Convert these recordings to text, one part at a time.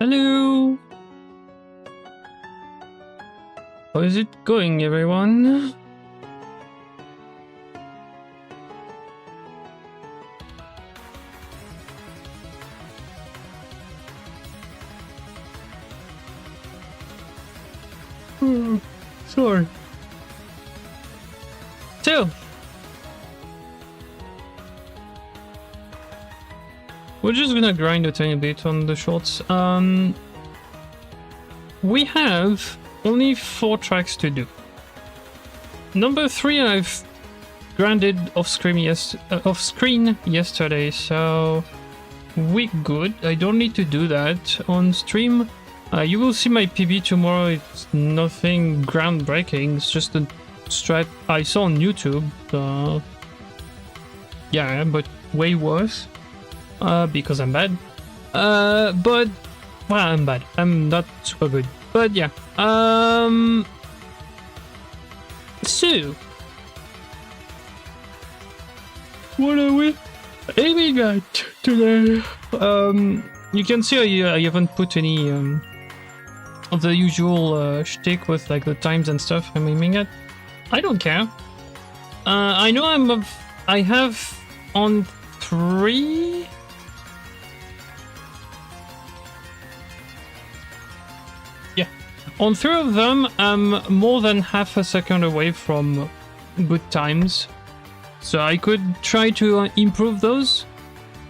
Hello! How is it going, everyone? Sorry. So, we're just gonna grind a tiny bit on the shorts. We have only 4 tracks to do. Number 3 I've grinded off screen yesterday, so we good. I don't need to do that on stream. You will see my PB tomorrow. It's nothing groundbreaking. It's just a strat I saw on YouTube. Yeah, but way worse. Because I'm bad. But well, I'm bad. I'm not super good. But yeah. So what are we aiming at today? You can see I haven't put any of the usual shtick with like the times and stuff I'm aiming at. I don't care. I know I have on 3. Yeah, on 3 of them, I'm more than half a second away from good times, so I could try to improve those.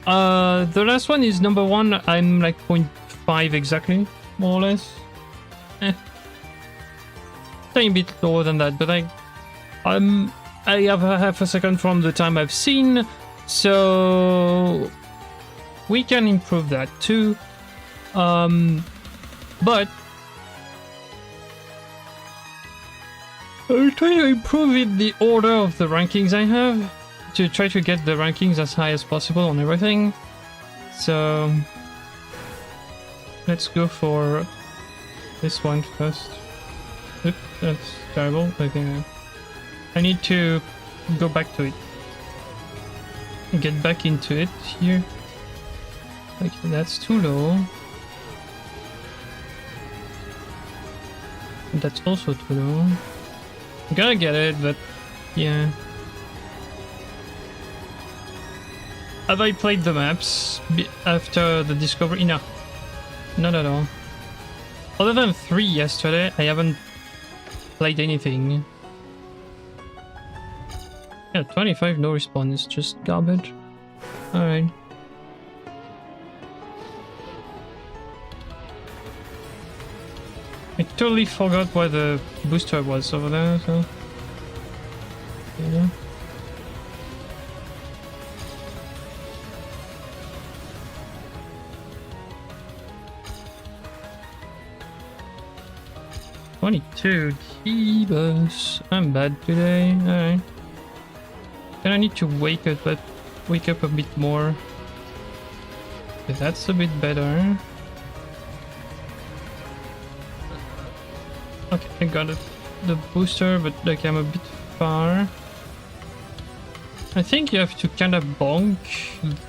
The last one is number 1. I'm like 0.5 exactly, more or less. Tiny bit lower than that, but I have a half a second from the time I've seen, so we can improve that too. But I'll try to improve it the order of the rankings I have, to try to get the rankings as high as possible on everything. So let's go for this one first. Oops, that's terrible. Okay, I need to go back to it. Get back into it here. Okay, that's too low. That's also too low. I'm gonna get it, but yeah. Have I played the maps after the discovery? No, not at all. Other than 3 yesterday, I haven't played anything. Yeah, 25 no response, just garbage. Alright. I totally forgot where the booster was over there, so yeah. $22. Jeebus. I'm bad today. Alright. Kinda need to wake up a bit more. Okay, that's a bit better. Okay, I got it. The booster, but like I'm a bit far. I think you have to kind of bonk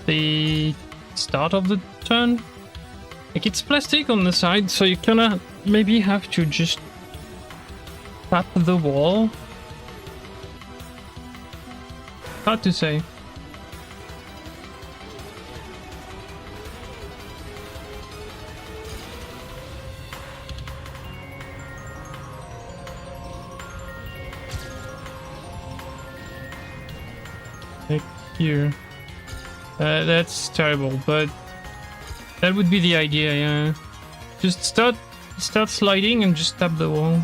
the start of the turn. Like it's plastic on the side, so you kinda maybe have to just tap the wall. Hard to say. Like here. That's terrible, but that would be the idea, yeah. Just start sliding and just tap the wall.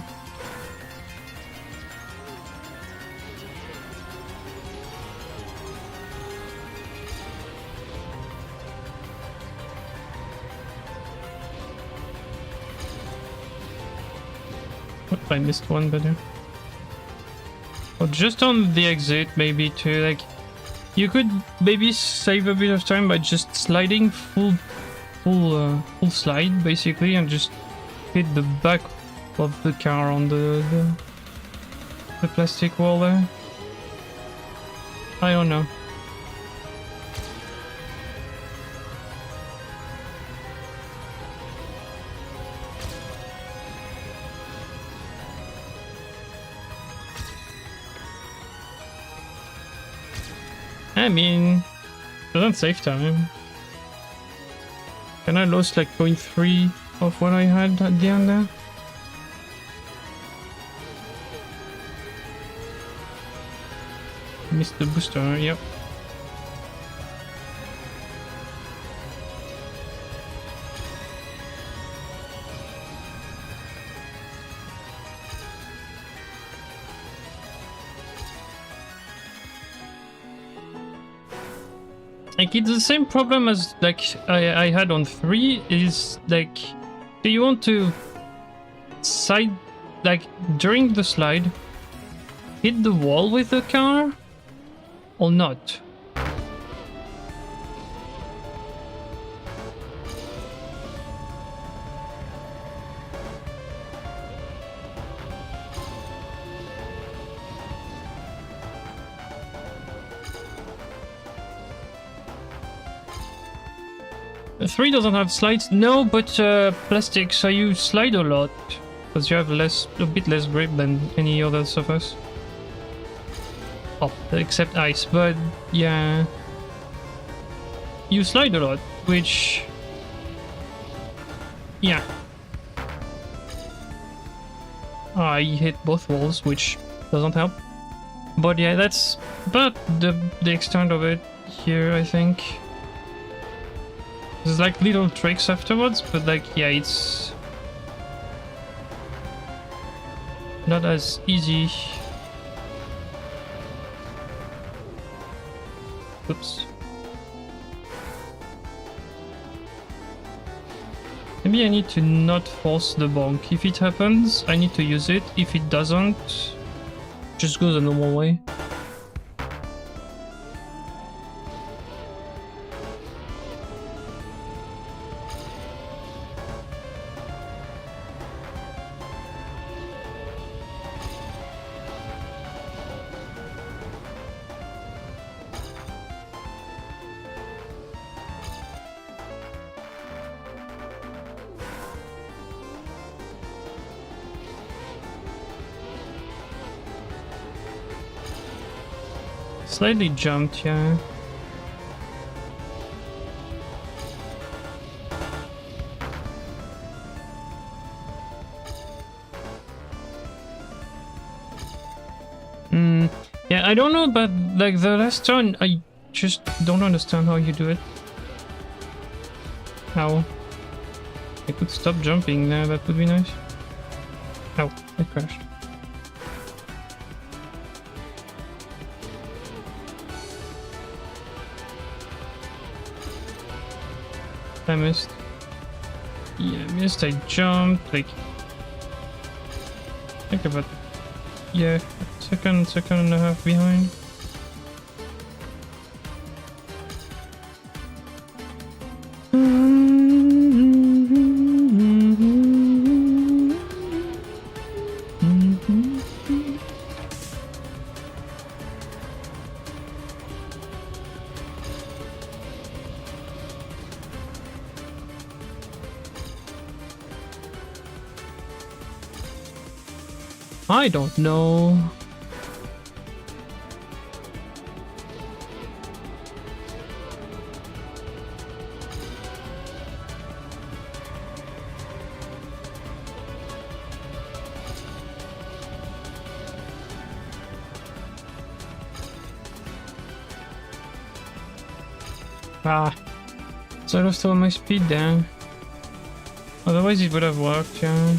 I missed one better. Or just on the exit, maybe too. Like, you could maybe save a bit of time by just sliding full slide basically, and just hit the back of the car on the plastic wall there. I don't know. mean, doesn't save time. And I lost like 0.3 of what I had at the end there. Missed the booster, yep. Like, it's the same problem as like I had on 3, is like, do you want to side, like during the slide, hit the wall with the car or not? The 3 doesn't have slides? No, but plastic, so you slide a lot. Because you have a bit less grip than any other surface. Oh, except ice, but yeah. You slide a lot, which... yeah. I hit both walls, which doesn't help. But yeah, that's about the extent of it here, I think. There's like little tricks afterwards, but like, yeah, it's not as easy. Oops. Maybe I need to not force the bonk. If it happens, I need to use it. If it doesn't, just go the normal way. Slightly jumped, yeah. Yeah, I don't know, but like the last turn, I just don't understand how you do it. How? I could stop jumping now, that would be nice. Ow, I crashed. I missed. Yeah, I missed. I jumped. Like, think about, yeah, second and a half behind. I don't know. Ah, so I lost all my speed there. Otherwise it would have worked, yeah.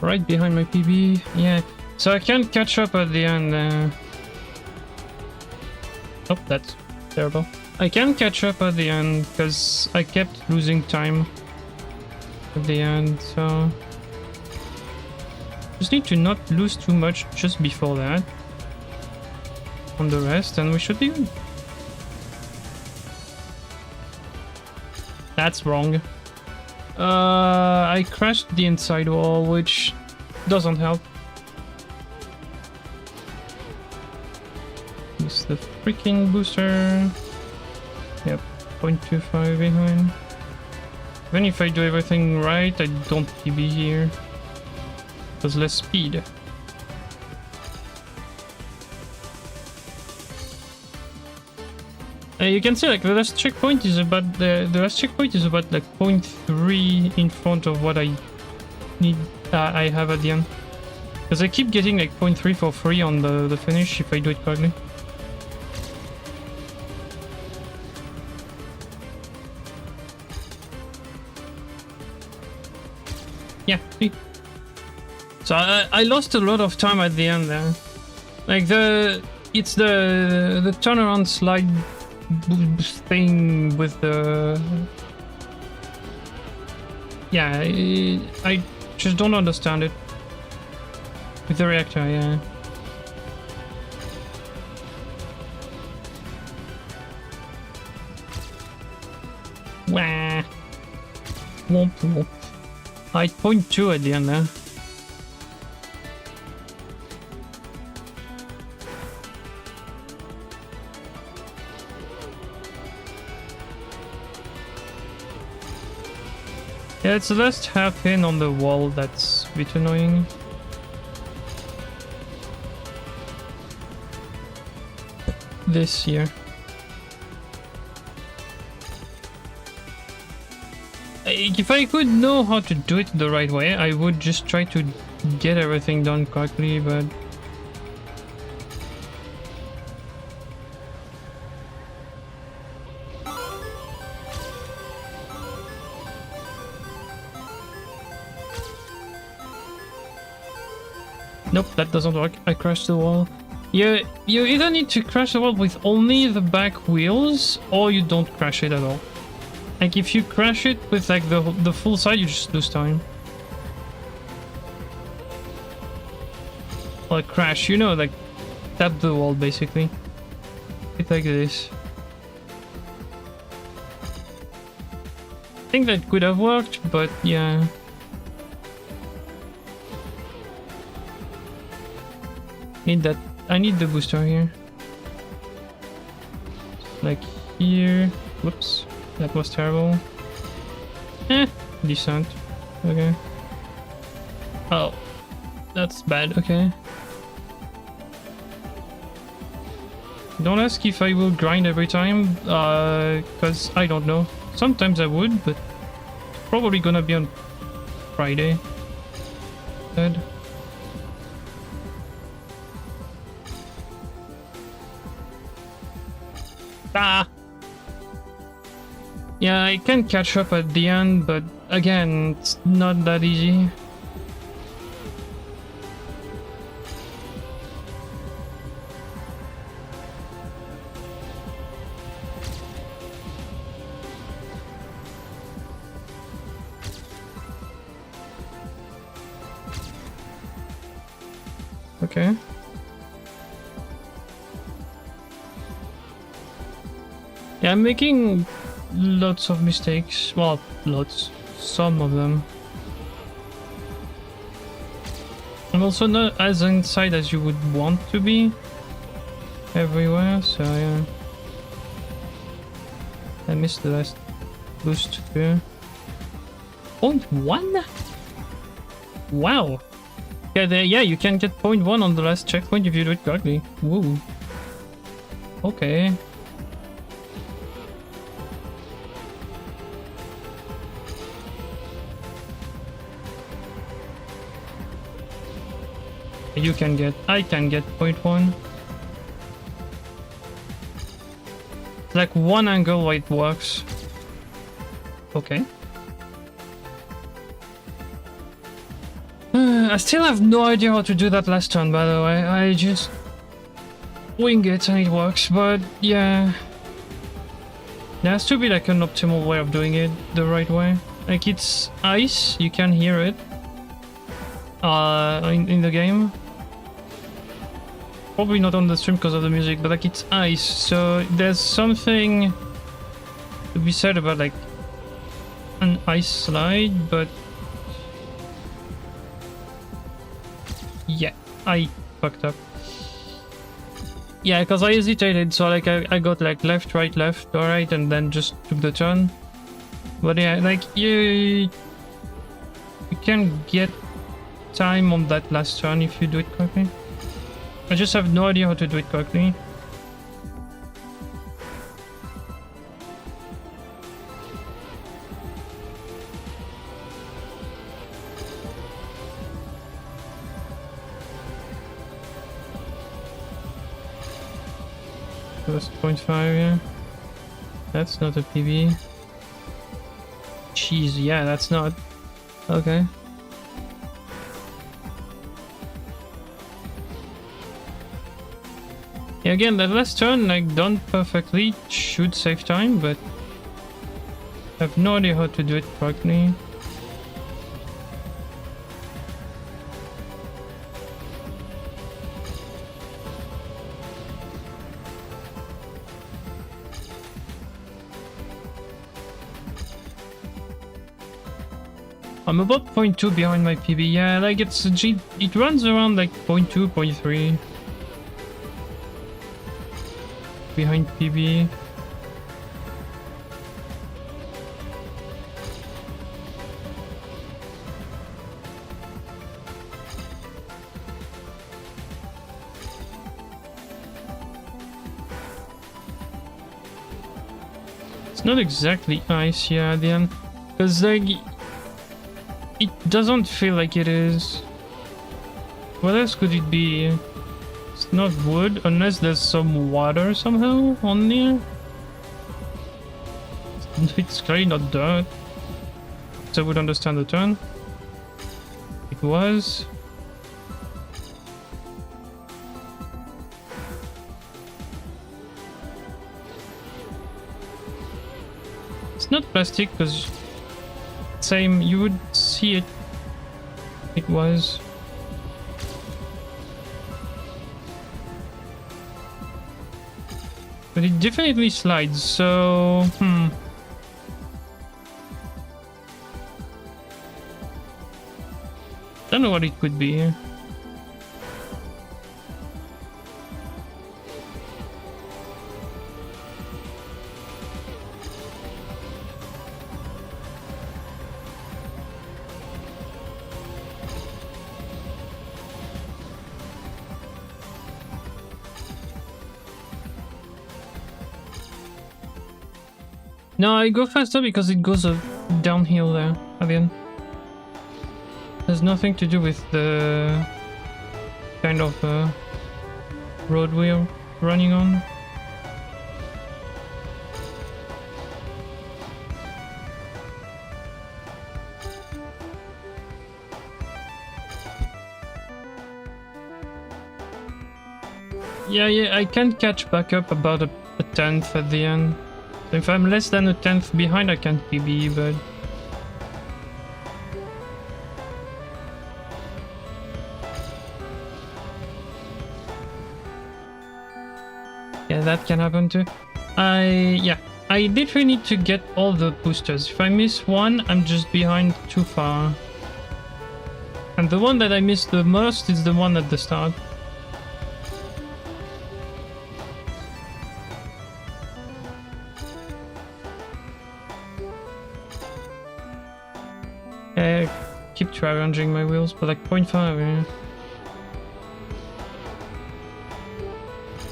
Right behind my PB, yeah. So I can't catch up at the end. Oh, that's terrible. I can catch up at the end because I kept losing time at the end, so just need to not lose too much just before that on the rest, and we should be good. That's wrong. I crashed the inside wall, which doesn't help. miss the freaking booster. Yep, 0.25 behind. Even if I do everything right, I don't PB here. There's less speed. You can see like the last checkpoint is about the last checkpoint is about like 0.3 in front of what I need. I have at the end, because I keep getting like 0.3 for free on the finish if I do it correctly. Yeah. See? So I lost a lot of time at the end there. Like it's the turnaround slide thing with the, yeah, I just don't understand it with the reactor. Yeah, wah, womp womp. I 0.2 at the end there. Yeah, it's the last hairpin on the wall that's a bit annoying. This year. If I could know how to do it the right way, I would just try to get everything done correctly, but... Nope, that doesn't work. I crashed the wall. You either need to crash the wall with only the back wheels, or you don't crash it at all. Like if you crash it with like the full side, you just lose time. Or crash, you know, like tap the wall basically. It's like this. I think that could have worked, but yeah. I need the booster here. Like here. Whoops. That was terrible. Decent. Okay. Oh. That's bad, okay. Don't ask if I will grind every time, cause I don't know. Sometimes I would, but probably gonna be on Friday. Good. Ah! Yeah, I can catch up at the end, but again, it's not that easy. Okay. Yeah, I'm making lots of mistakes. Well, lots. Some of them. I'm also not as inside as you would want to be everywhere, so yeah. I missed the last boost too. 0.1? Wow. Yeah, you can get 0.1 on the last checkpoint if you do it correctly. Whoa. Okay. I can get 0.1. Like one angle where it works. Okay. I still have no idea how to do that last turn, by the way. I just wing it and it works, but yeah. There has to be like an optimal way of doing it the right way. Like it's ice, you can hear it in the game. Probably not on the stream because of the music, but like it's ice, so there's something to be said about like an ice slide, but yeah, I fucked up. Yeah, because I hesitated, so like I got like left, right, and then just took the turn. But yeah, like you can get time on that last turn if you do it correctly. I just have no idea how to do it correctly. Plus 0.5, yeah. That's not a PB. Jeez, yeah, that's not. Okay. Yeah, again, that last turn, like, done perfectly, should save time, but I have no idea how to do it correctly. I'm about 0.2 behind my PB. Yeah, like it runs around like 0.2, 0.3 behind PB. It's not exactly ice, yeah, at the end, because like it doesn't feel like it is. What else could it be? It's not wood, unless there's some water somehow on there. It's clearly not dirt. So I would understand the turn. It was. It's not plastic, because same, you would see it. It was. But it definitely slides, so don't know what it could be. No, I go faster because it goes downhill there at the end. There's nothing to do with the kind of road we're running on. Yeah, I can catch back up about a tenth at the end. So if I'm less than a tenth behind, I can't PB, but... yeah, that can happen too. I literally need to get all the boosters. If I miss one, I'm just behind too far. And the one that I missed the most is the one at the start. Keep try-ranging my wheels, but like 0.5, yeah.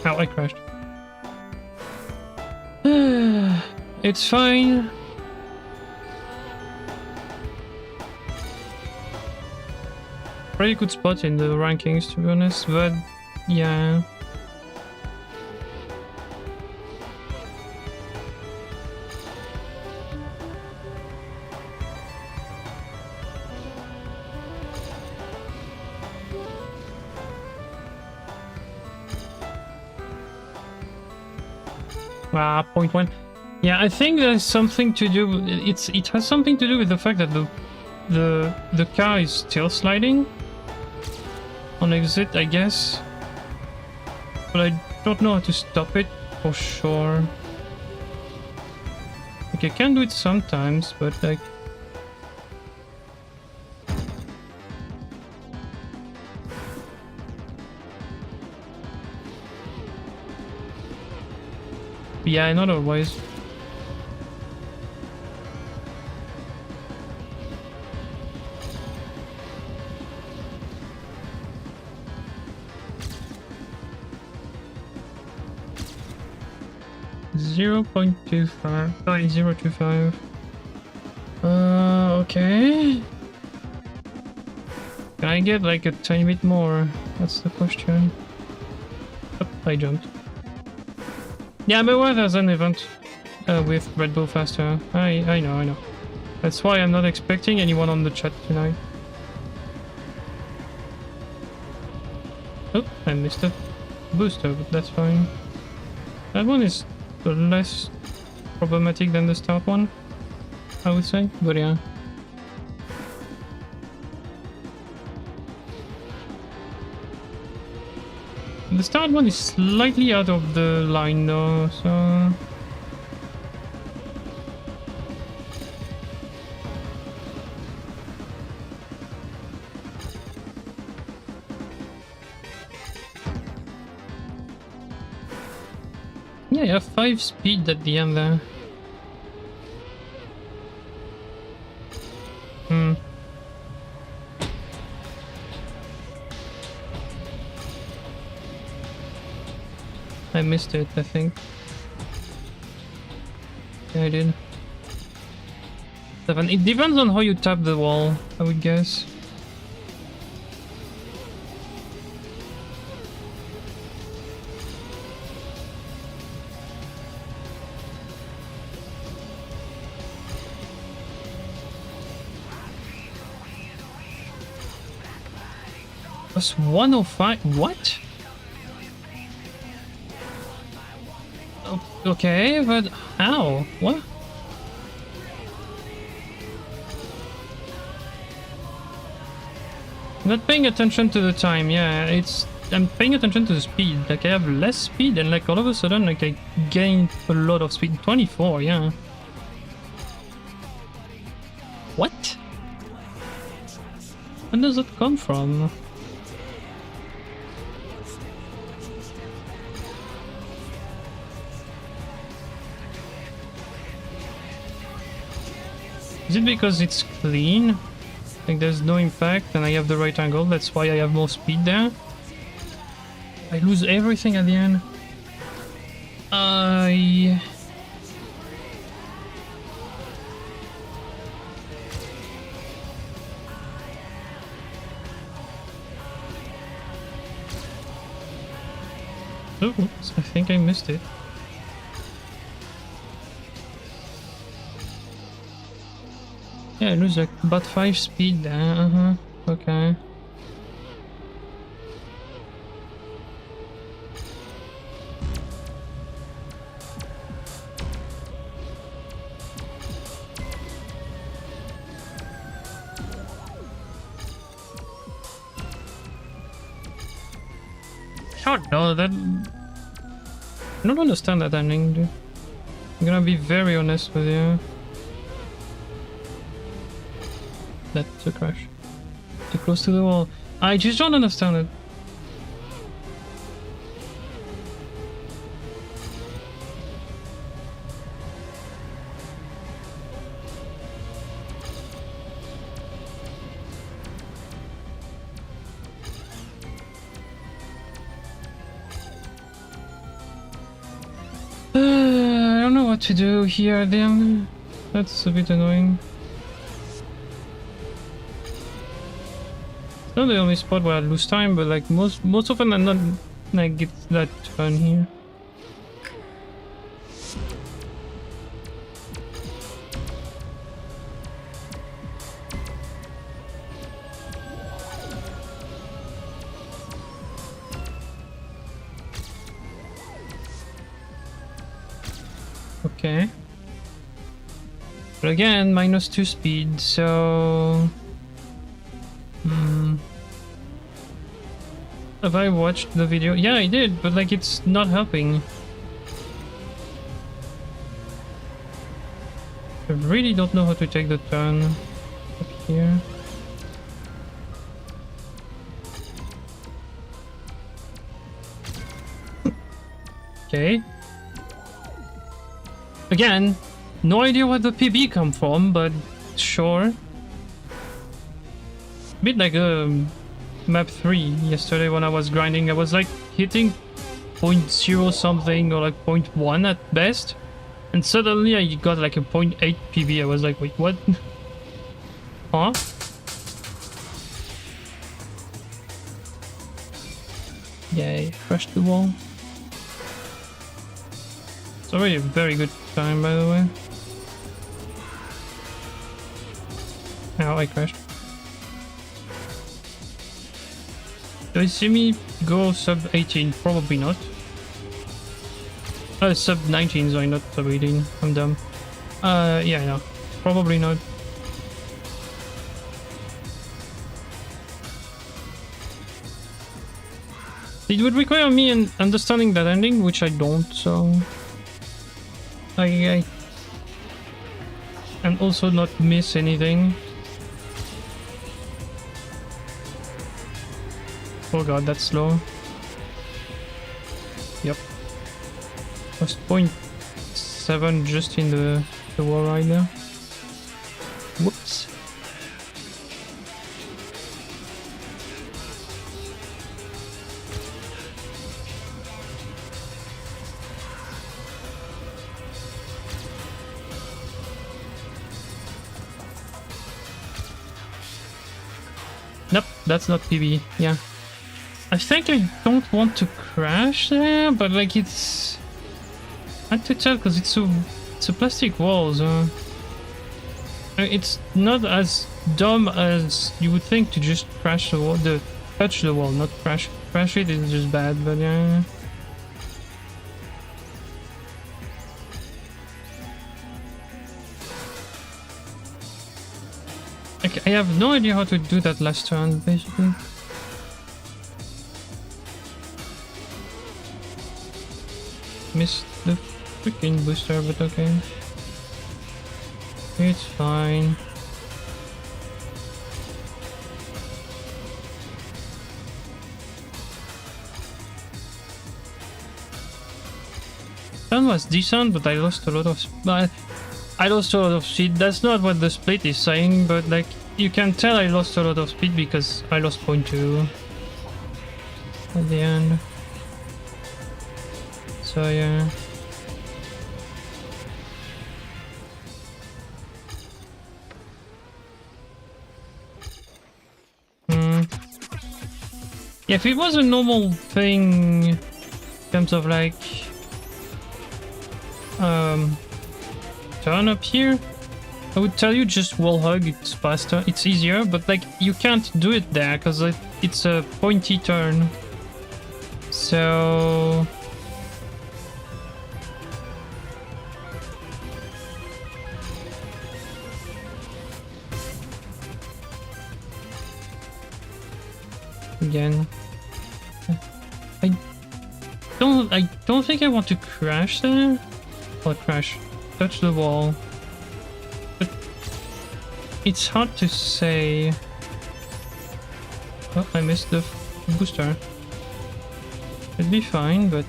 Ow, I crashed. It's fine. Pretty good spot in the rankings, to be honest, but yeah. Ah, 0.1. Yeah, I think there's something to do. It has something to do with the fact that the car is still sliding on exit, I guess. But I don't know how to stop it for sure. Like I can do it sometimes, but like. Yeah, not always. .25. Sorry, 0.25. Okay. Can I get like a tiny bit more? That's the question. Oh, I jumped. Yeah, but what there's an event with Red Bull Faster. I know. That's why I'm not expecting anyone on the chat tonight. Oh, I missed a booster, but that's fine. That one is less problematic than the start one, I would say, but yeah. The start one is slightly out of the line though, so... Yeah, you have 5 speed at the end there. I missed it, I think. Yeah, I did. 7. It depends on how you tap the wall, I would guess. Was 105? What? Okay, but how? What? I'm not paying attention to the time, yeah, I'm paying attention to the speed. Like I have less speed and like all of a sudden like I gained a lot of speed. 24, yeah. What? Where does that come from? Is it because it's clean? Like there's no impact and I have the right angle, that's why I have more speed there? I lose everything at the end. Oh, oops, I think I missed it. Yeah, I lose like about 5 speed there, okay. I don't know, that... I don't understand that ending, dude. I'm gonna be very honest with you. That's a crash. Too close to the wall. I just don't understand it. I don't know what to do here then. That's a bit annoying. It's not the only spot where I lose time, but like most often I'm not like it's that fun here. Okay. But again, -2 speed, so... Have I watched the video? Yeah, I did, but like it's not helping. I really don't know how to take the turn up here. Okay. Again, no idea where the PB come from, but sure. Bit like map 3 yesterday when I was grinding. I was like hitting 0.0 something or like 0.1 at best. And suddenly I got like a 0.8 PB. I was like, wait, what? Huh? Yay, crashed the wall. It's already a very good time, by the way. Ow, I crashed. Do you see me go sub 18? Probably not. Sub 19, sorry, not sub 18. I'm dumb. Yeah, no. Probably not. It would require me an understanding that ending, which I don't, so... I and also not miss anything. Oh god, that's slow. Yep. Was 0.7 just in the wall right there. Whoops. Nope, that's not PB. Yeah. I think I don't want to crash there, but like it's hard to tell because it's a plastic wall, so it's not as dumb as you would think to just crash the wall, touch the wall, not crash. Crash it is just bad, but yeah. Okay, I have no idea how to do that last turn, basically. Missed the freaking booster, but okay. It's fine. Turn was decent, but I lost a lot of... I lost a lot of speed. That's not what the split is saying, but like you can tell I lost a lot of speed because I lost 0.2 at the end. So yeah. Yeah, if it was a normal thing in terms of like turn up here, I would tell you just wall hug, it's faster, it's easier, but like you can't do it there because it's a pointy turn. So again, I don't think I want to crash there. Or crash. Touch the wall. But it's hard to say. Oh, I missed the booster. It'd be fine, but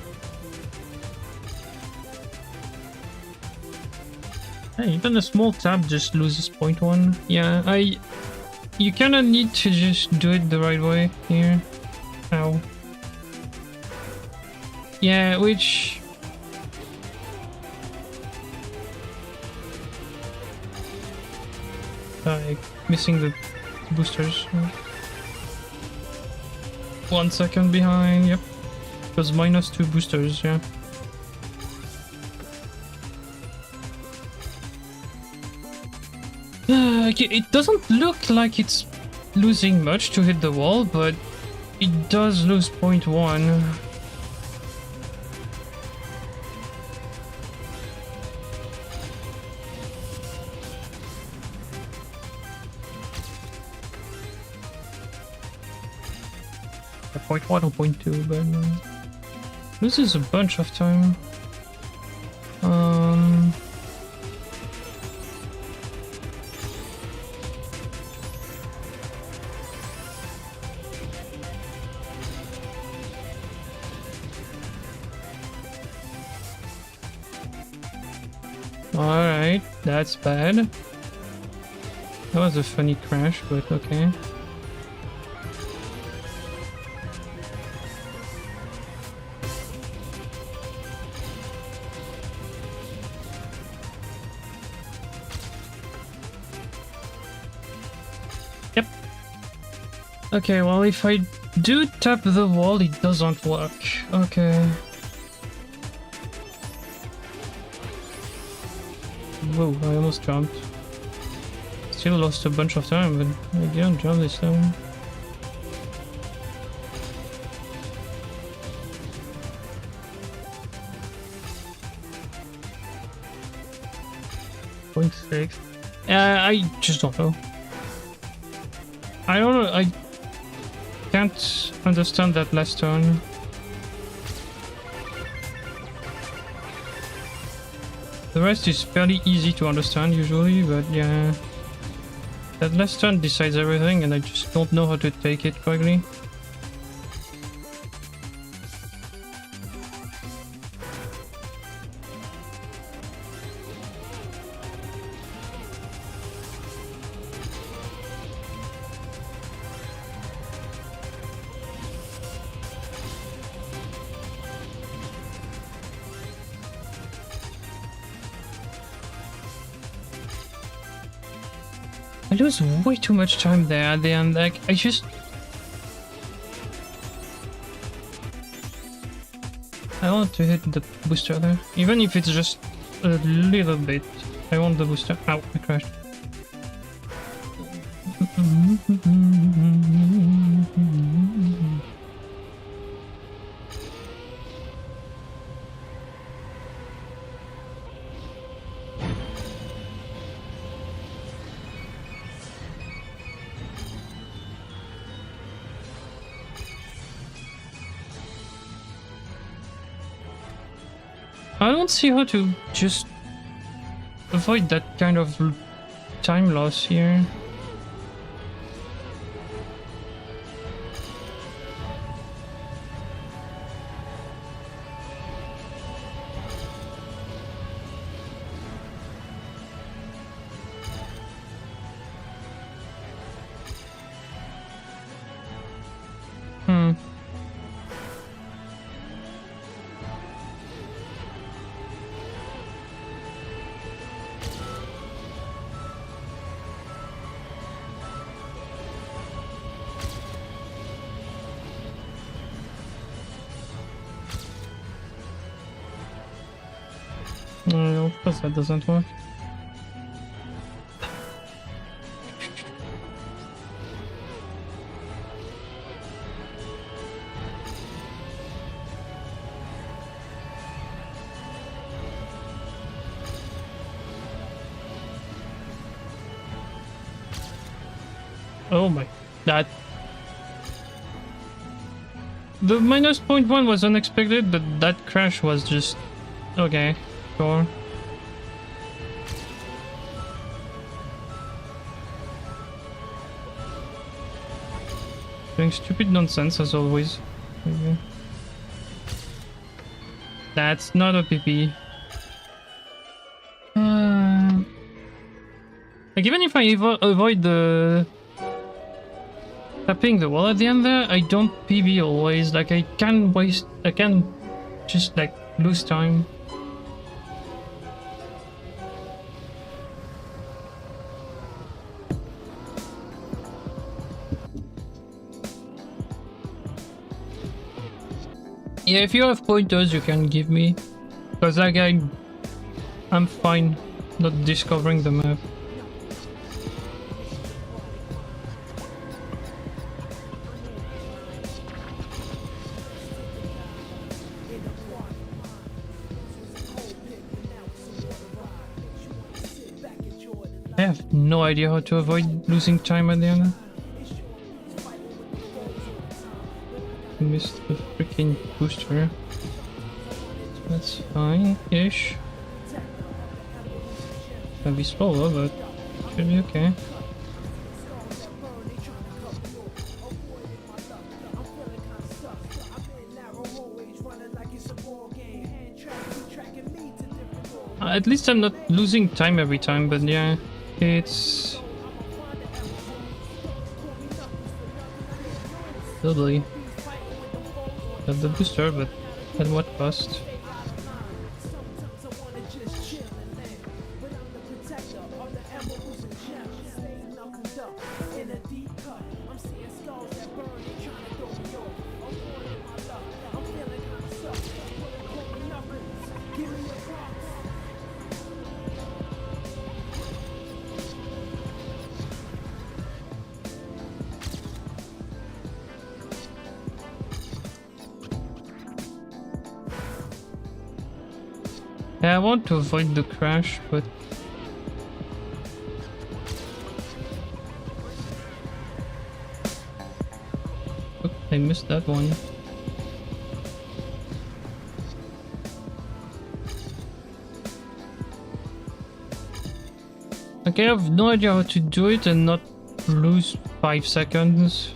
hey, even a small tab just loses 0.1. Yeah, you kinda need to just do it the right way here. Ow. Yeah, which... missing the boosters. 1 second behind, yep. It was -2 boosters, yeah. It doesn't look like it's losing much to hit the wall, but it does lose 0.1. A 0.1 or 0.2, but loses a bunch of time. Alright, that's bad. That was a funny crash, but okay. Yep. Okay, well, if I do tap the wall, it doesn't work. Okay. Whoa, I almost jumped. Still lost a bunch of time, but I didn't jump this time. .6. I just don't know. I don't know. I can't understand that last turn. The rest is fairly easy to understand usually, but yeah. That last turn decides everything and I just don't know how to take it correctly. I lose way too much time there at the end, like, I want to hit the booster there, even if it's just a little bit. I want the booster. Ow, I crashed. I don't see how to just avoid that kind of time loss here. Of course that doesn't work. Oh my, that... The minus 0.1 was unexpected, but that crash was just... Okay, sure. Doing stupid nonsense as always. Okay. That's not a PP. Like, even if I avoid the tapping the wall at the end there, I don't PB always. Like, I can just like lose time. Yeah, if you have pointers, you can give me, because like I'm fine not discovering the map. I have no idea how to avoid losing time at the end. I missed the freaking booster. That's fine-ish. Gonna be slower, but should be okay. at least I'm not losing time every time, but yeah, it's... Totally. Have the booster, but at what cost? Yeah, I want to avoid the crash, but... Oh, I missed that one. Okay, I have no idea how to do it and not lose 5 seconds.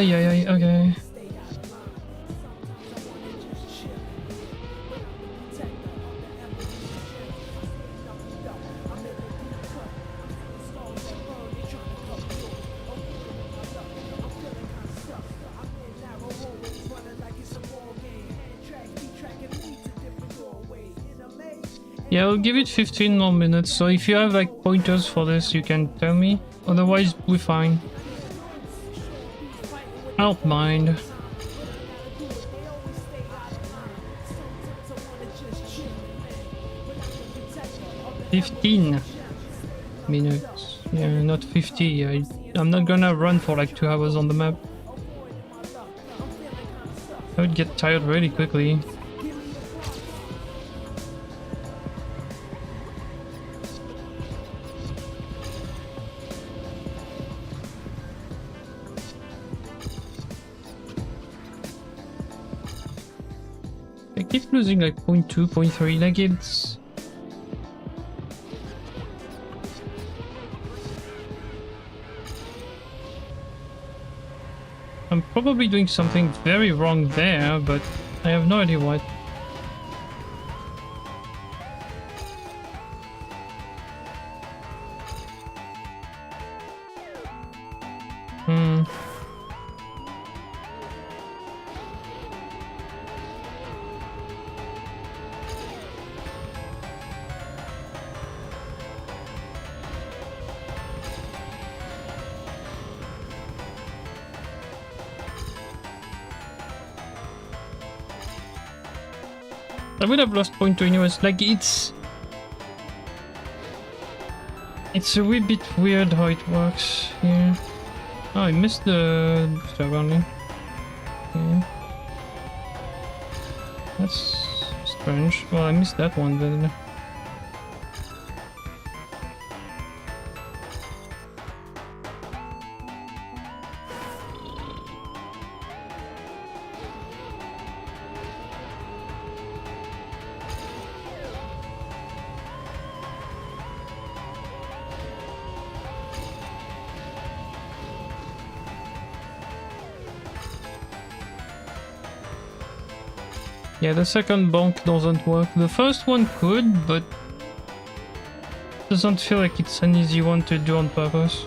Yeah, okay. Yeah, I'll give it 15 more minutes, so if you have like pointers for this, you can tell me. Otherwise, we're fine. I don't mind. $15 minutes. Yeah, not 50. I'm not gonna run for like 2 hours on the map. I would get tired really quickly. I keep losing like 0.2, 0.3, like it's... I'm probably doing something very wrong there, but I have no idea what. I would have lost 0.2 anyways. Like it's a wee bit weird how it works here. Oh, I missed the booster only. Okay. That's strange. Well, I missed that one then. Yeah, the second bonk doesn't work. The first one could, but doesn't feel like it's an easy one to do on purpose.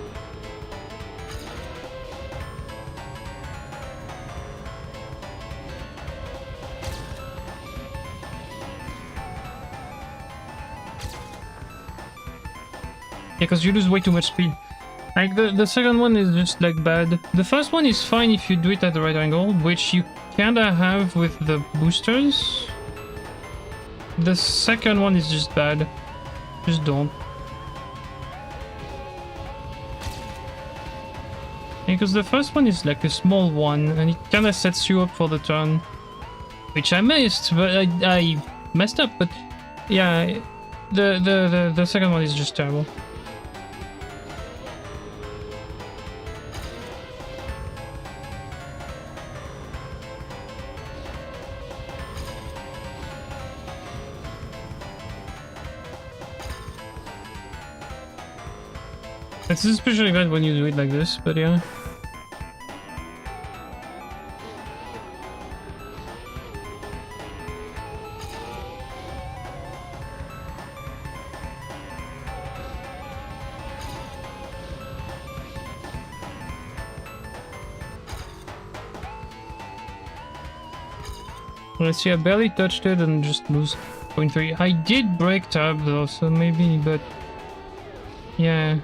Yeah, because you lose way too much speed. Like the second one is just like bad. The first one is fine if you do it at the right angle, which you kinda have with the boosters. The second one is just bad. Just don't. Because the first one is like a small one and it kinda sets you up for the turn. Which I missed, but I messed up, but yeah, the second one is just terrible. It's especially bad when you do it like this, but yeah. Let's see, I barely touched it and just lose 0.3. I did break tab though, so maybe, but yeah.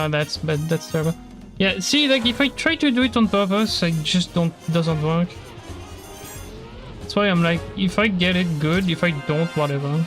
That's bad, that's terrible. Yeah, see, like, if I try to do it on purpose, I just doesn't work. That's why I'm like, if I get it, good. If I don't, whatever.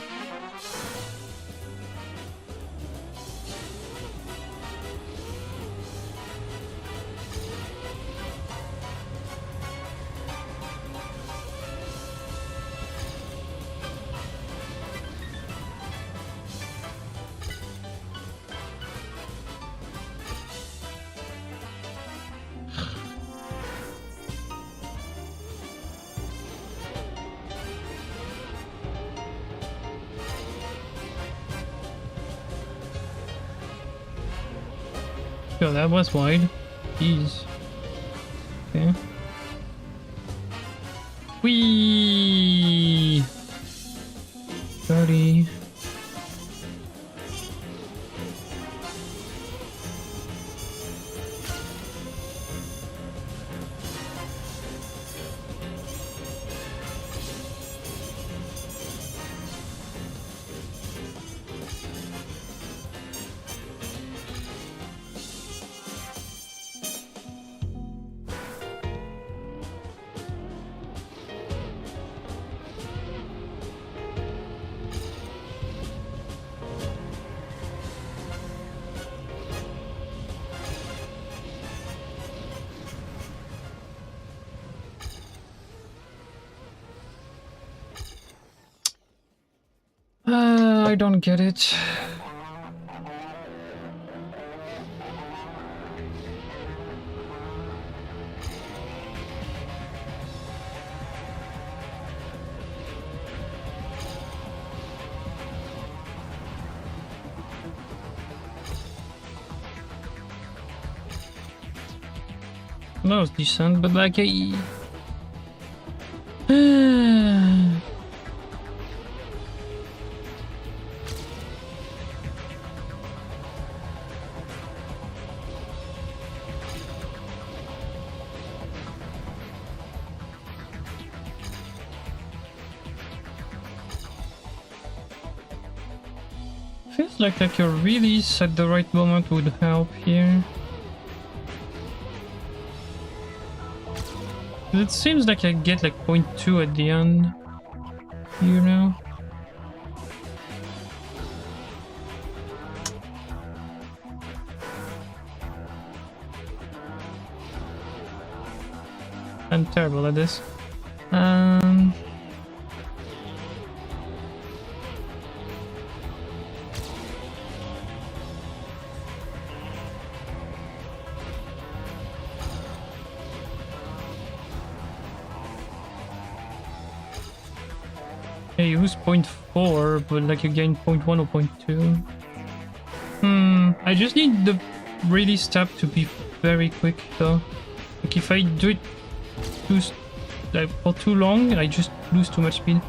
Yo, that was wide. Jeez. Okay. Whee! 30. I don't get it. That was decent, but like feels like a release at the right moment would help here. It seems like I get like 0.2 at the end, you know? I'm terrible at this. Yeah, you lose 0.4, but like you gain 0.1 or 0.2. I just need the release tab to be very quick though. Like if I do it for too long, I just lose too much speed.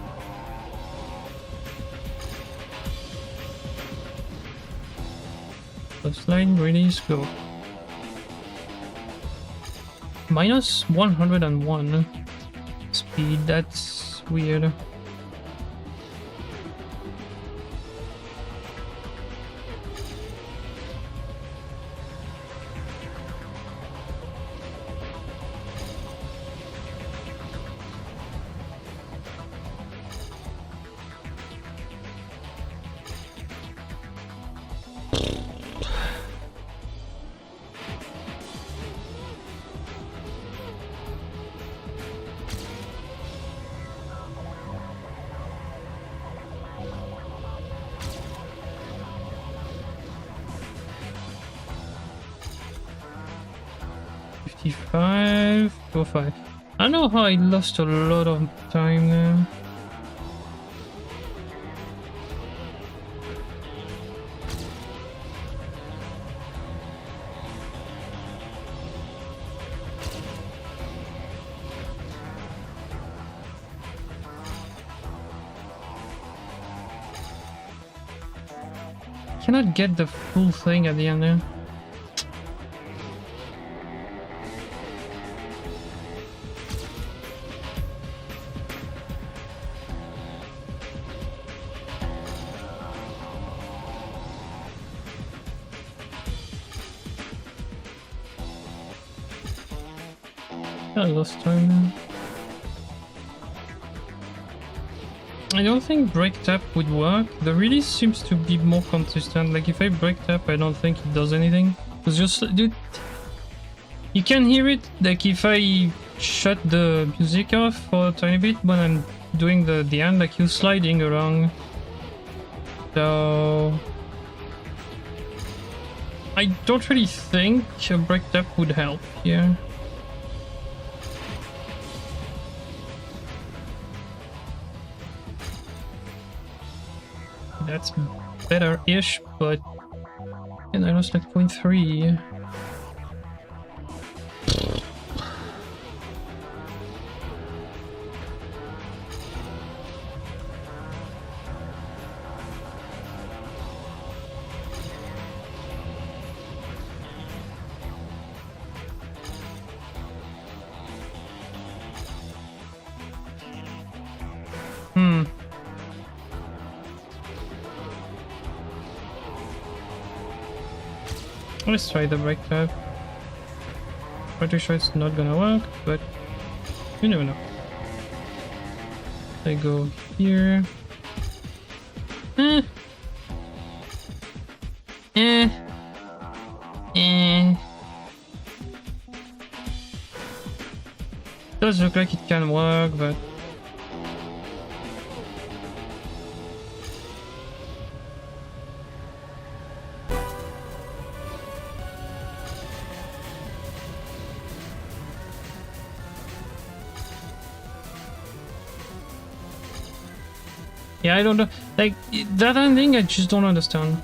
So slide, release, go. Minus 101 speed, that's weird. 55, 05. I know how I lost a lot of time there. Cannot get the full thing at the end there. I lost time now. I don't think break tap would work. The release seems to be more consistent. Like if I break tap, I don't think it does anything. It's just, dude, you can hear it. Like if I shut the music off for a tiny bit when I'm doing the end, like you sliding around. So I don't really think a break tap would help here. That's better-ish, but and I lost like 0.3. Let's try the break tap. Pretty sure it's not gonna work, but you never know. I go here. Does look like it can work, but yeah, I don't know. Like, that ending, I just don't understand.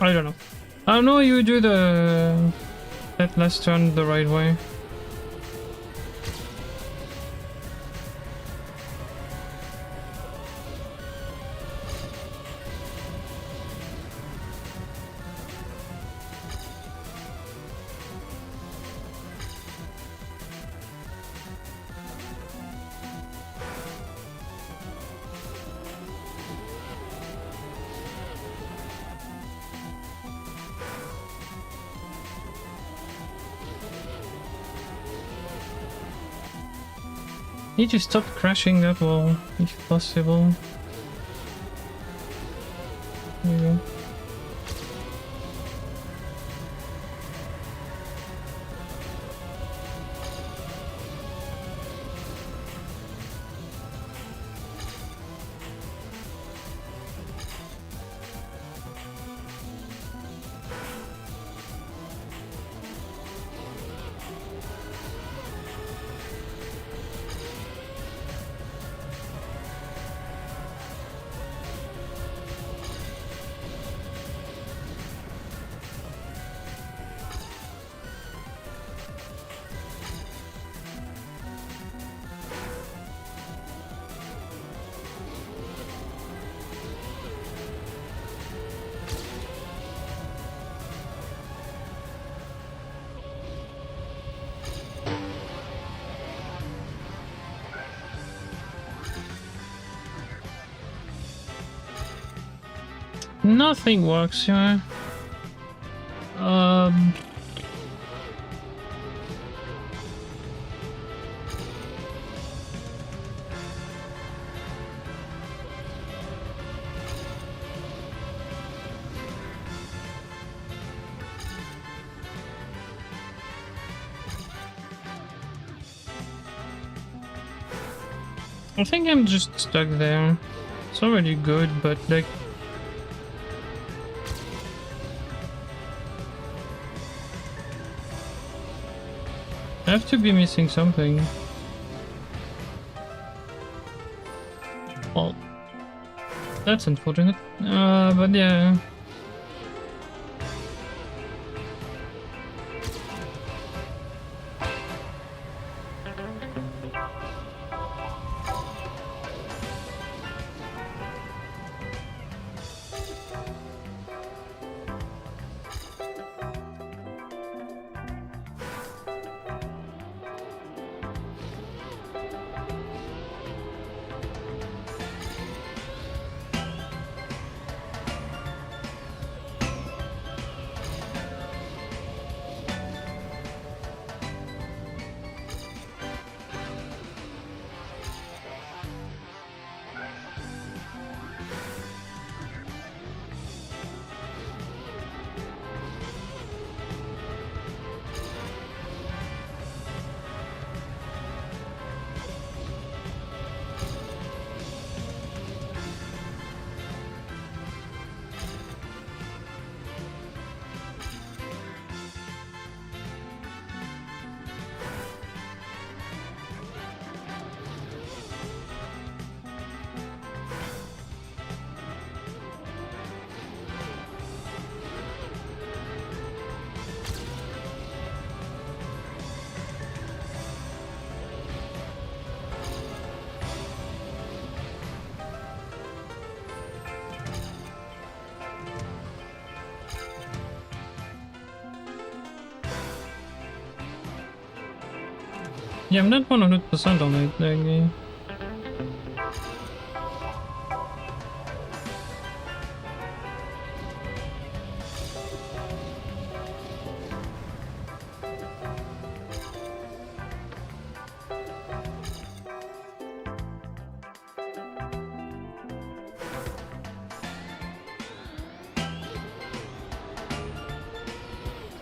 I don't know. I know you do that last turn the right way. Need to stop crashing that wall, if possible. There you go. Nothing works here. I think I'm just stuck there. It's already good, but like... I have to be missing something. Well, that's unfortunate. But yeah. Yeah, I'm not 100% on it. Like,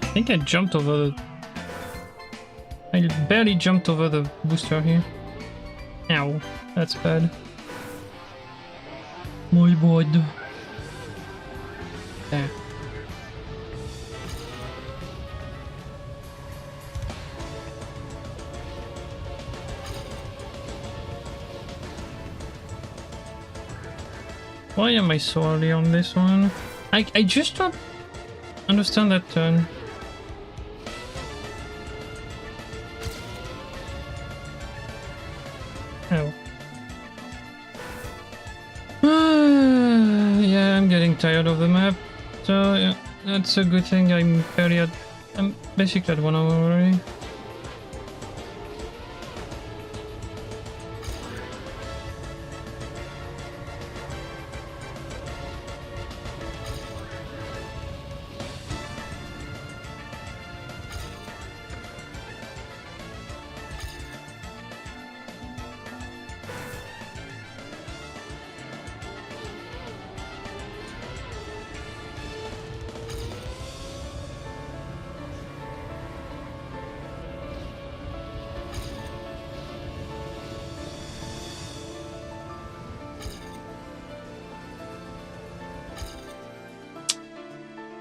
I think I jumped over the... I barely jumped over the booster here. Ow, that's bad. My god. There. Why am I so early on this one? I just don't understand that turn. Oh. Yeah, I'm getting tired of the map. So yeah, that's a good thing. I'm basically at 1 hour already.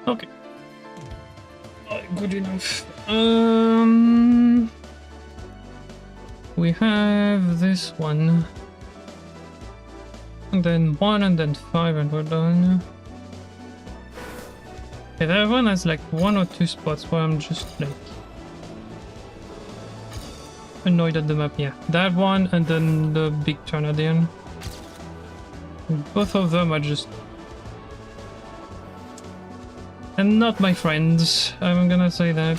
Okay. Good enough. We have this one. And then 1 and then 5 and we're done. Okay, that one has like 1 or 2 spots where I'm just like annoyed at the map. Yeah, that one and then the big turn at the end. Both of them are just... and not my friends, I'm gonna say that.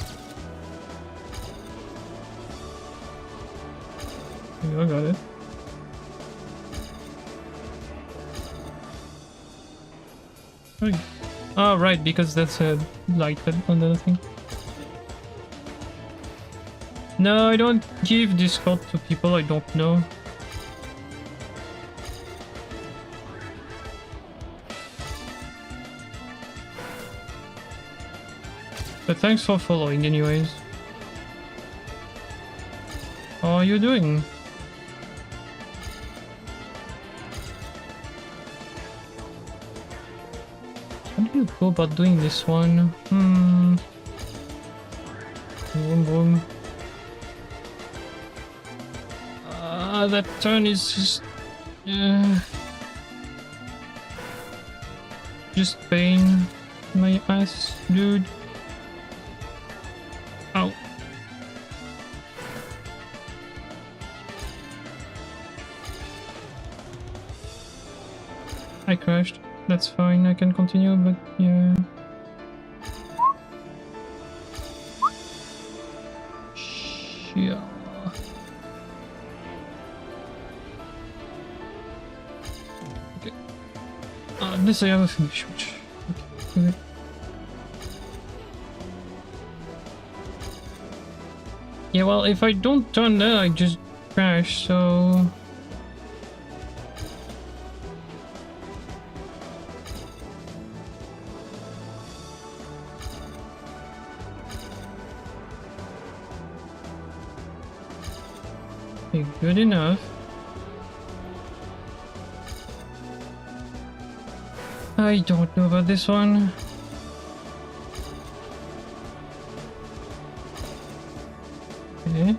I got it. Oh, right, because that's a light on the thing. No, I don't give Discord to people I don't know. But thanks for following anyways. How are you doing? How do you go about doing this one? Boom, boom. That turn is just pain my ass, dude. Ow. I crashed. That's fine, I can continue, but yeah. Yeah. Okay. This I have a finish, which... Okay. Yeah, well, if I don't turn there, I just crash, so... Okay, good enough. I don't know about this one. Okay.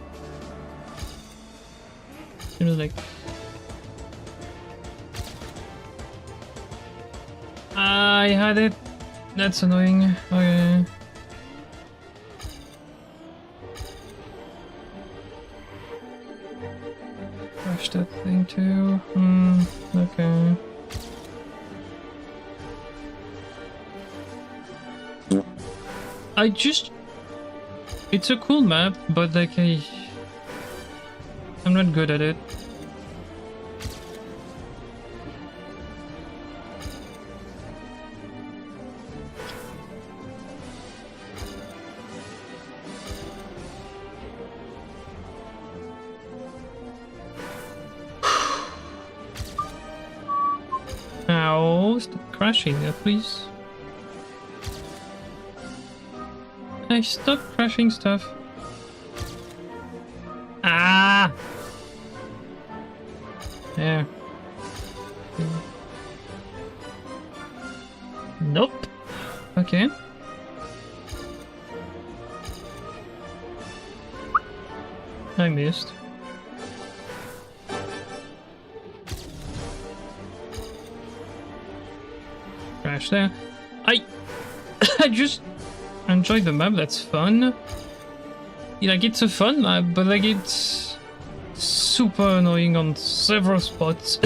Seems like... I had it. That's annoying. Okay. Crush that thing too. Okay. I just... It's a cool map, but like I'm not good at it. Ow, stop crashing there, please. I stop crashing stuff. Ah! There. Nope. Okay. I missed. Crash there. I just enjoy the map, that's fun. Like, it's a fun map, but like, it's super annoying on several spots.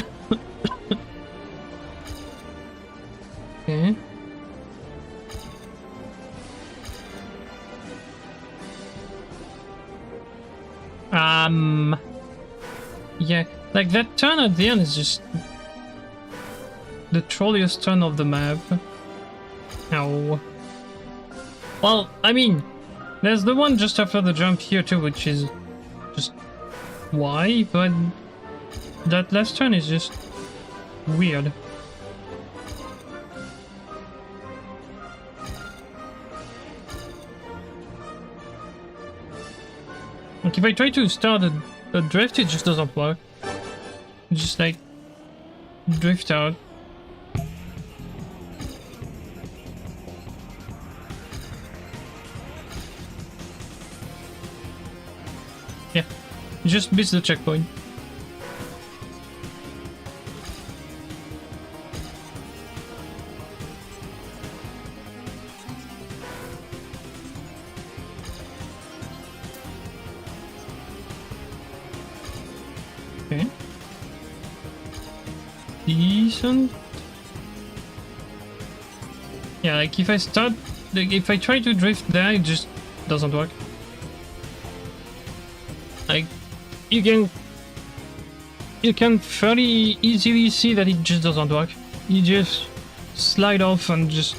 Okay. Yeah, like that turn at the end is just the trolliest turn of the map. Ow. Well, I mean, there's the one just after the jump here too, which is just why, but that last turn is just weird. Like if I try to start a drift, it just doesn't work. It just like drift out. Yeah, you just missed the checkpoint. Okay. Decent. Yeah, like if I start, like if I try to drift there, it just doesn't work. Like, you can fairly easily see that it just doesn't work. You just slide off and just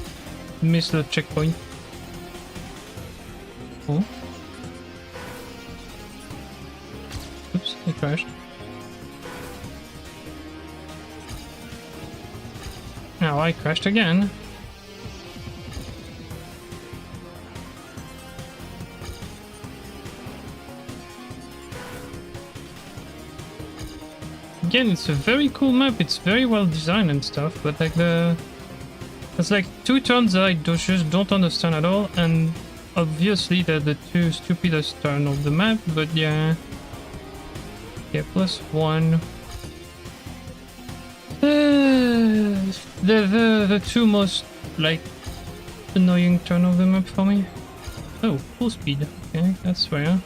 miss the checkpoint. Oh. Oops, I crashed. Now I crashed again. Again, it's a very cool map. It's very well designed and stuff, but like there's like two turns that I just don't understand at all, and obviously they're the two stupidest turns of the map. But yeah, +1. The two most like annoying turn of the map for me. Oh, full speed. Okay, that's rare.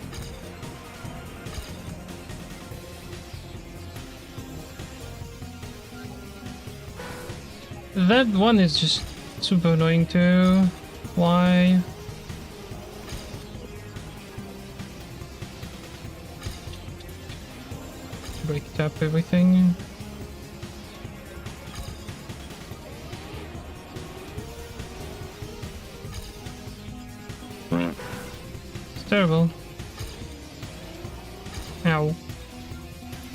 That one is just super annoying too. Why? Break tap everything. It's terrible. Ow.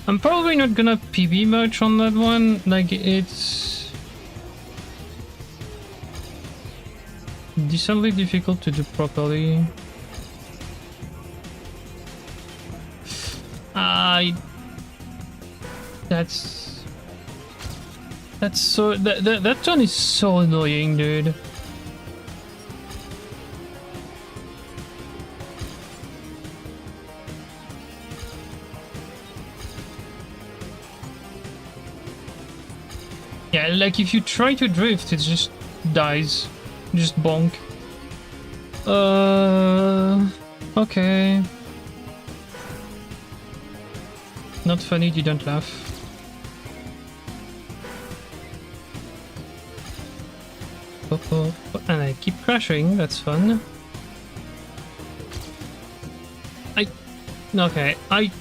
I'm probably not gonna PB much on that one. Like, it's decently difficult to do properly. That's so that turn is so annoying, dude. Yeah, like if you try to drift, it just dies. Just bonk. Okay. Not funny, didn't laugh. And I keep crashing, that's fun. Okay, I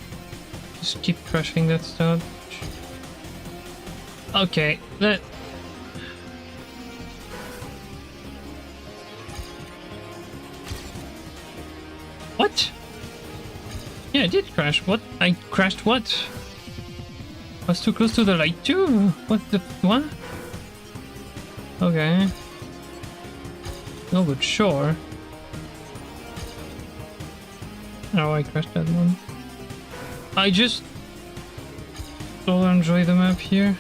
just keep crashing that stuff. Okay, What? Yeah, I did crash. What? I crashed what? I was too close to the light too? What? Okay. No, but sure. Oh, I crashed that one. I just don't enjoy the map here.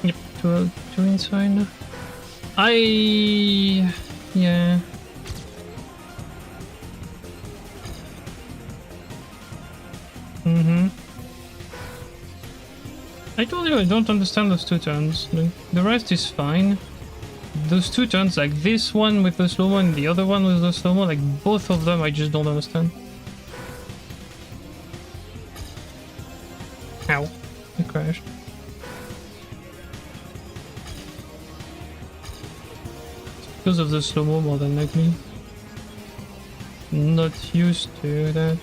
Yep, two inside. Yeah. I told you I don't understand those two turns. The rest is fine. Those two turns, like this one with the slow-mo and the other one with the slow-mo, like both of them I just don't understand. Ow. I crashed. Because of the slow-mo more than likely. Not used to that.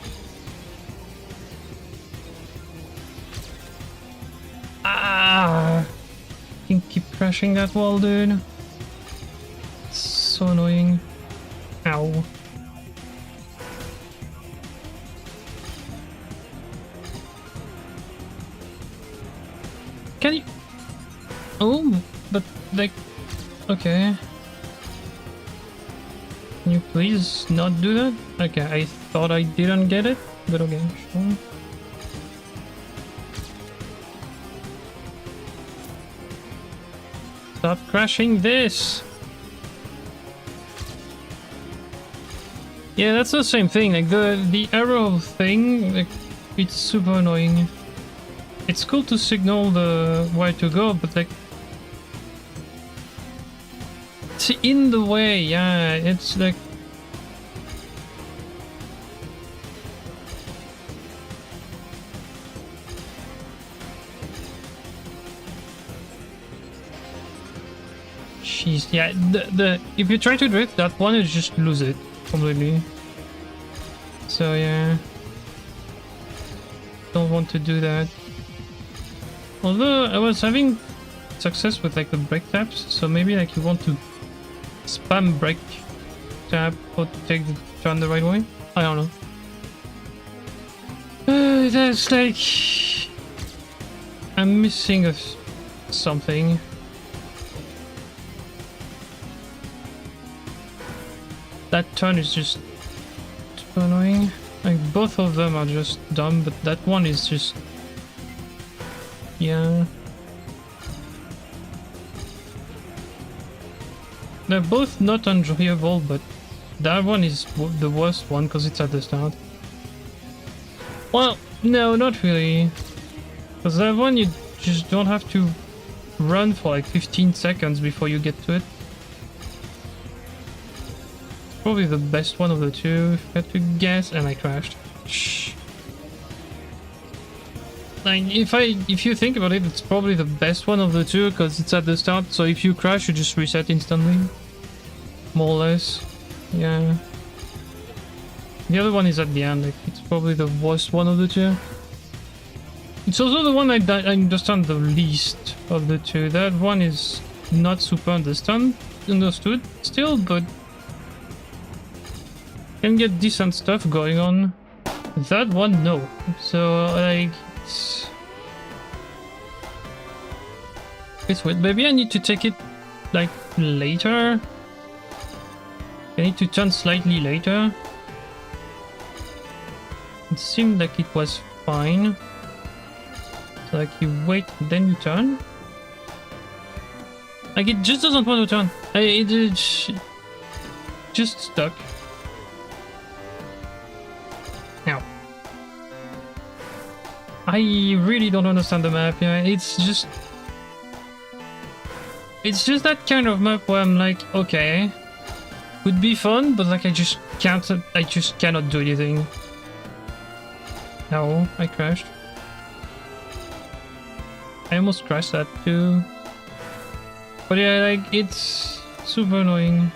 I can keep crashing that wall, dude. It's so annoying. Ow. Can you... Oh, but like... Okay. Can you please not do that? Okay, I thought I didn't get it, but okay, sure. Stop crashing this! Yeah, that's the same thing, like the arrow thing, like, it's super annoying. It's cool to signal the where to go, but like... It's in the way, yeah, it's like... Jeez, yeah, if you try to drift, that one, you just lose it completely. It's so yeah. Don't want to do that. Although I was having success with like the brake taps, so maybe like you want to spam brake tap or to take the turn the right way? I don't know. That's like... I'm missing something. That turn is just too annoying. Like both of them are just dumb, but that one is just... yeah. They're both not enjoyable, but that one is the worst one because it's at the start. Well, no, not really. Because that one you just don't have to run for like 15 seconds before you get to it. Probably the best one of the two, if I had to guess, and I crashed. Shh. Like, if you think about it, it's probably the best one of the two because it's at the start, so if you crash, you just reset instantly. More or less. Yeah. The other one is at the end, like, it's probably the worst one of the two. It's also the one I understand the least of the two. That one is not super understood still, but can get decent stuff going on. That one, no. So, like, it's weird. Maybe I need to take it, like, later. I need to turn slightly later. It seemed like it was fine. So, like, you wait, then you turn. Like, it just doesn't want to turn. It's just stuck. Now, I really don't understand the map. Yeah, it's just that kind of map where I'm like, okay, would be fun, but like I just cannot do anything. No, I crashed. I almost crashed that too. But yeah, like it's super annoying.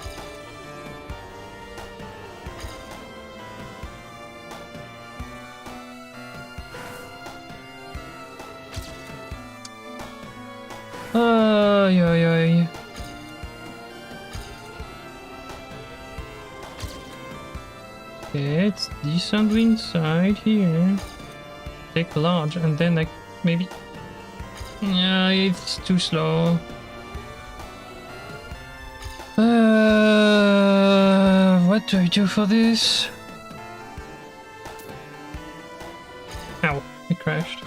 Yeah. Okay, it's decent inside here. Take large and then like maybe. Yeah, it's too slow. What do I do for this? Ow, I crashed.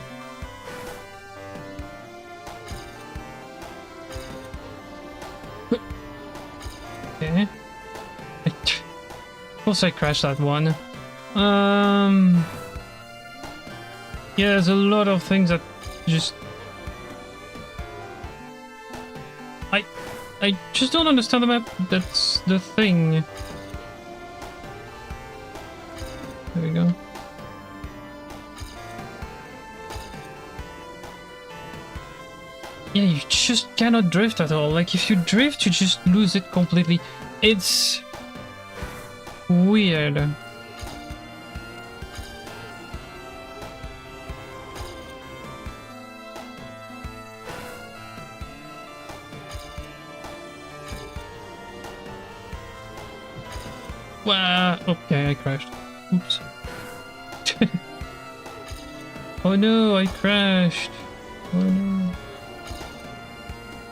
Okay. Of course I crashed that one. Yeah, there's a lot of things that just... I just don't understand the map. That's the thing. There we go. Yeah, you just cannot drift at all. Like, if you drift, you just lose it completely. It's weird. Wow, okay, I crashed. Oops. Oh no, I crashed. Oh no.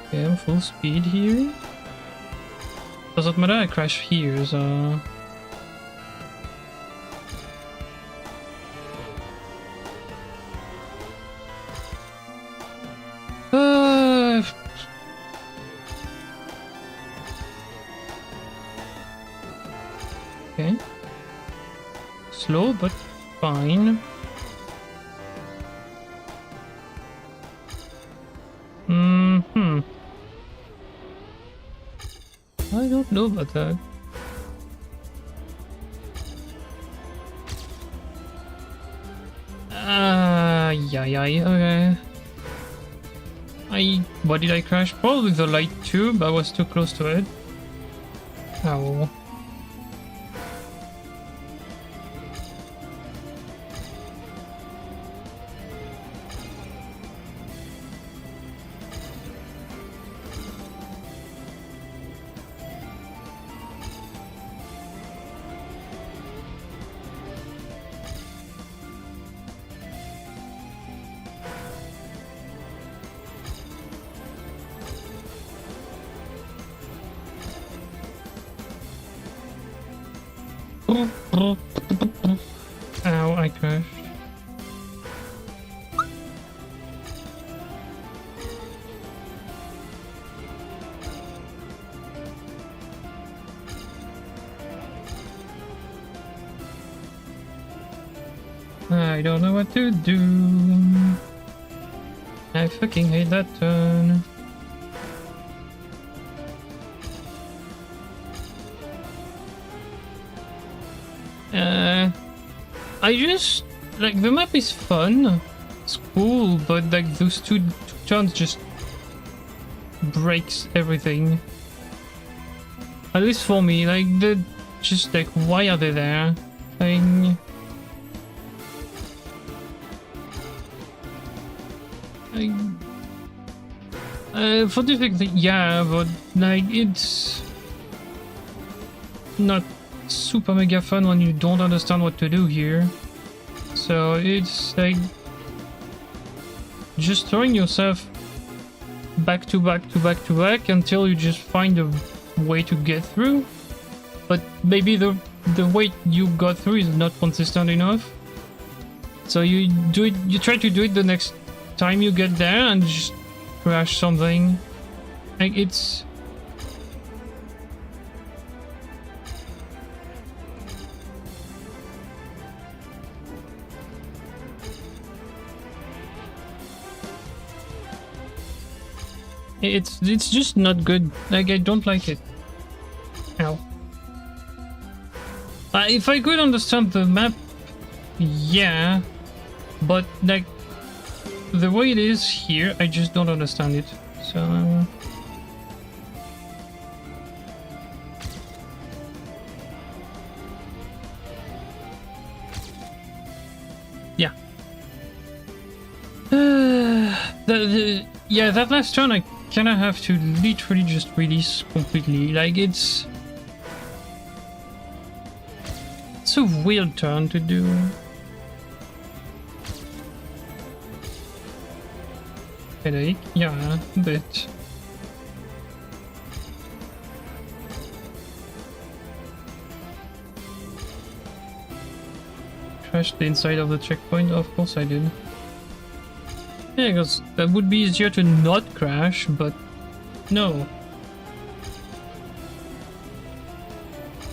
Okay, I'm full speed here. Doesn't matter, I crash here, so... Okay. Slow, but fine. I don't know about that. Yeah, okay. What did I crash? Probably the light tube, I was too close to it. Ow. I don't know what to do. I fucking hate that turn. I just like the map is fun, it's cool, but like those two turns just breaks everything. At least for me, like the just like why are they there? Like, for difficulty, yeah, but like it's not super mega fun when you don't understand what to do here. So it's like just throwing yourself back to back to back to back until you just find a way to get through. But maybe the way you got through is not consistent enough. So you do it, you try to do it the next time you get there and just crash something. Like it's just not good. Like I don't like it. Ow. If I could understand the map, yeah, but like the way it is here, I just don't understand it. So yeah. Yeah, that last turn I kind of have to literally just release completely. Like it's a weird turn to do. Headache? Yeah, a bit. Crashed the inside of the checkpoint? Of course I did. Yeah, because that would be easier to not crash, but no.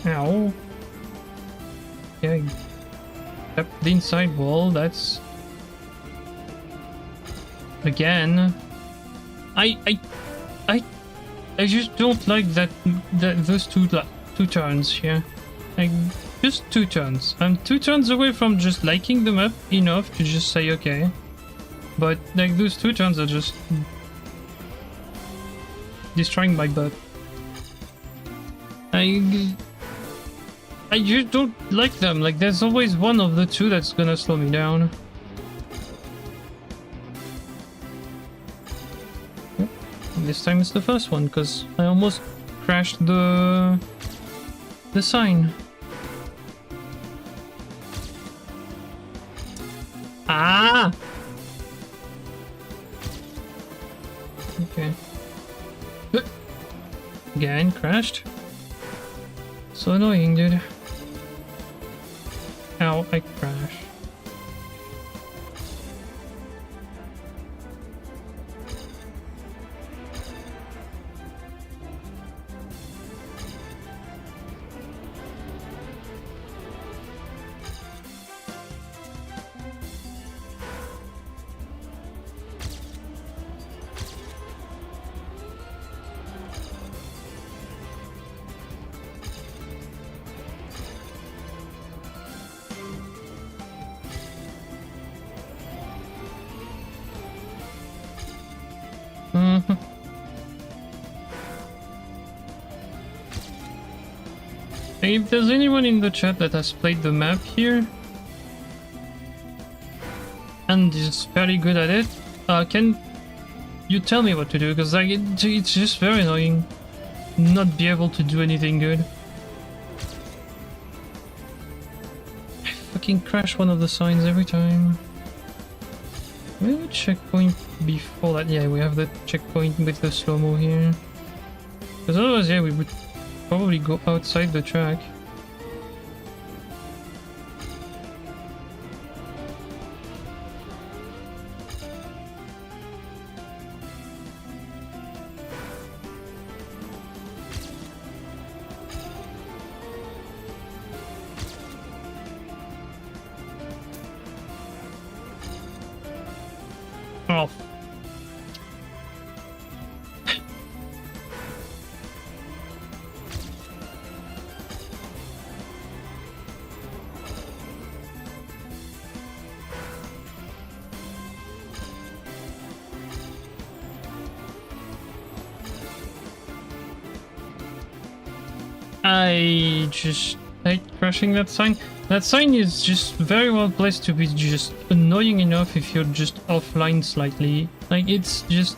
Ow. Yeah, yep, the inside wall, that's... Again... I just don't like those two turns here. Like, just two turns. I'm 2 turns away from just liking the map enough to just say okay. But, like, those 2 turns are just... destroying my butt. I just don't like them. Like, there's always one of the two that's gonna slow me down. Yep. This time it's the first one, because I almost crashed the sign. Ah! Okay. Again, crashed. So annoying, dude. Ow, I crashed. If there's anyone in the chat that has played the map here and is fairly good at it, can you tell me what to do? Because like it's just very annoying not be able to do anything good. I fucking crash one of the signs every time. We have a checkpoint before that. Yeah, we have the checkpoint with the slow-mo here. Because otherwise, yeah, we would probably go outside the track. Oh. I just hate crashing that sign. That sign is just very well placed to be just annoying enough if you're just offline slightly. Like, it's just...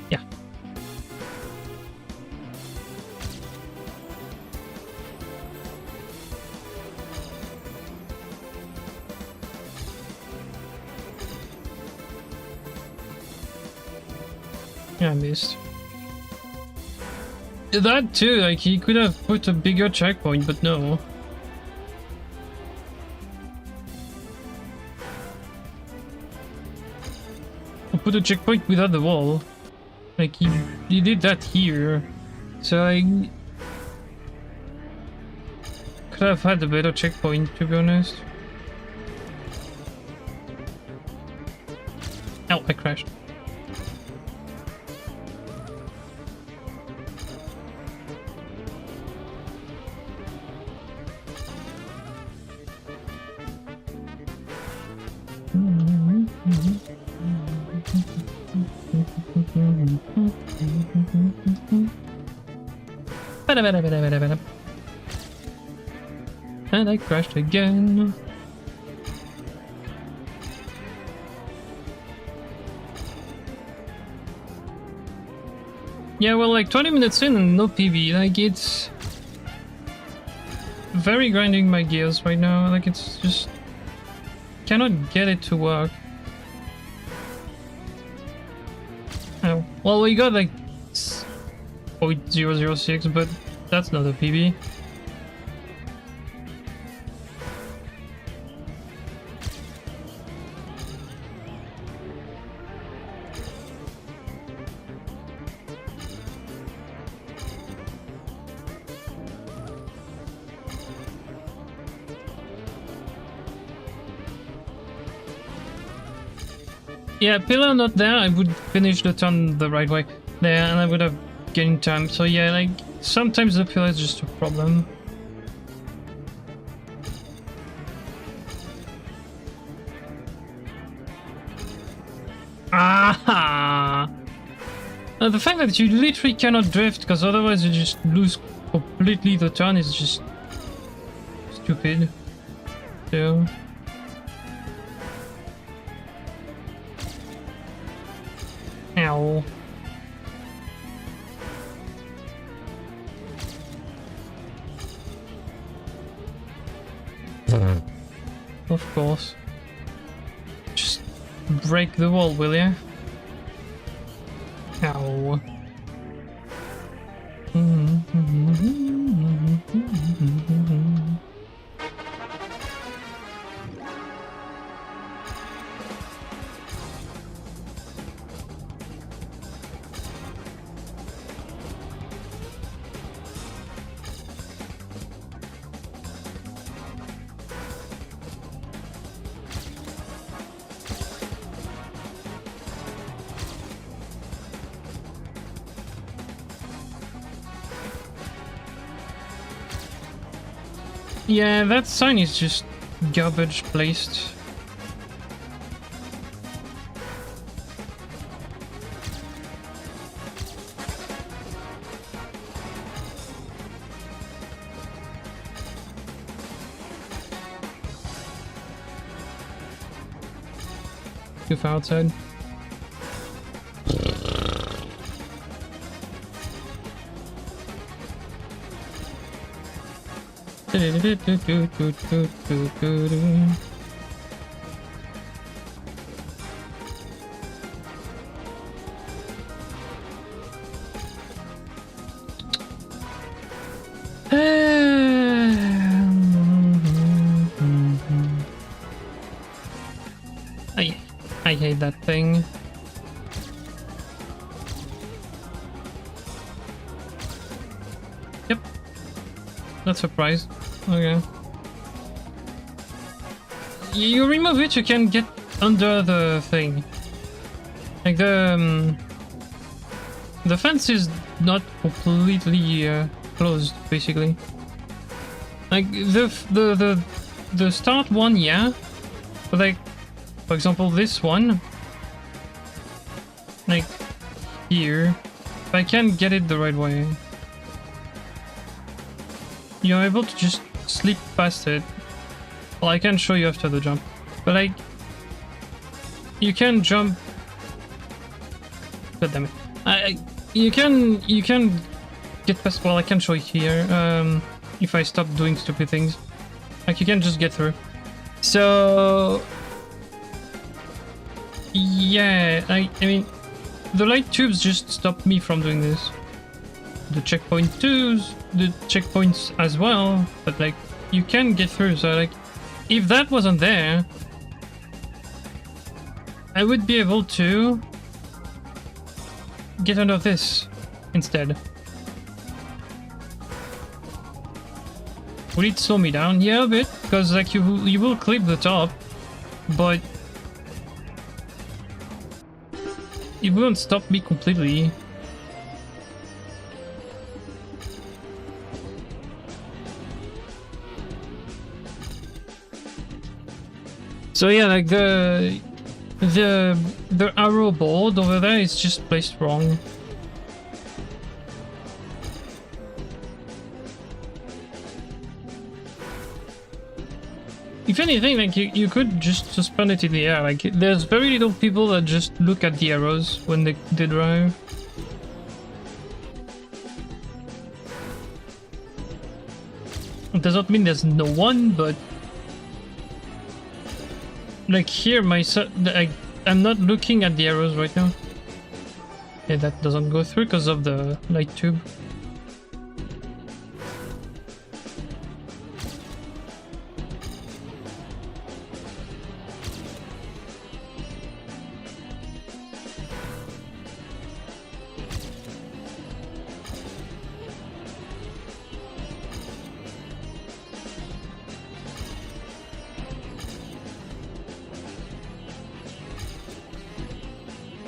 yeah. Yeah, I missed. That too, like, he could have put a bigger checkpoint, but no. Or put a checkpoint without the wall. Like, he did that here. So I could have had a better checkpoint, to be honest. Oh, I crashed. And I crashed again. Yeah, well, like 20 minutes in and no PB. Like, it's very grinding my gears right now. Like, it's just cannot get it to work. Oh, well, we got like 0.006, but that's not a PB. Yeah, pillar not there, I would finish the turn the right way there, and I would have gained time. So yeah, like, sometimes the pillar is just a problem. Ah! The fact that you literally cannot drift, because otherwise you just lose completely the turn, is just stupid. So... ow. Of course. Just break the wall, will you? Ow. Yeah, that sign is just garbage placed. Too far outside. I hate that thing. Yep. Not surprised. Okay. you remove it, you can get under the thing. Like the fence is not completely closed, basically. Like the start one, yeah, but like, for example, this one, like here, if I can't get it the right way, you're able to just slip past it. Well, I can show you after the jump, but like, you can jump. God damn it! You can get past. Well, I can show you here. If I stop doing stupid things, like you can just get through. So yeah, I mean, the light tubes just stop me from doing this. The checkpoint twos, the checkpoints as well, but like you can get through. So like, if that wasn't there, I would be able to get under this instead. Will it slow me down? Yeah, a bit, because like you will clip the top, but it won't stop me completely. So yeah, like the arrow board over there is just placed wrong. If anything, like you could just suspend it in the air. Like there's very little people that just look at the arrows when they drive. It does not mean there's no one, but like here, I'm not looking at the arrows right now. Yeah, that doesn't go through because of the light tube.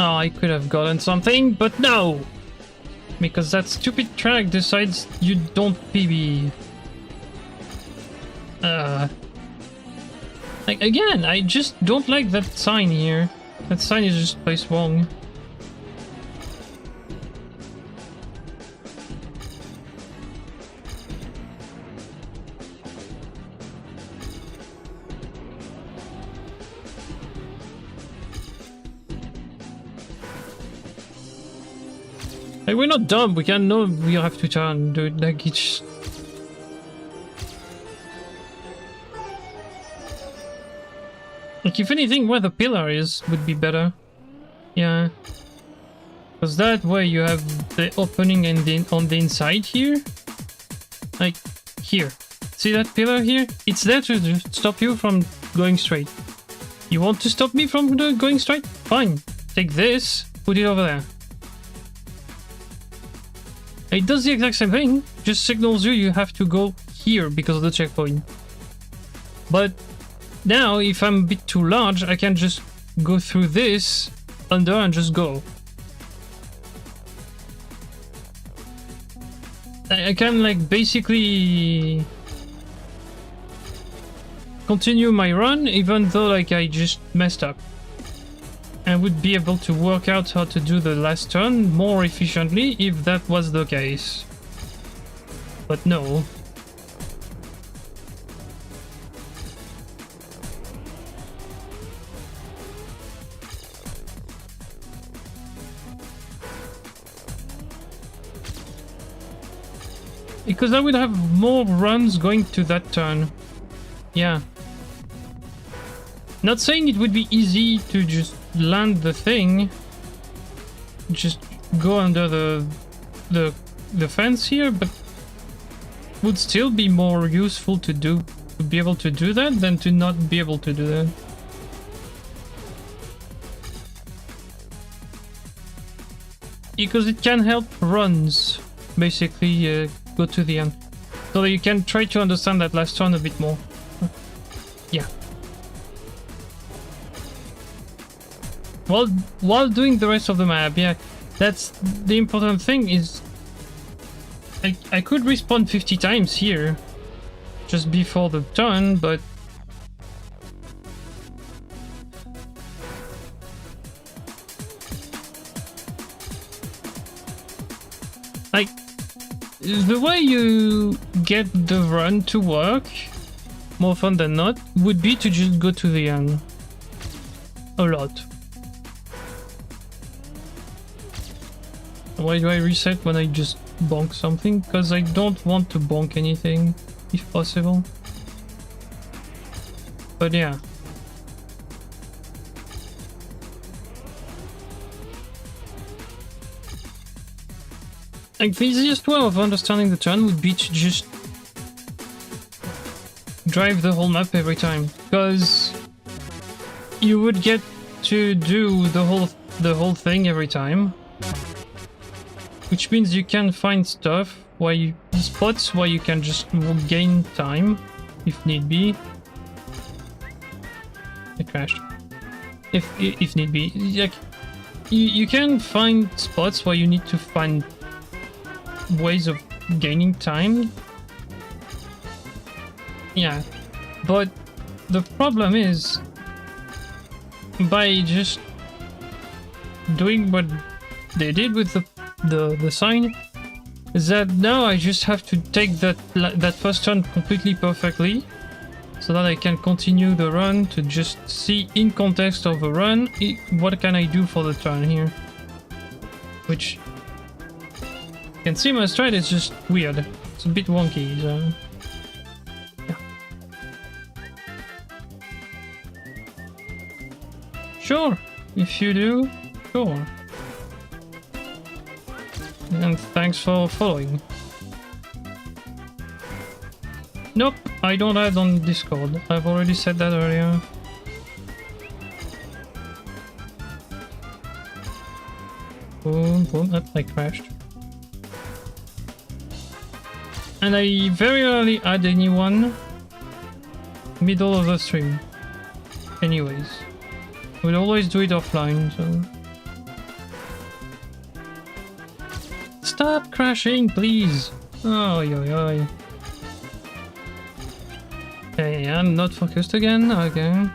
Oh, I could have gotten something, but no! Because that stupid track decides you don't PB. Like, again, I just don't like that sign here. That sign is just placed wrong. Like, we're not dumb, we can know we have to turn, dude. Like, it's... Like, if anything, where the pillar is would be better. Yeah. Because that way you have the opening and on the inside here. Like, here. See that pillar here? It's there to stop you from going straight. You want to stop me from going straight? Fine. Take this, put it over there. It does the exact same thing, just signals you have to go here because of the checkpoint. But now, if I'm a bit too large, I can just go through this under and just go. I can like basically continue my run even though like I just messed up. I would be able to work out how to do the last turn more efficiently if that was the case. But no. Because I would have more runs going to that turn. Yeah. Not saying it would be easy to just land the thing, just go under the fence here, but would still be more useful to be able to do that than to not be able to do that. Because it can help runs basically go to the end, so that you can try to understand that last turn a bit more. Yeah. while doing the rest of the map. Yeah, that's the important thing. Is I could respawn 50 times here just before the turn, but like the way you get the run to work more often than not would be to just go to the end a lot. Why do I reset when I just bonk something? Because I don't want to bonk anything if possible. But yeah. Like the easiest way of understanding the turn would be to just drive the whole map every time, because you would get to do the whole thing every time, which means you can find stuff spots where you can just gain time if need be. I crashed. If need be, like you can find spots where you need to find ways of gaining time. Yeah, but the problem is, by just doing what they did with the sign, is that now I just have to take that first turn completely perfectly, so that I can continue the run to just see in context of a run what can I do for the turn here, which you can see my stride is just weird. It's a bit wonky, so yeah. Sure, if you do, sure. And thanks for following. Nope, I don't add on Discord. I've already said that earlier. Boom, boom, I crashed. And I very rarely add anyone middle of the stream. Anyways. We'll always do it offline, so... Stop crashing, please! Oh, yo, yo. Hey, I'm not focused again, okay.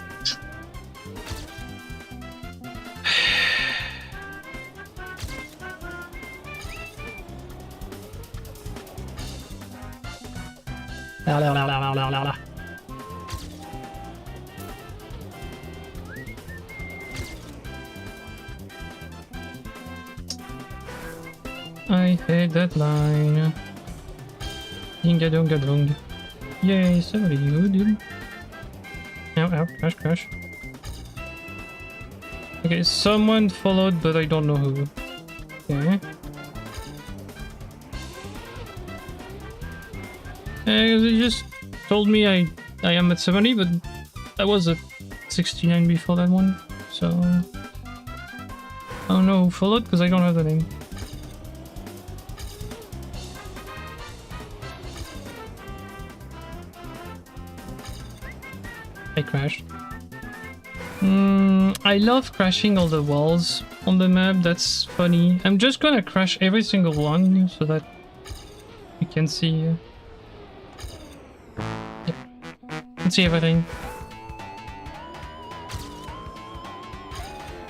I hate that line. Dinga dunga dung. Yay, somebody who did. Ow, ow, crash, crash. Okay, someone followed, but I don't know who. Okay. They just told me I am at 70, but I was at 69 before that one, so... I don't know who followed, because I don't have the name. I crashed. I love crashing all the walls on the map, that's funny. I'm just gonna crash every single one, so that you can see... Yep. You can see everything.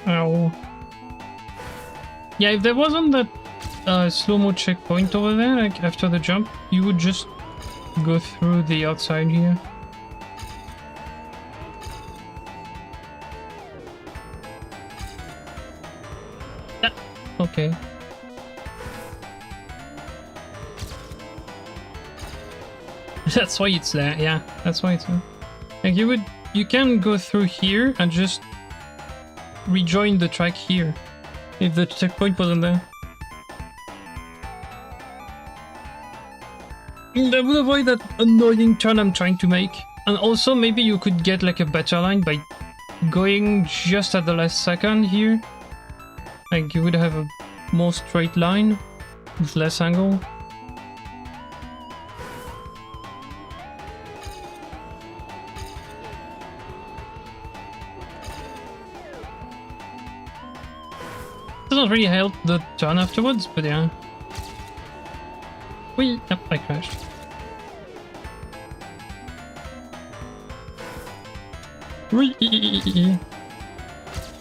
Ow. Yeah, if there wasn't that slow-mo checkpoint over there, like after the jump, you would just go through the outside here. Yeah, okay. That's why it's there, yeah, that's why it's there. Like you can go through here and just rejoin the track here if the checkpoint wasn't there. That would avoid that annoying turn I'm trying to make. And also maybe you could get like a better line by going just at the last second here. Like you would have a more straight line with less angle. doesn't really help the turn afterwards, but yeah. Yep, I crashed.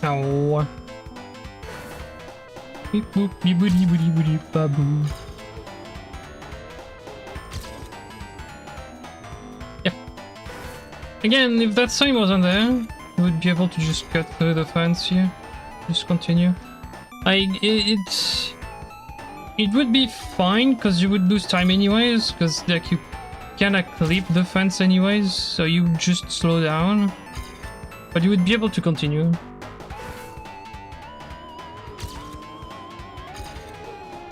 Ow. Beep boop, beep boody boody boody baboo. Yeah. Again, if that sign wasn't there, you would be able to just cut through the fence here. Just continue. It would be fine because you would lose time anyways, because like you kinda clip the fence anyways, so you just slow down. But you would be able to continue.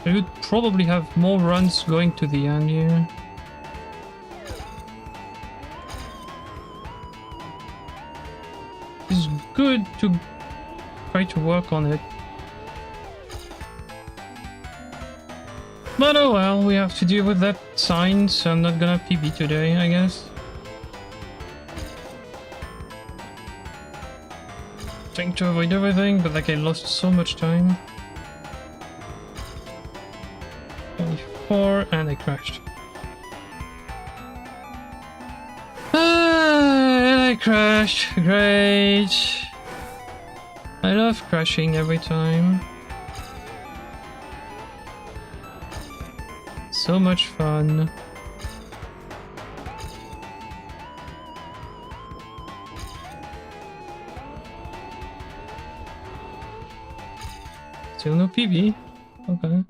You would probably have more runs going to the end here. It's good to try to work on it. But oh well, we have to deal with that sign, so I'm not gonna PB today, I guess. Trying to avoid everything, but like I lost so much time. 24, and I crashed. And I crashed. Great. I love crashing every time. So much fun. Still no PB. Okay.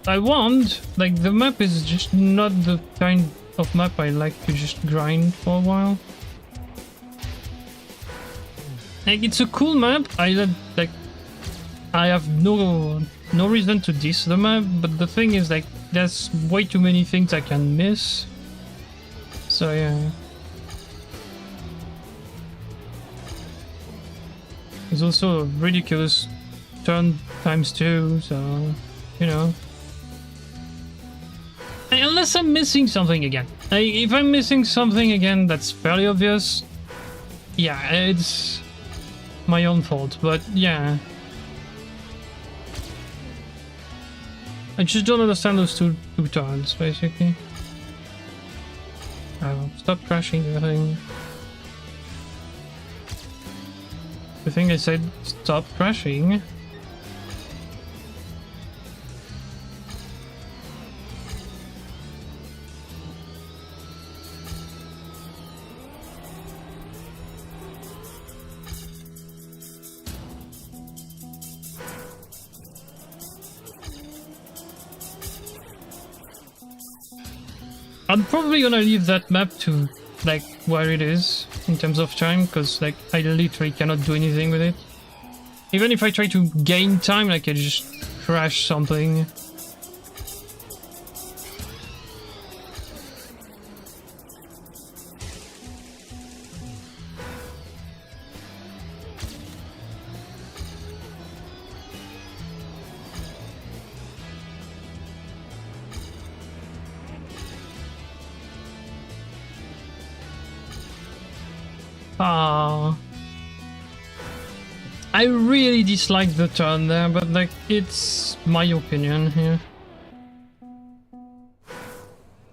I want, like, the map is just not the kind of map I like to just grind for a while. Like, it's a cool map. I have no reason to diss the map, but the thing is, like, there's way too many things I can miss. So yeah. There's also a ridiculous turn times 2, so you know. Unless I'm missing something again. If I'm missing something again that's fairly obvious, yeah, it's my own fault, but yeah. I just don't understand those two turns, basically. Oh, stop crashing everything. I think I said stop crashing. I'm probably gonna leave that map to, like, where it is in terms of time, because, like, I literally cannot do anything with it. Even if I try to gain time, like, I just crash something. I really dislike the turn there, but like, it's my opinion here.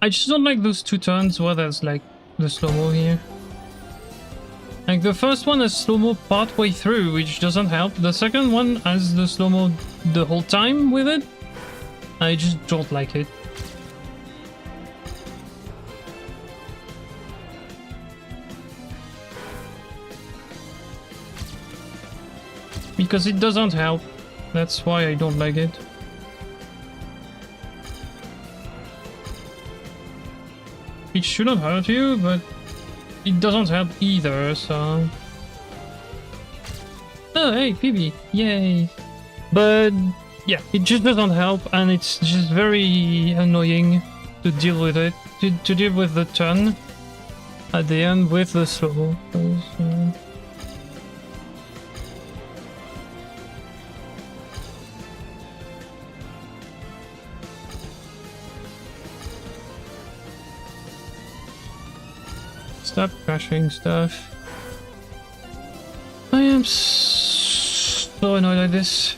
I just don't like those two turns where there's like the slow-mo here. Like, the first one has slow-mo partway through, which doesn't help. The second one has the slow-mo the whole time with it. I just don't like it. Because it doesn't help. That's why I don't like it. It shouldn't hurt you, but it doesn't help either, so... Oh, hey, PB. Yay. But, yeah, it just doesn't help, and it's just very annoying to deal with it. To deal with the turn at the end with the slow. Stop crashing stuff. I am so So annoyed like this.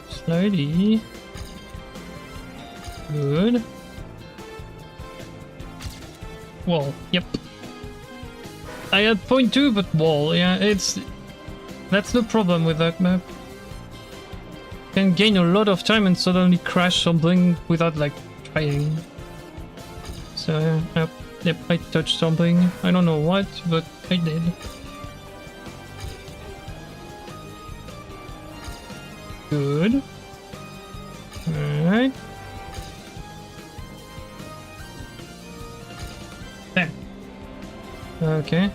Slowly. Good. Wall. Yep. I had point 2, but wall. Yeah, that's the problem with that map. Can gain a lot of time and suddenly crash something without like trying. So yep, I touched something. I don't know what, but I did. Good. Alright. There. Okay.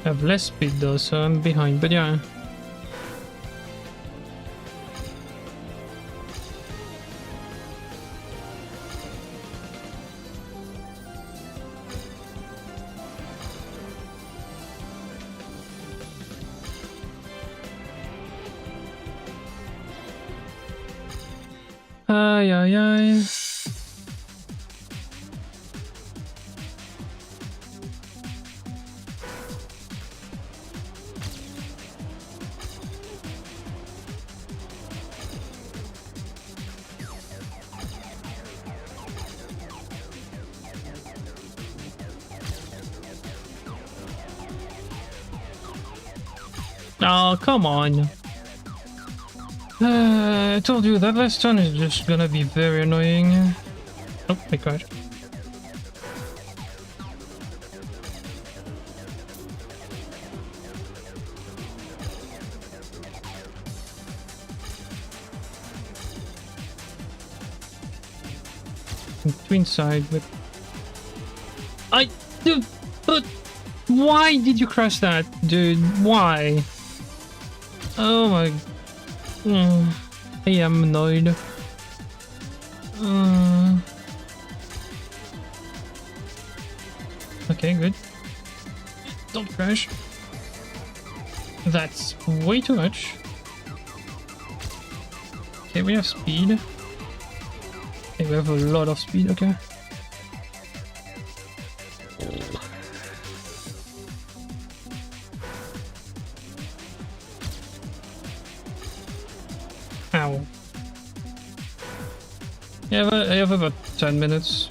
I have less speed though, so I'm behind, but yeah. Ay, ay, ay. Oh, come on. I told you that last turn is just gonna be very annoying. Oh, I crashed. Twin side, but but why did you crash that, dude? Why? Oh my. I am annoyed. Okay, good. Don't crash. That's way too much. Okay, we have speed. Okay, we have a lot of speed, okay. Ow. Yeah, I have about 10 minutes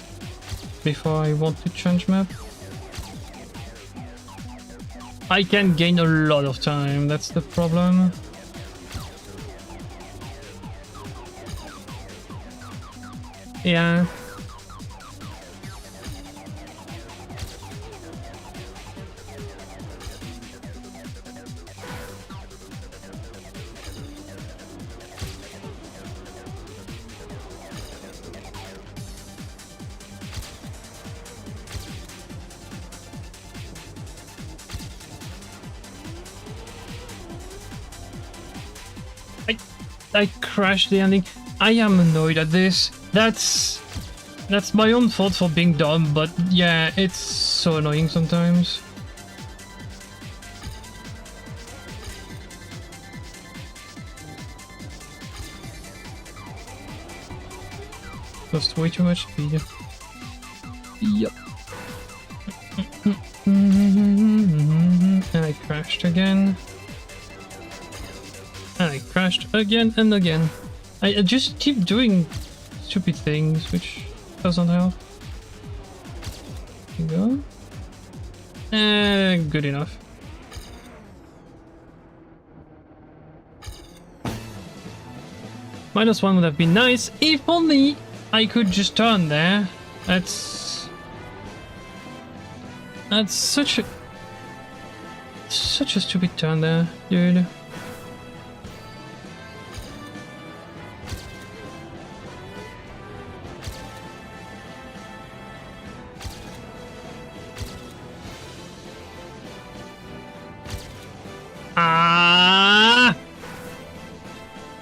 before I want to change map. I can gain a lot of time, that's the problem. Yeah. I crashed the ending. I am annoyed at this. That's my own fault for being dumb, but yeah, it's so annoying sometimes. Lost way too much speed. Yep. And I crashed again. I crashed again and again. I just keep doing stupid things, which doesn't help. Here we go. Good enough. -1 would have been nice, if only I could just turn there. That's such a stupid turn there, dude.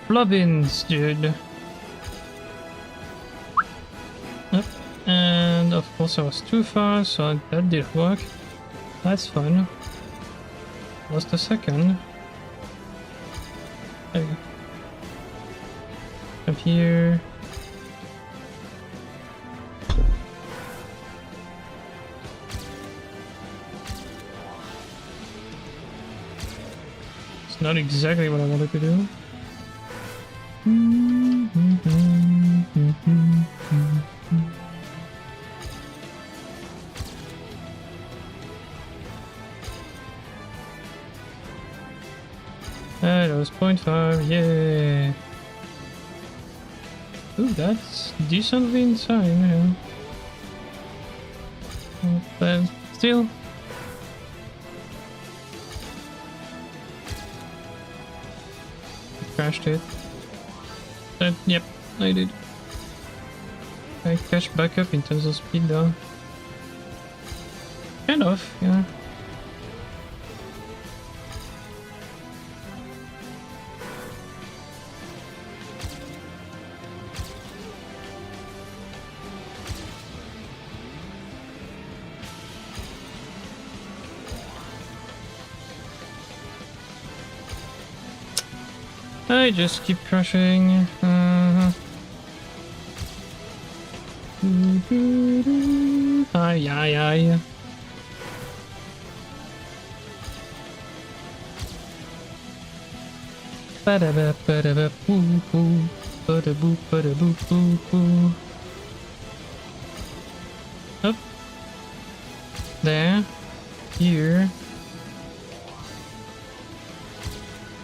Blubbins, dude. Yep. And of course I was too far, so that didn't work. That's fun. Lost a second. There we go. Up here. Not exactly what I wanted to do. That was 0.5, yeah. Ooh, that's decently inside, yeah. But still. Crashed it. But, yep, I did. I catch back up in terms of speed though. Kind of, yeah. I just keep crashing. Ay, ay, ay. Ba-da-ba, ba-da-ba, boo-boo. Ba-da-boo, ba-da-boo, boo-boo. Up. There. Here.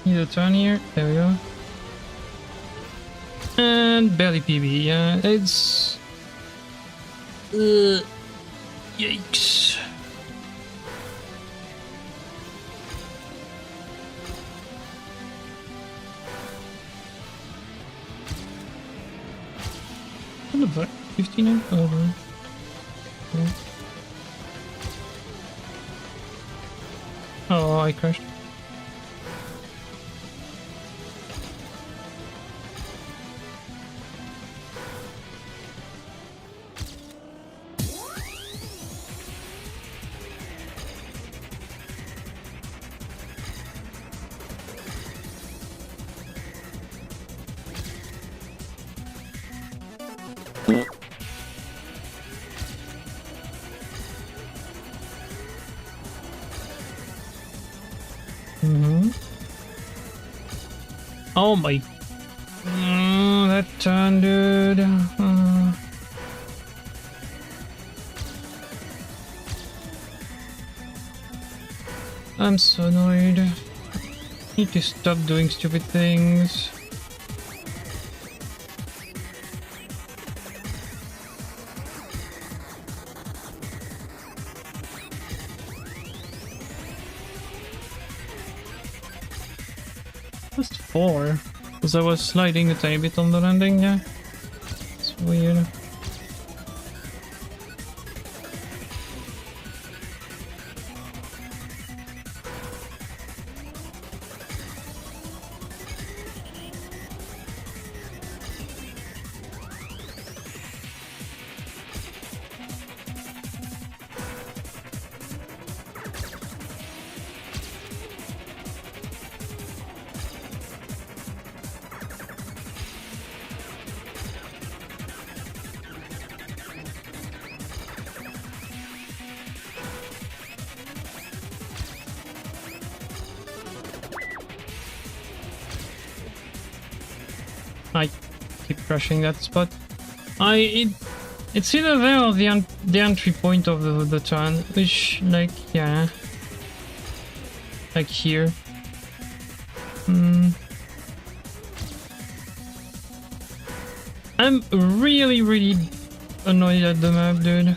Need a turn here. There we go. And barely PB. Yeah, it's. Yikes. What the fuck? 15 over. Yeah. Oh, I crashed. Oh my... that turn, dude. I'm so annoyed. Need to stop doing stupid things. Just 4, because I was sliding a tiny bit on the landing, yeah. It's weird. I keep crashing that spot. It's either there or the entry point of the turn, which, like, yeah, like here. I'm really annoyed at the map, dude.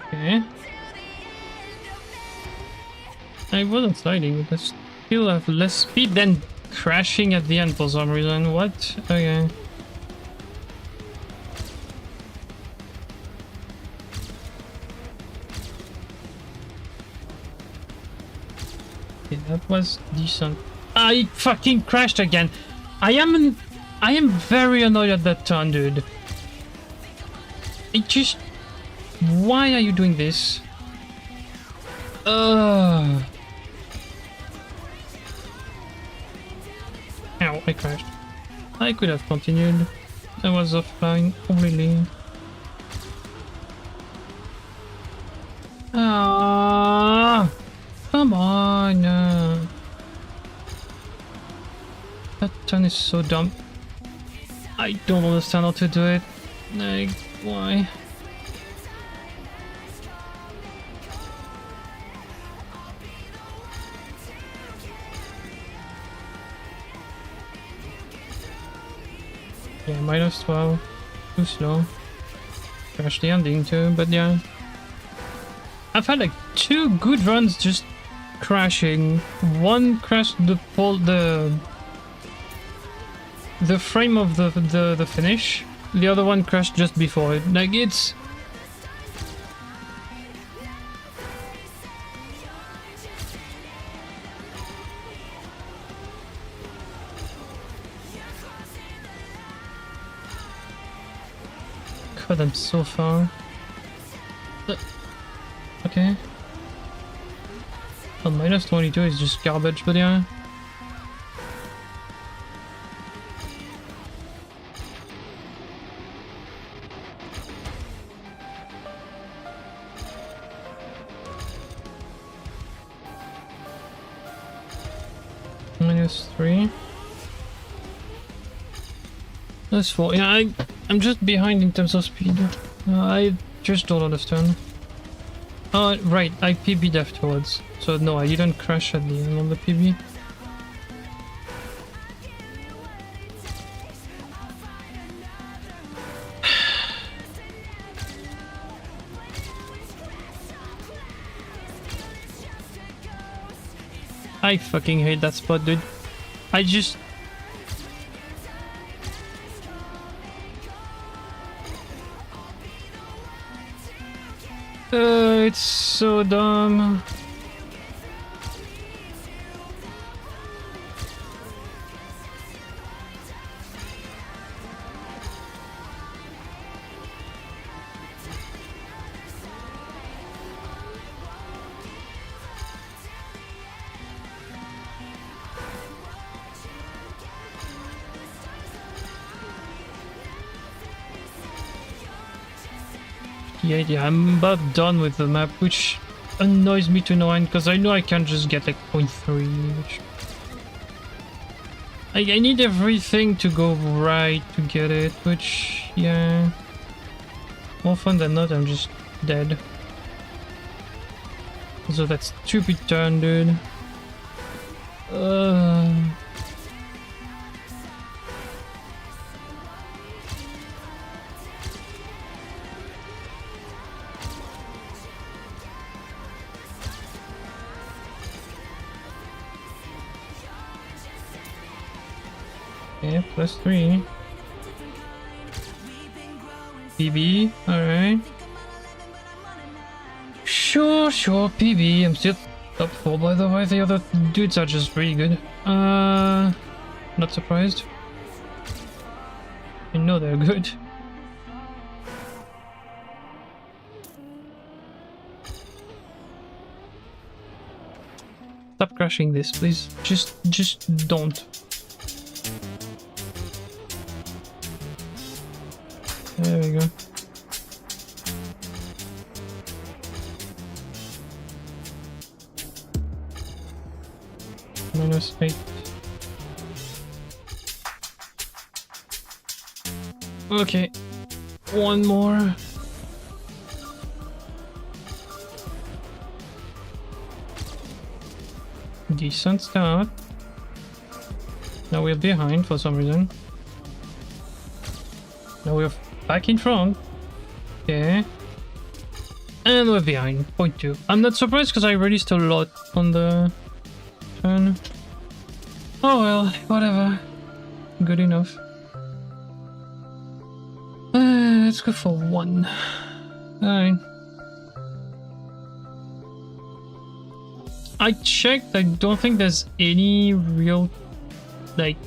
Okay. I wasn't sliding, but I still have less speed than crashing at the end for some reason. What? Okay. Okay, that was decent. I fucking crashed again. I am very annoyed at that turn, dude. It just... Why are you doing this? Ow, I crashed. I could have continued. I was offline, really. Ah, come on. That turn is so dumb. I don't understand how to do it. Like, why? Yeah, minus 12. Too slow. Crash the ending too, but yeah. I've had like 2 good runs just crashing. One crashed the frame of the finish. The other one crashed just before it. Like, it's... God, I'm so far. Okay. Well, minus 22 is just garbage, but yeah. Minus 3. That's 4. Yeah, I'm just behind in terms of speed. I just don't understand. Right, I PB'd afterwards. So no, I didn't crash at the end on the PB. I fucking hate that spot, dude. I just... it's so dumb. Yeah, I'm about done with the map, which annoys me to no end, because I know I can't just get like 0.3, which... I need everything to go right to get it, which, yeah... More often than not, I'm just dead. So that stupid turn, dude. Yeah, plus 3. PB, alright. Sure, PB. I'm still top 4 by the way. The other dudes are just really good. Not surprised. I know they're good. Stop crashing this, please. Just don't. There we go. Minus 8. Okay. One more. Decent start. Now we're behind for some reason. Now we're back in front. Okay. And we're behind. 0.2. I'm not surprised because I released a lot on the turn. Oh well, whatever. Good enough. Let's go for 1. Alright. I checked, I don't think there's any real, like,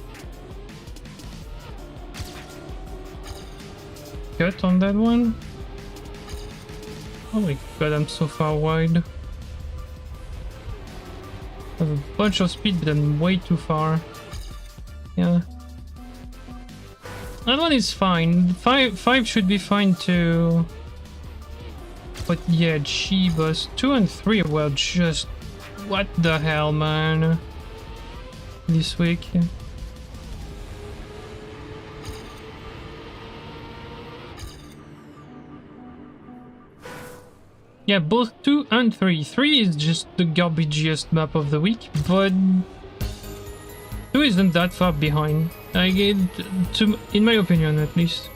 cut on that one. Oh my god, I'm so far wide. I have a bunch of speed, but I'm way too far. Yeah. That one is fine. Five should be fine too. But yeah, Chibas 2 and 3 were just what the hell, man. This week. Yeah, both 2 and 3. 3 is just the garbagiest map of the week, but 2 isn't that far behind. In my opinion, at least.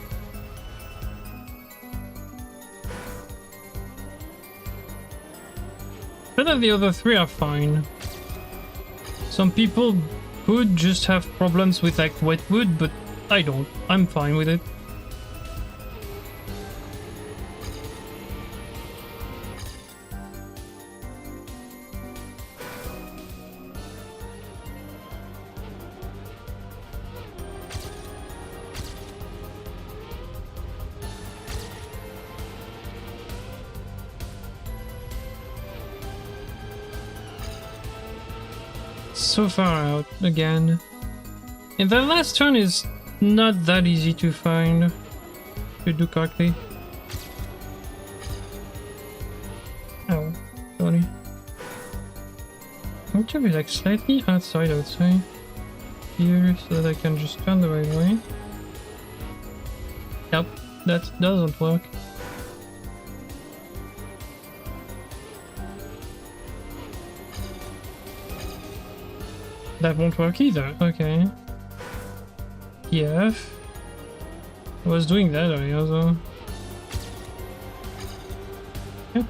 But the other 3 are fine. Some people could just have problems with like wet wood, but I don't. I'm fine with it. So far out again. And the last turn is not that easy to find, to do correctly. Oh, sorry. I want to be like slightly outside, I would say. Here, so that I can just turn the right way. Yep, that doesn't work. That won't work either, okay. Yeah. I was doing that earlier, though. Yeah.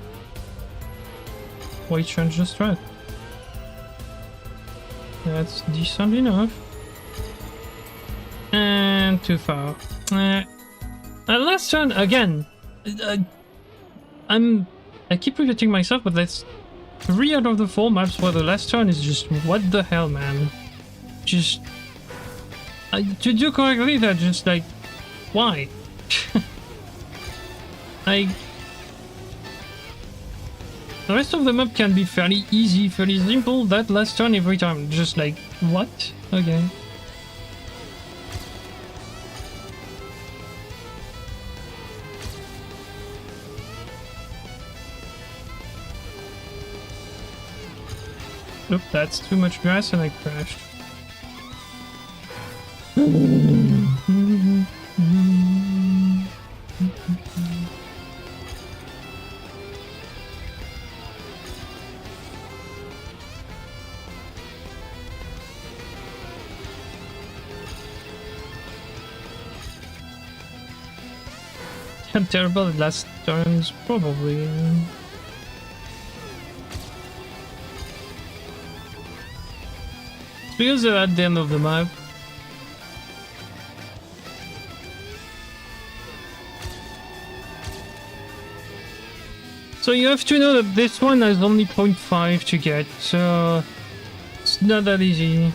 Why change the strat? That's decent enough. And too far. Last turn, again. I keep repeating myself, but that's 3 out of the 4 maps where the last turn is just what the hell, man. Just to do correctly, they're just like, why? Like the rest of the map can be fairly easy, fairly simple. That last turn every time, just like what? Okay. Oop, that's too much grass and I crashed. I'm terrible at last turns, probably. It's because they're at the end of the map. So you have to know that this one has only 0.5 to get, so it's not that easy.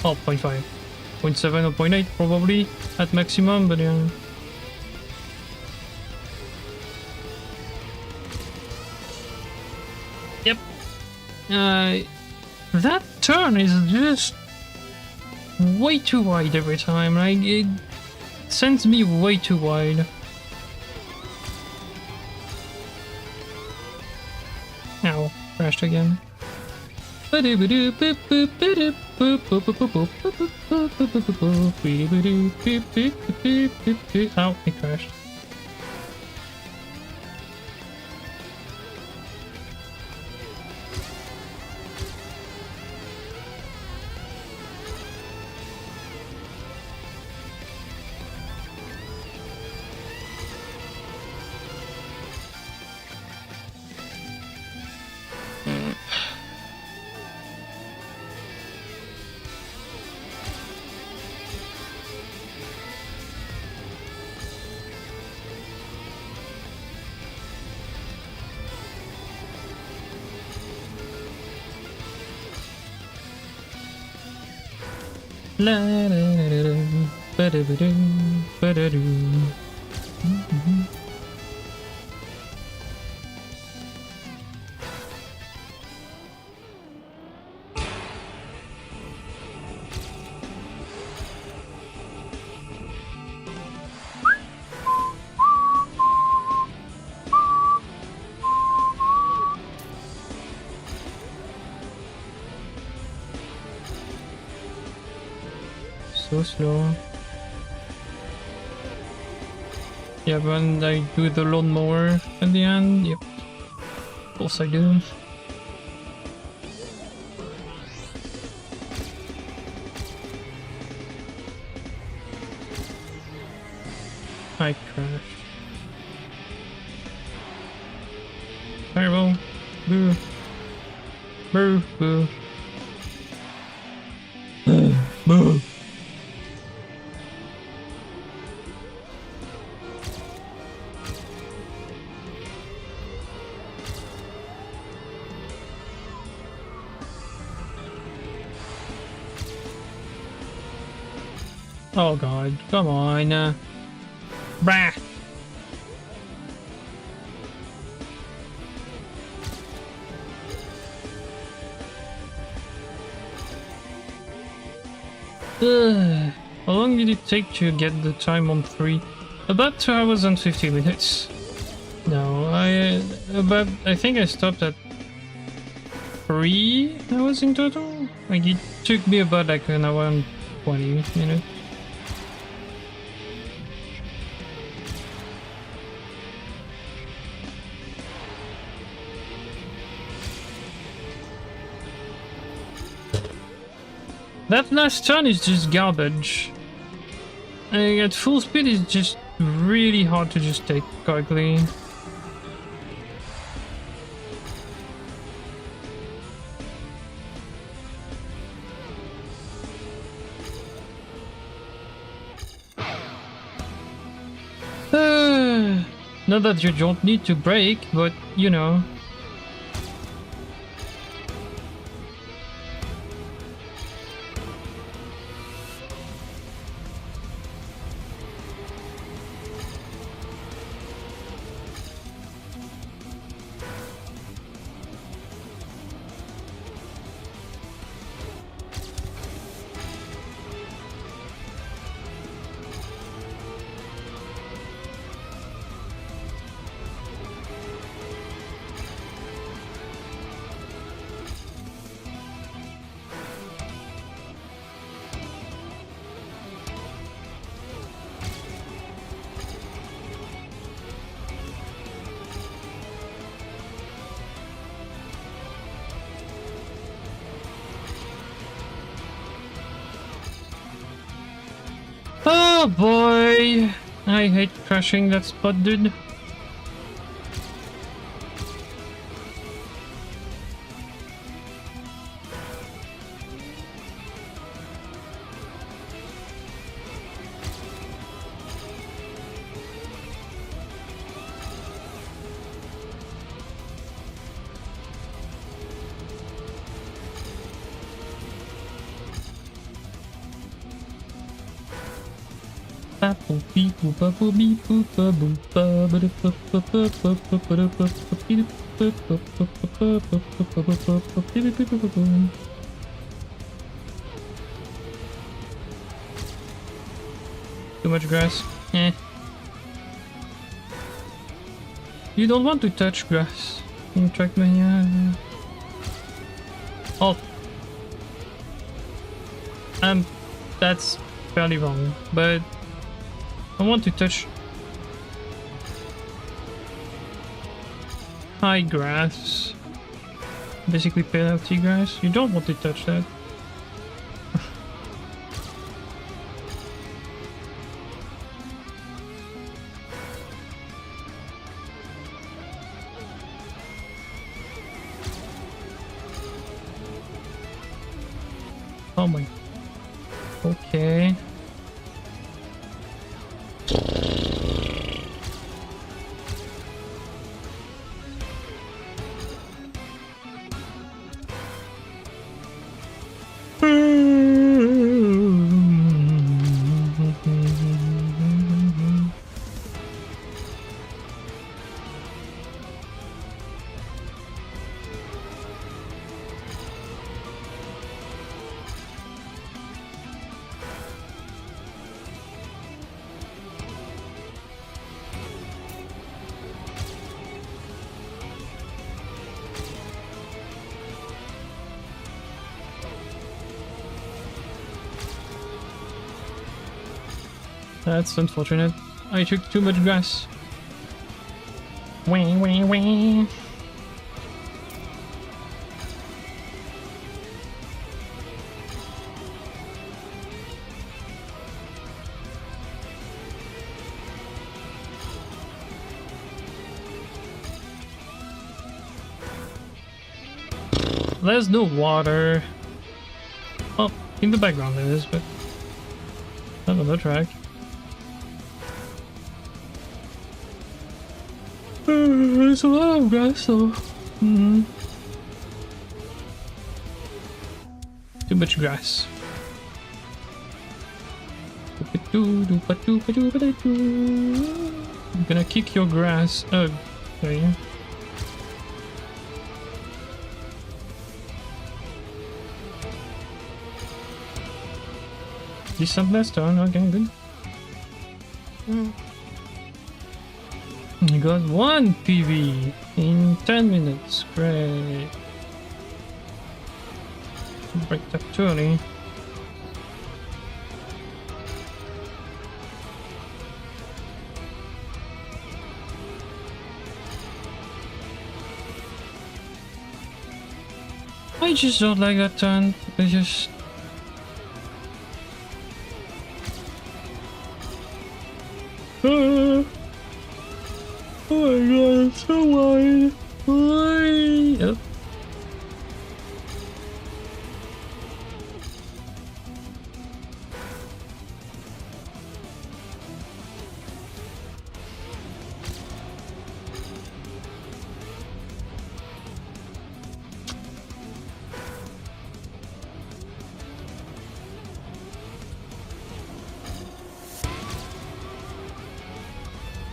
Oh, 0.5. 0.7 or 0.8 probably at maximum, but yeah. Yep. That turn is just way too wide every time. Like, it sends me way too wide. Ow, crashed again. Ow, it crashed. La da da da ba da ba da ba da do. so slow. Yeah, when I do the lawnmower at the end, yep. Of course I do. I crashed. Terrible. Boo. Boo. Boo. Boo. Oh god, come on. Brah. How long did it take to get the time on 3? About 2 hours and 50 minutes. No, I think I stopped at 3 hours in total. Like it took me about like an hour and 20 minutes. That last turn is just garbage. At full speed it's just really hard to just take correctly. Not that you don't need to brake, but you know. Oh boy, I hate crashing that spot, dude. Too much grass. Eh. You don't want to touch grass in Trackmania. Oh. That's fairly wrong, but I want to touch high grass, basically penalty grass. You don't want to touch that. Oh my. Okay. That's unfortunate. I took too much grass. Wah, wah, wah. There's no water. Oh, in the background there is, but another track. There's a lot of grass, so too much grass. I'm gonna kick your grass. Oh, sorry. Decent last turn, okay, good. I got 1 PV in 10 minutes, great. Break that too early. I just don't like that turn, I just... Oh my god, it's so wide. Yep.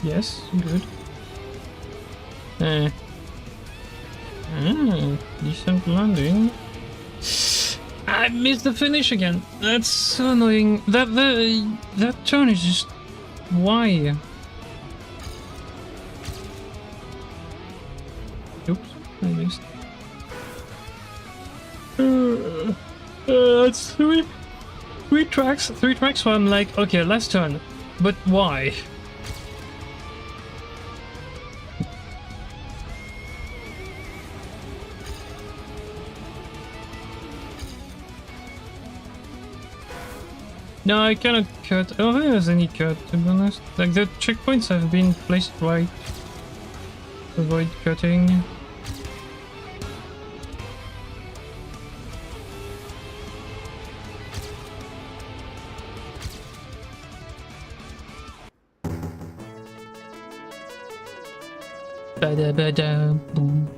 Yes, good. Decent landing. I missed the finish again. That's so annoying. That turn is just... Why? Oops, I missed. That's three tracks where I'm like, okay, last turn, but why? No, I cannot cut. I don't think there's any cut, to be honest. Like, the checkpoints have been placed right to avoid cutting. Ba-da-ba-da, boom.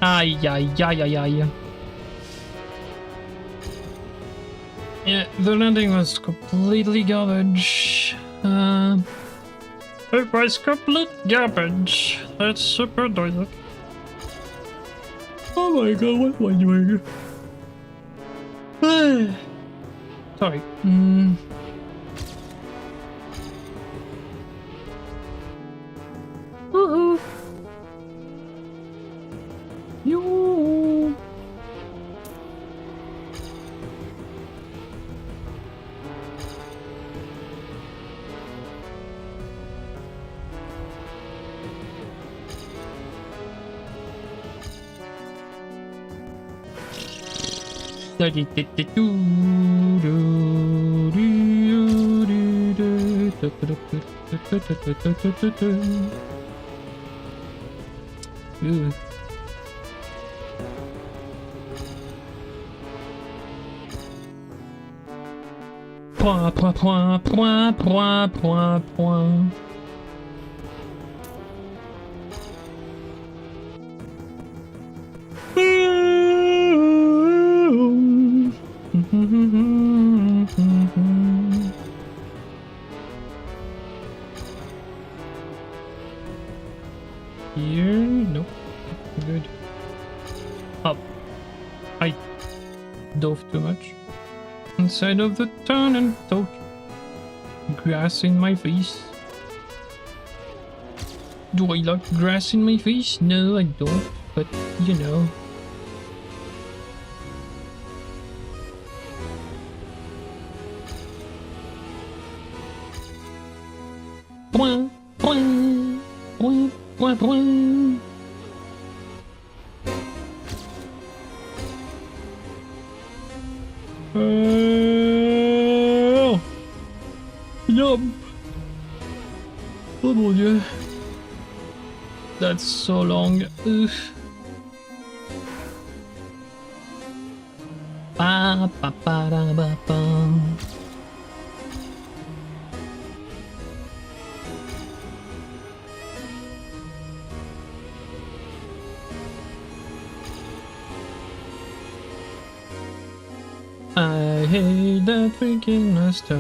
Ay, ay, ay, ay, ay. Yeah, the landing was completely garbage. It was complete garbage. That's super annoying. Oh my god, what am I doing? Sorry. Woohoo! You. Ooh. Point, point, point, point, point, point, point. dove too much. Inside of the turn and talk. Grass in my face. Do I like grass in my face? No, I don't, but you know. Point, point, point, point, point. Yup. Oh mon dieu. That's so long. Oof. Ba ba ba da ba ba. I hate that freaking master.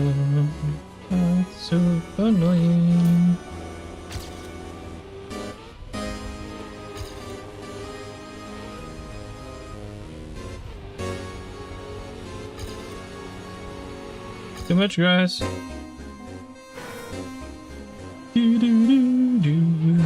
That's super annoying. Too much grass. Do do do do.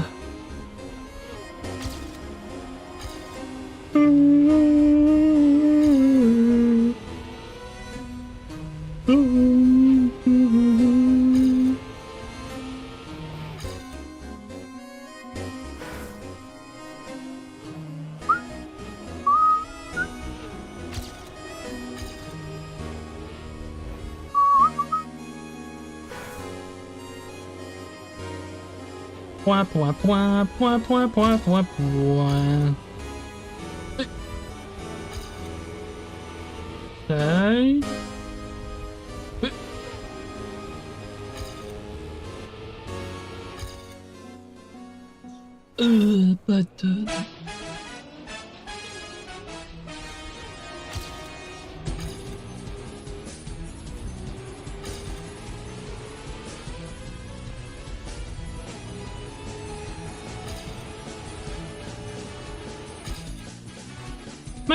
Point, point, point, point, point, point, point, point. Okay. But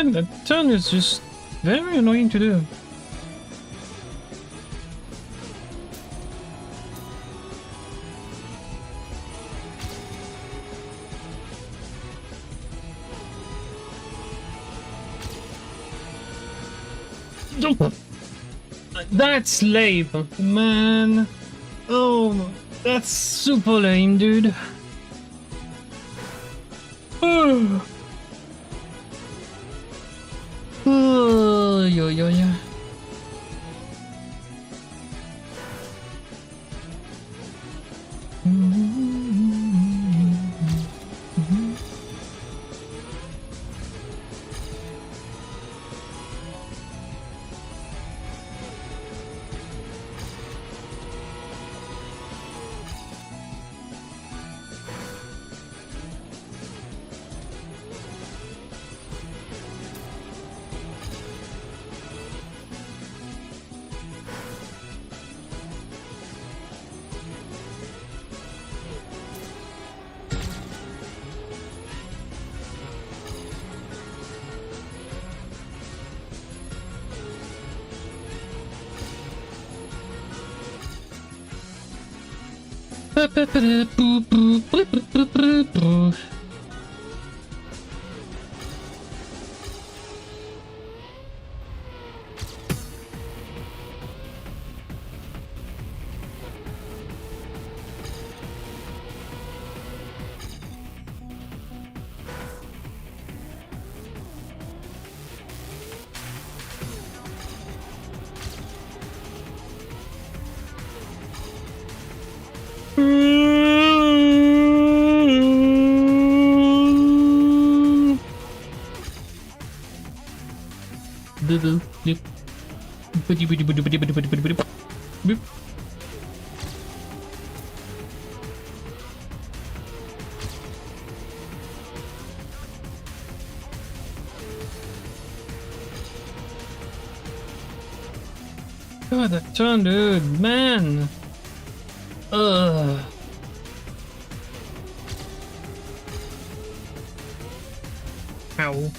man, that turn is just very annoying to do. That's lame, man. Oh, that's super lame, dude. Oh, yo, yo, yo. God, that turn, dude, man. Ugh. Ow.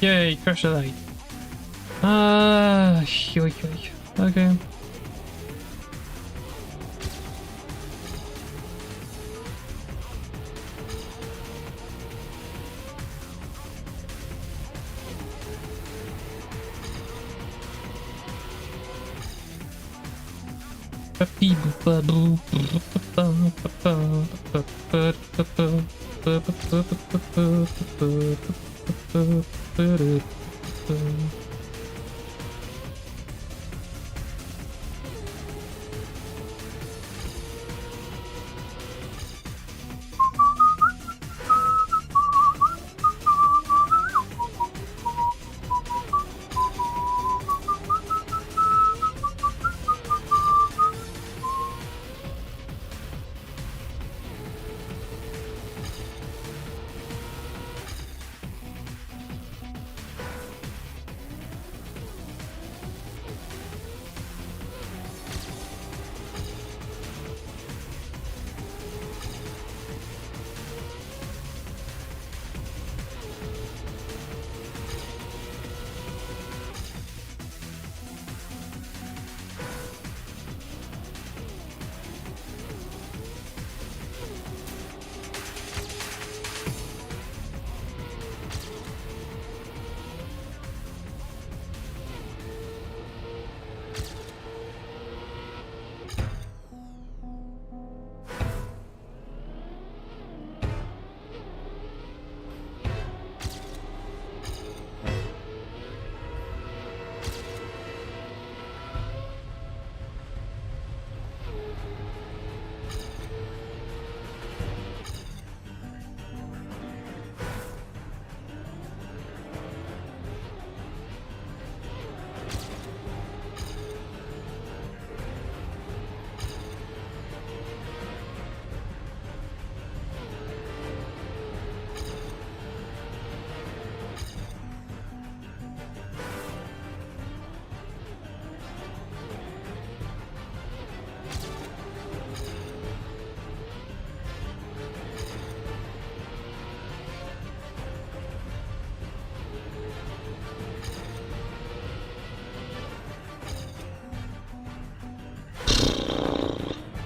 Yay, crush the light. Okay.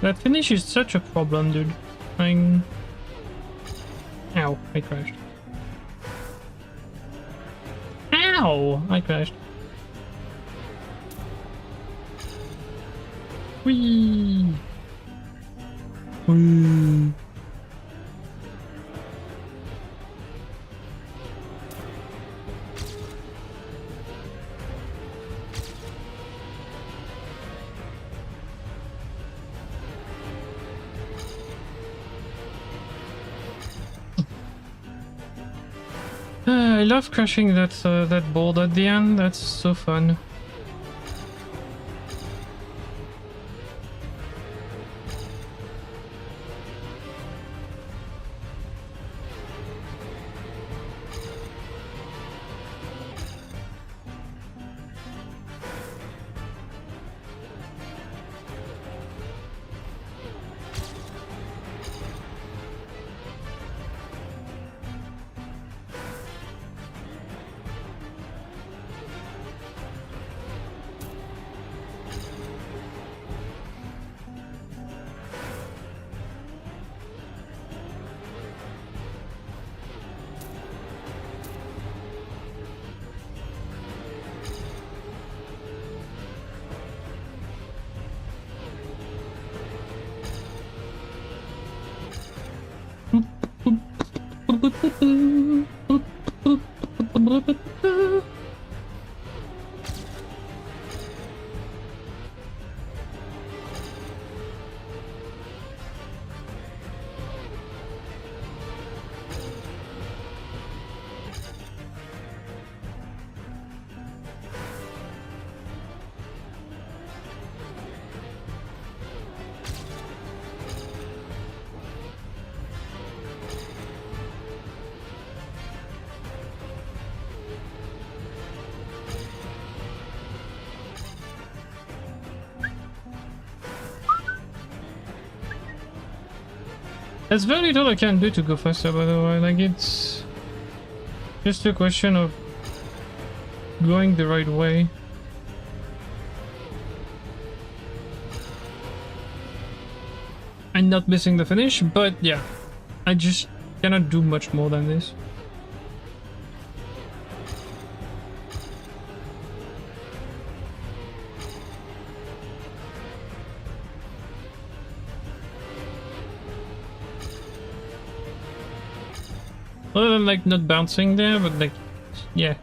That finish is such a problem, dude. Ow, I crashed. Ow! I crashed. Whee! Whee! I love crashing that board at the end. That's so fun. There's very little I can do to go faster, by the way. Like, it's just a question of going the right way. And not missing the finish, but yeah, I just cannot do much more than this. Other than like not bouncing there, but like, yeah,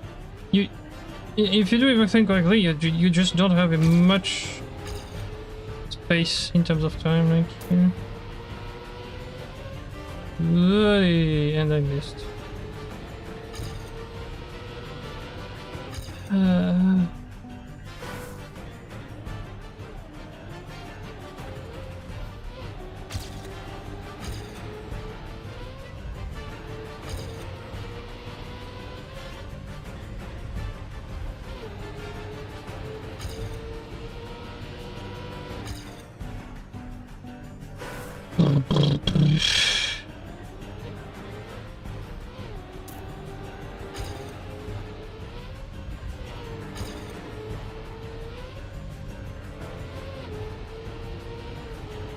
if you do everything correctly, you just don't have much space in terms of time. Like, yeah. And I missed.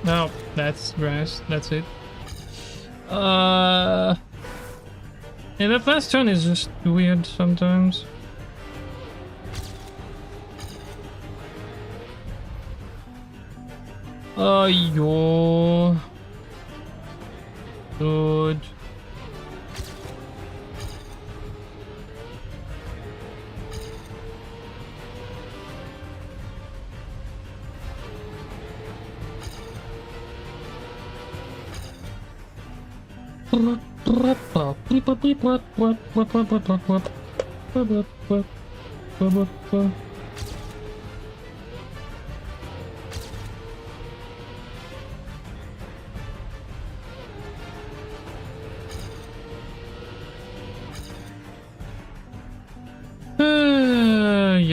No, that's grass. That's it. Yeah, that last turn is just weird sometimes. Yo. Good.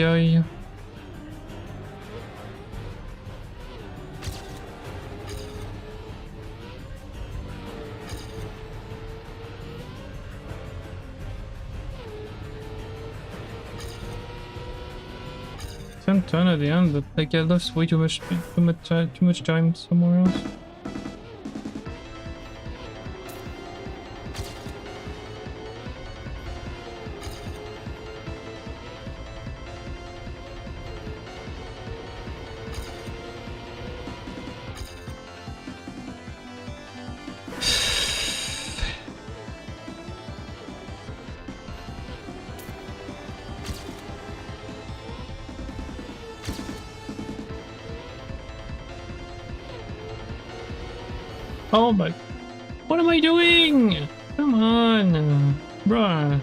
Yeah. Turn at the end, but like I lost way too much time somewhere else. Oh my... What am I doing? Come on, bruh.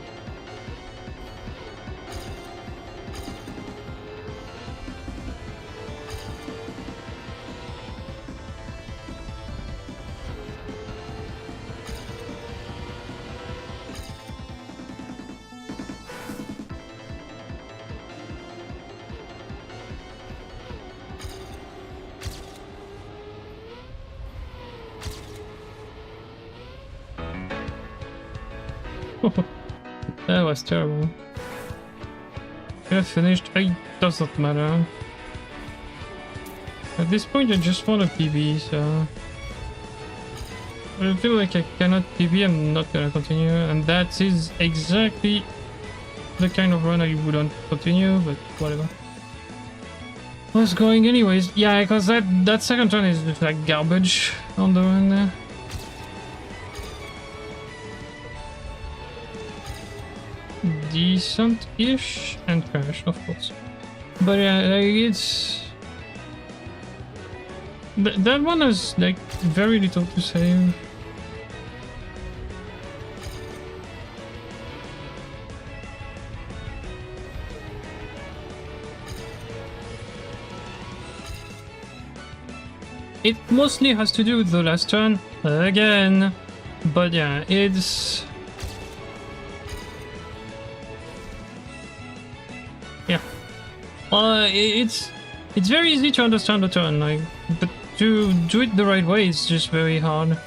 That was terrible. Yeah, finished. It doesn't matter. At this point I just want a PB, so... I feel like I cannot PB, I'm not gonna continue, and that is exactly the kind of run I wouldn't continue, but whatever. I was going anyways. Yeah, because that second turn is just like garbage on the run there. decent-ish, and crash, of course. But yeah, like, it's... that one has like very little to save. It mostly has to do with the last turn, again, but yeah, it's... yeah. It's very easy to understand the turn, like, but to do it the right way is just very hard.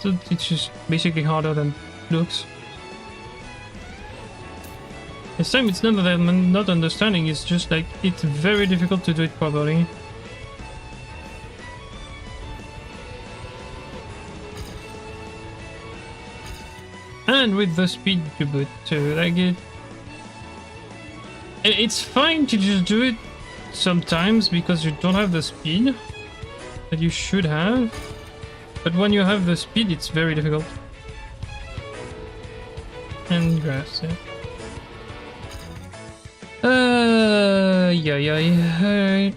So it's just basically harder than it looks. This time it's not that I'm not understanding, it's just like, it's very difficult to do it properly. And with the speed to boot too, like it's fine to just do it sometimes because you don't have the speed that you should have, but when you have the speed it's very difficult. And grass, yeah. Alright.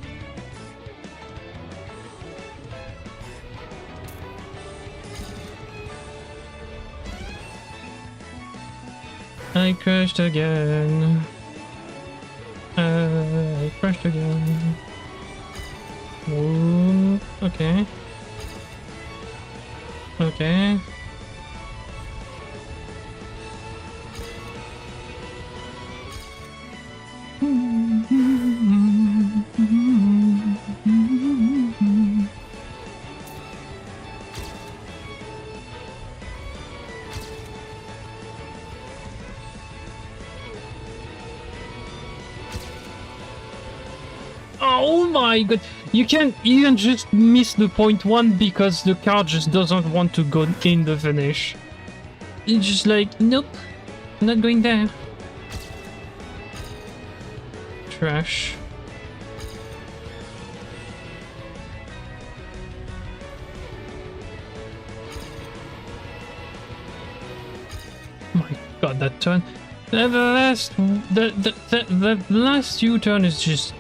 I crashed again. I crashed again. Ooh, okay. Okay. Oh my god, you can't even just miss the point one because the car just doesn't want to go in the finish. It's just like, nope, not going there. Trash. My god, that turn. The last U-turn is just...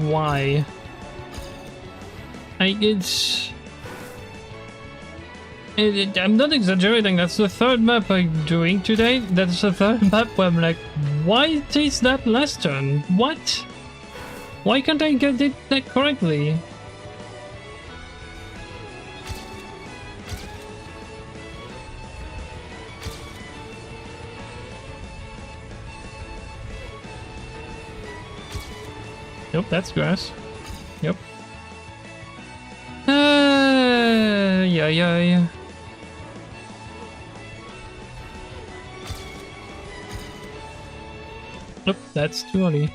why? I'm not exaggerating, that's the third map I'm doing today. That's the third map where I'm like, why is that last turn? What? Why can't I get it that correctly? Nope, that's grass. Yep. Yeah. Nope, that's too early.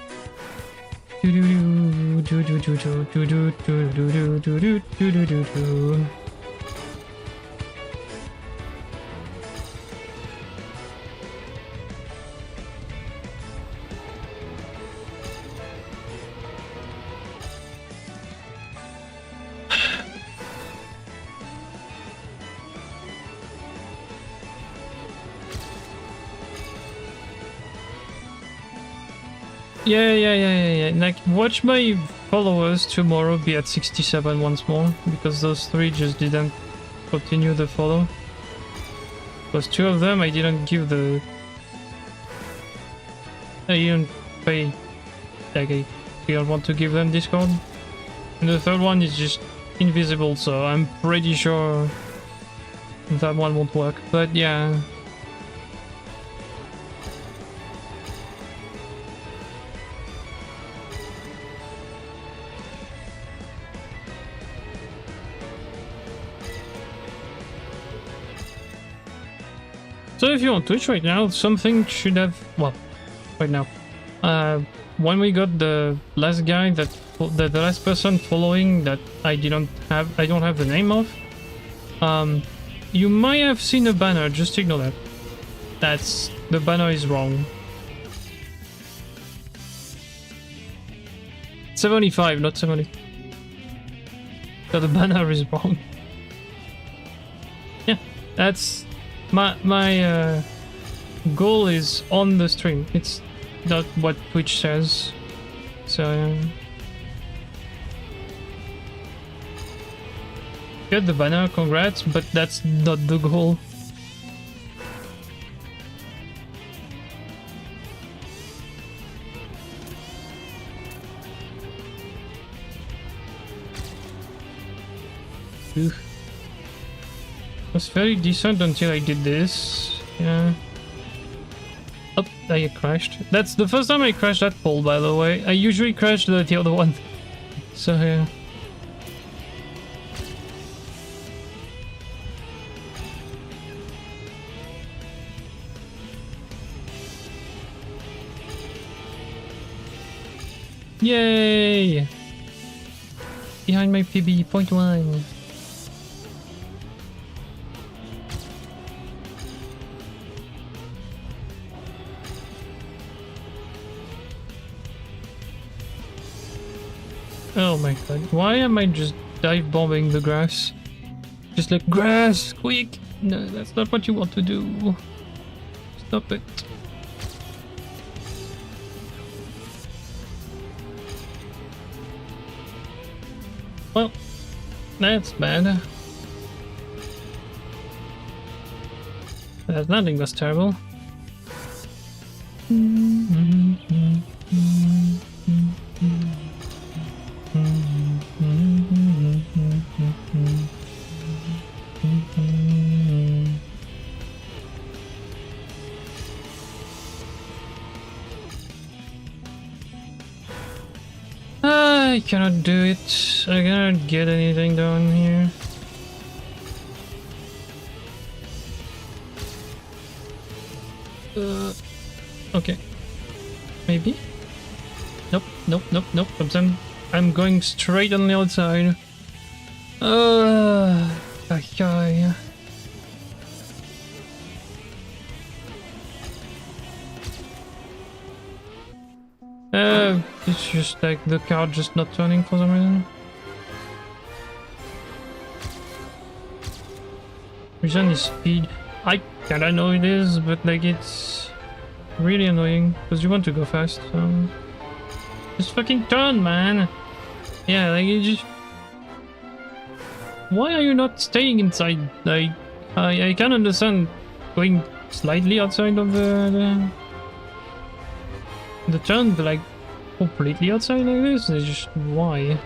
Yeah. Like, watch my followers tomorrow be at 67 once more, because those three just didn't continue the follow. Because two of them I didn't give the... I didn't pay... like, I didn't want to give them Discord. And the third one is just invisible, so I'm pretty sure that one won't work. But yeah... So if you're on Twitch right now, something should have... well, right now. When we got the last guy that... the last person following that I don't have the name of, you might have seen a banner, just ignore that. The banner is wrong. 75, not 70. So the banner is wrong. Yeah, that's... My goal is on the stream. It's not what Twitch says. So get the banner, congrats, but that's not the goal. Oof. It was very decent until I did this. Yeah. Oh, I crashed. That's the first time I crashed that pole, by the way. I usually crash the other one. So, yeah. Yay! Behind my PB, 0.1. Oh my god, why am I just dive bombing the grass? Just like, grass, quick! No, that's not what you want to do. Stop it. Well, that's bad. That landing was terrible. I cannot do it. I cannot get anything done here. Okay. Maybe? Nope, nope, nope, nope. I'm going straight on the outside. Okay. It's just like the car just not turning for some reason. Reason is speed. I kinda know it is, but like it's really annoying because you want to go fast. So just fucking turn, man. Yeah, like you just. Why are you not staying inside? Like I can understand going slightly outside of the turn, but like completely outside like this? It's just why?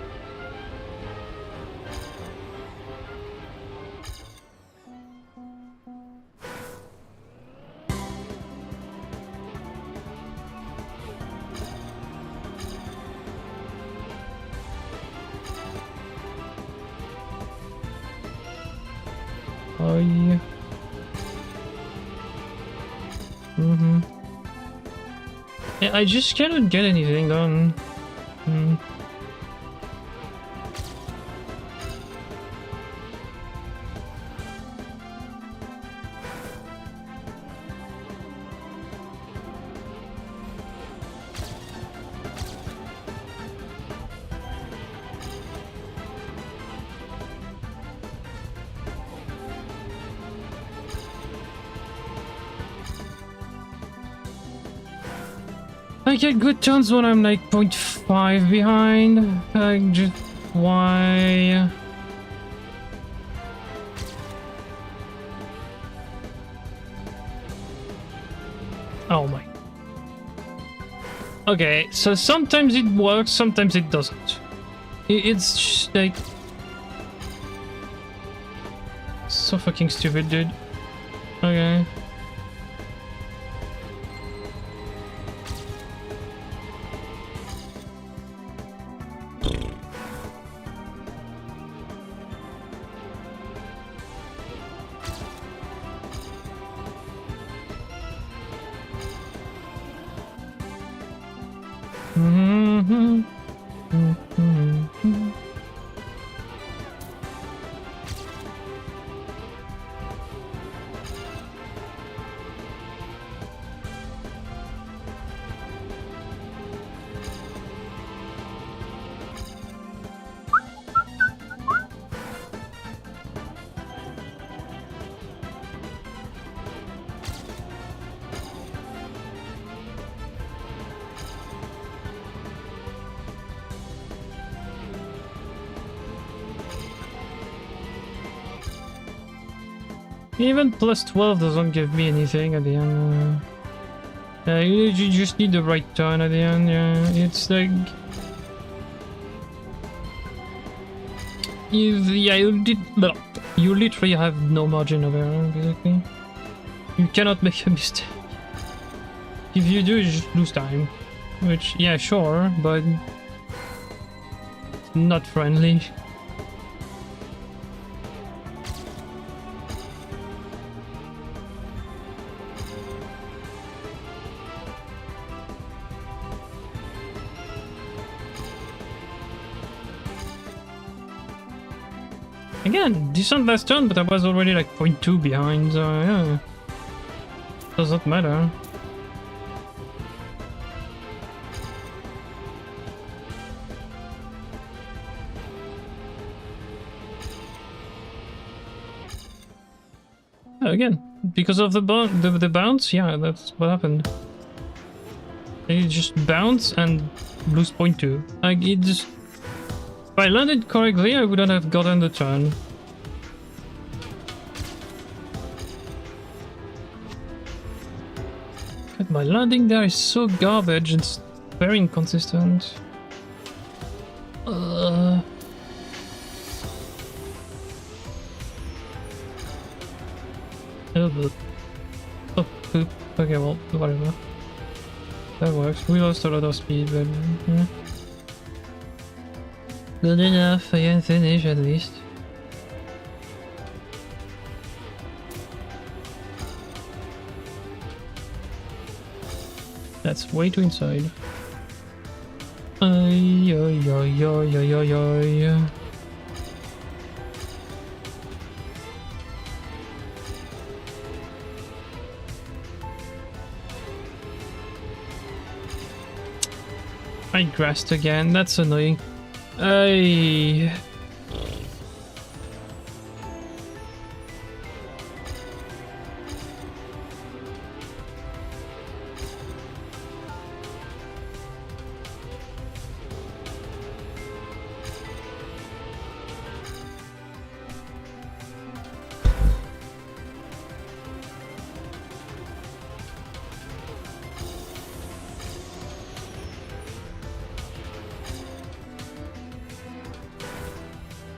Oh yeah. Yeah, I just cannot get anything done. I get good turns when I'm like 0.5 behind. Like, just why? Oh my. Okay, so sometimes it works, sometimes it doesn't. It's just like so fucking stupid, dude. Okay. Even plus 12 doesn't give me anything at the end. You just need the right turn at the end, yeah. It's like... You literally have no margin of error, basically. You cannot make a mistake. If you do, you just lose time. Which, yeah, sure, but... not friendly. Again, decent last turn, but I was already like 0.2 behind, so yeah. Doesn't matter. Again, because of the bounce, yeah, that's what happened. You just bounce and lose 0.2. Like, it just... If I landed correctly, I wouldn't have gotten the turn. God, my landing there is so garbage, it's very inconsistent. Oh, poop. Okay, well, whatever. That works. We lost a lot of speed, but... yeah. Good enough, I can finish at least. That's way too inside. Ay, ay, ay, ay, ay, ay, ay. I grassed again, that's annoying. Ay.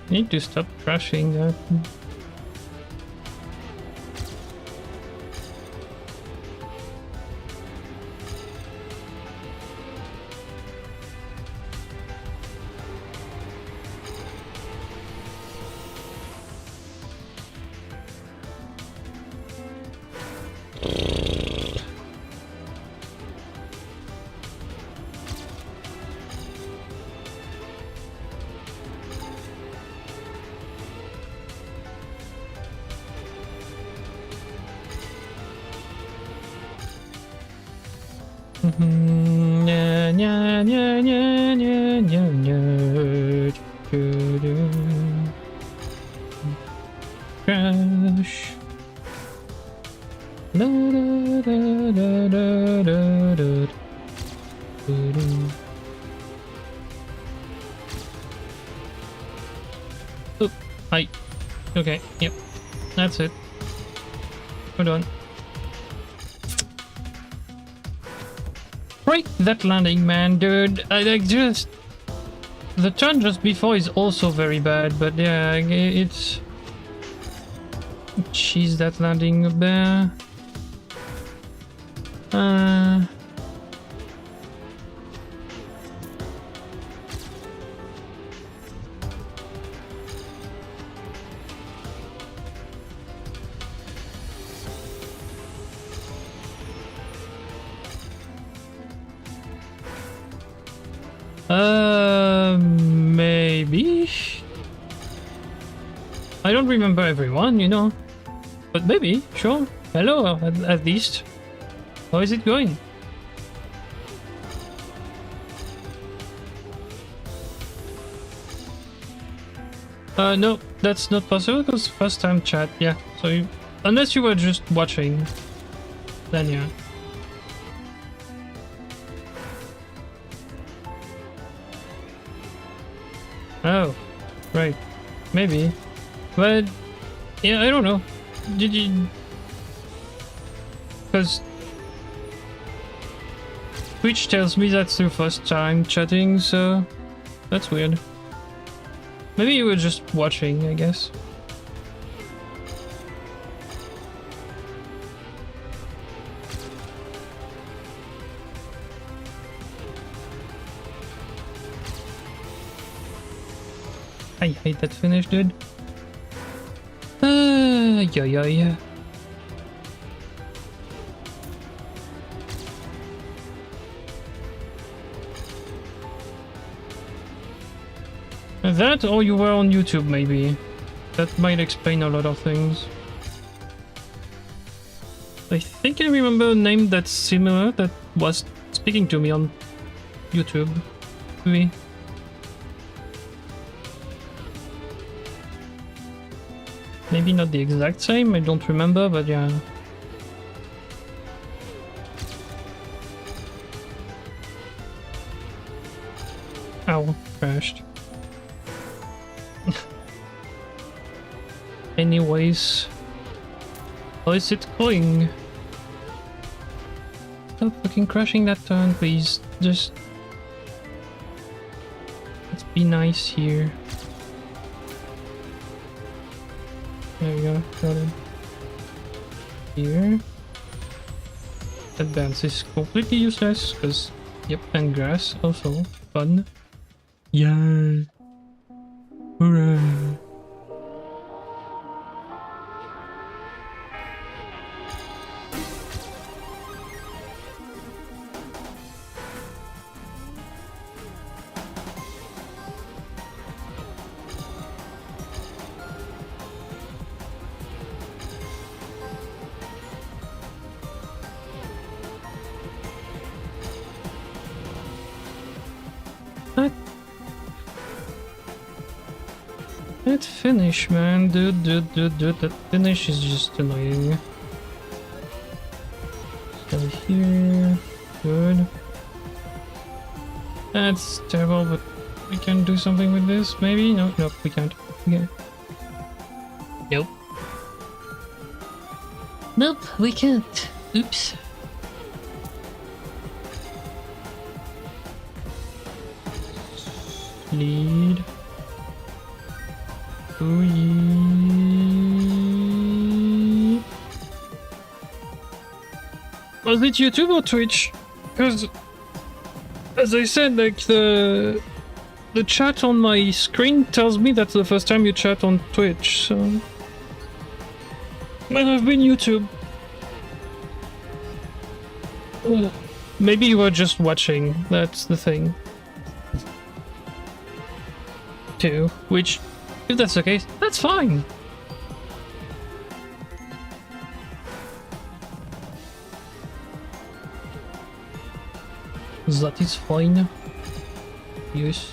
Need to stop crashing that. Nya, nya, nya, nya, nya, nya, nya. Crash. Da, da, da, da, da, da, da. Oh, hi. Okay, yep. That's it. We're done. Break that landing, man, dude. I like just... The turn just before is also very bad, but yeah, it's... Cheese that landing a bear. Maybe? I don't remember everyone, you know. But maybe, sure. Hello, at least. How is it going? No, that's not possible because first time chat, yeah. So you, unless you were just watching, then yeah. Oh, right. Maybe. But, yeah, I don't know. did you? Because Twitch tells me that's your first time chatting, so that's weird. Maybe you were just watching, I guess. I hate that finish, dude. Yeah. That, or you were on YouTube, maybe. That might explain a lot of things. I think I remember a name that's similar that was speaking to me on YouTube. Maybe. Maybe not the exact same, I don't remember, but yeah. Ow, crashed. Anyways, how is it going? Stop fucking crashing that turn, please. Just let's be nice here. There we go, got it. Here. Advance is completely useless, because, yep, and grass also. Fun. Yeah. Hurrah. That finish, man, dude, that finish is just annoying. So here, good. That's terrible, but we can do something with this, maybe? No, nope, we can't. Okay. Nope. Nope, we can't. Oops. Lead. Ooh, was it YouTube or Twitch? Because, as I said, like the chat on my screen tells me that's the first time you chat on Twitch, so might have been YouTube. Maybe you were just watching. That's the thing. Too, which. If that's the case, that's fine. That is fine. Yes.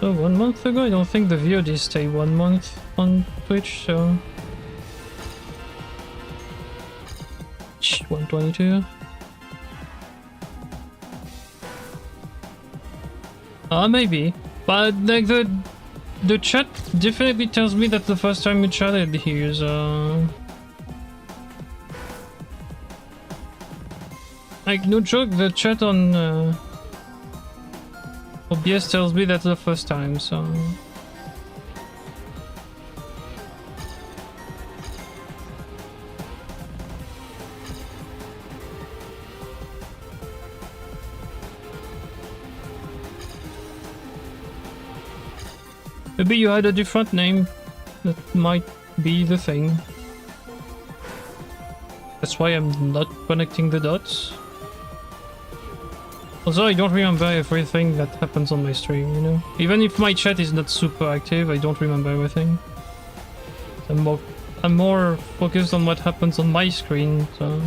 So 1 month ago, I don't think the VOD stay 1 month on Twitch, so 122. Maybe, but like the chat definitely tells me that's the first time you chatted here, so... Like, no joke, the chat on OBS tells me that's the first time, so... Maybe you had a different name. That might be the thing. That's why I'm not connecting the dots. Also, I don't remember everything that happens on my stream, you know? Even if my chat is not super active, I don't remember everything. I'm more focused on what happens on my screen, so...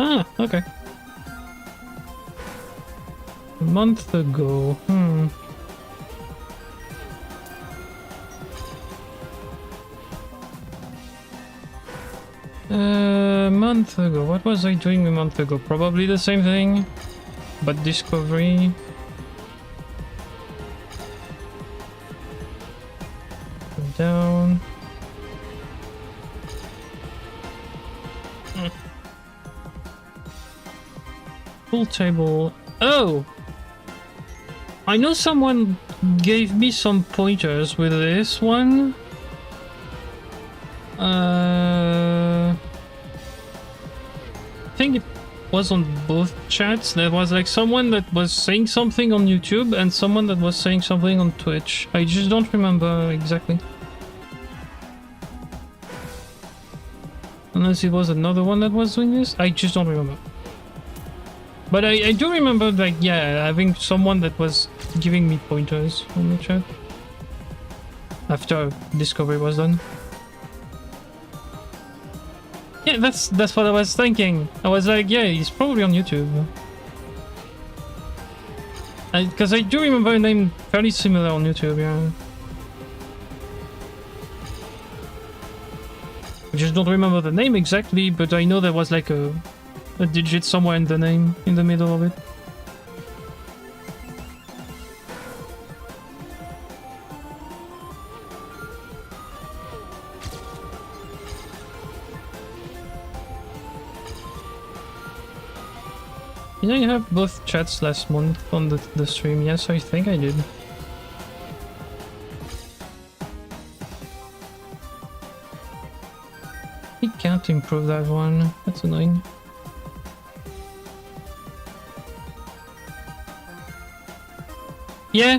Ah, okay. A month ago, A month ago, what was I doing a month ago? Probably the same thing, but discovery. down. Full table. Oh! I know someone gave me some pointers with this one. I think it was on both chats. There was like someone that was saying something on YouTube and someone that was saying something on Twitch. I just don't remember exactly. Unless it was another one that was doing this. I just don't remember. But I do remember, like, yeah, having someone that was giving me pointers on the chat. After Discovery was done. Yeah, that's what I was thinking. I was like, yeah, he's probably on YouTube. Because I do remember a name fairly similar on YouTube, yeah. I just don't remember the name exactly, but I know there was like a digit somewhere in the name, in the middle of it. Did I have both chats last month on the stream? Yes, I think I did. I can't improve that one. That's annoying. Yeah,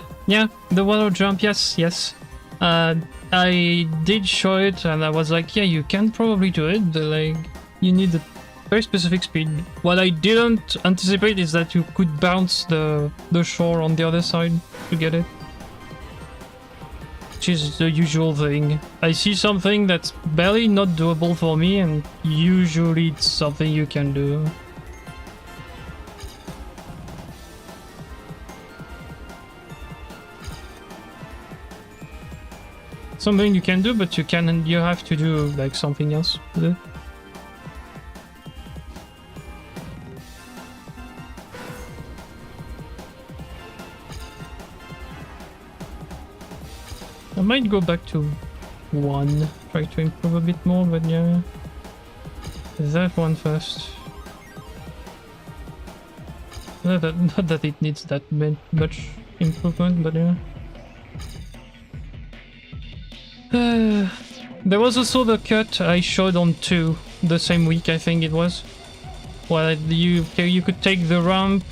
the water jump, yes. I did show it and I was like, yeah, you can probably do it, but like, you need a very specific speed. What I didn't anticipate is that you could bounce the shore on the other side to get it. Which is the usual thing. I see something that's barely not doable for me and usually it's something you can do. Something you can do, but you have to do like something else with it. I might go back to 1, try to improve a bit more, but yeah. That one first. Not that it needs that much improvement, but yeah. There was also the cut I showed on 2 the same week, I think it was. Well, you could take the ramp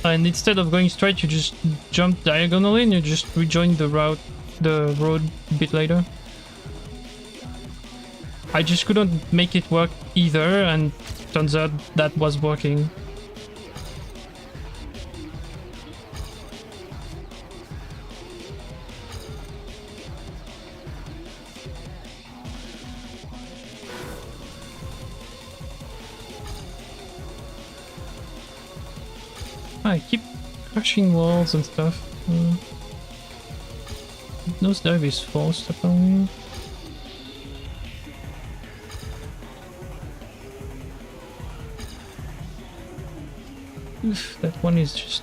and instead of going straight you just jump diagonally and you just rejoin the road a bit later. I just couldn't make it work either and turns out that was working. I keep crashing walls and stuff. Nosedive is forced apparently. Oof, that one is just...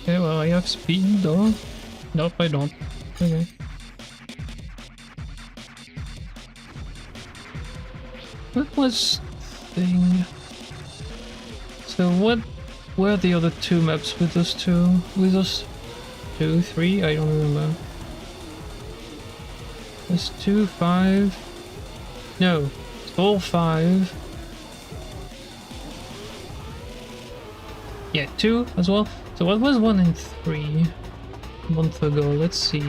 Okay, well I have speed though. Nope, I don't. Okay. What was the thing? So what were the other 2 maps with those 2? With those 2, 3? I don't remember. There's 2, 5... No, it's all 5. Yeah, 2 as well. So what was 1 and 3 a month ago? Let's see.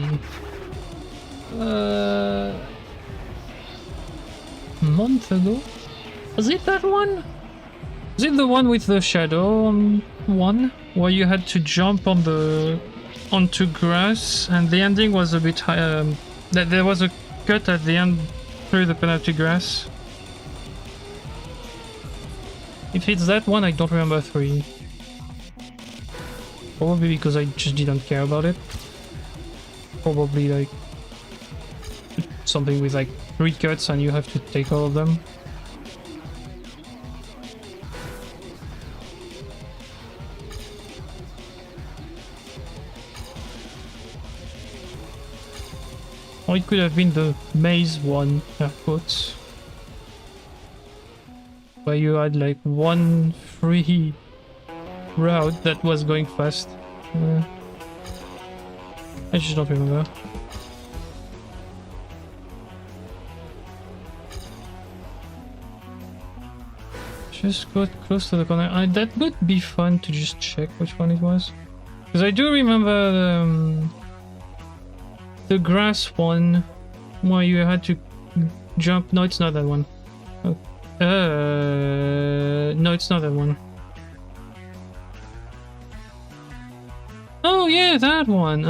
Month ago? Was it that one? Is it the one with the shadow on 1? Where you had to jump onto grass and the ending was a bit high, there was a cut at the end through the penalty grass. If it's that one, I don't remember 3. Probably because I just didn't care about it. Probably like something with like 3 cuts and you have to take all of them. Or it could have been the maze one, air quotes. Where you had like one free route that was going fast. I just don't remember. Just got close to the corner. That would be fun to just check which one it was. Because I do remember the grass one where you had to jump. No, it's not that one. No, it's not that one. Oh yeah, that one.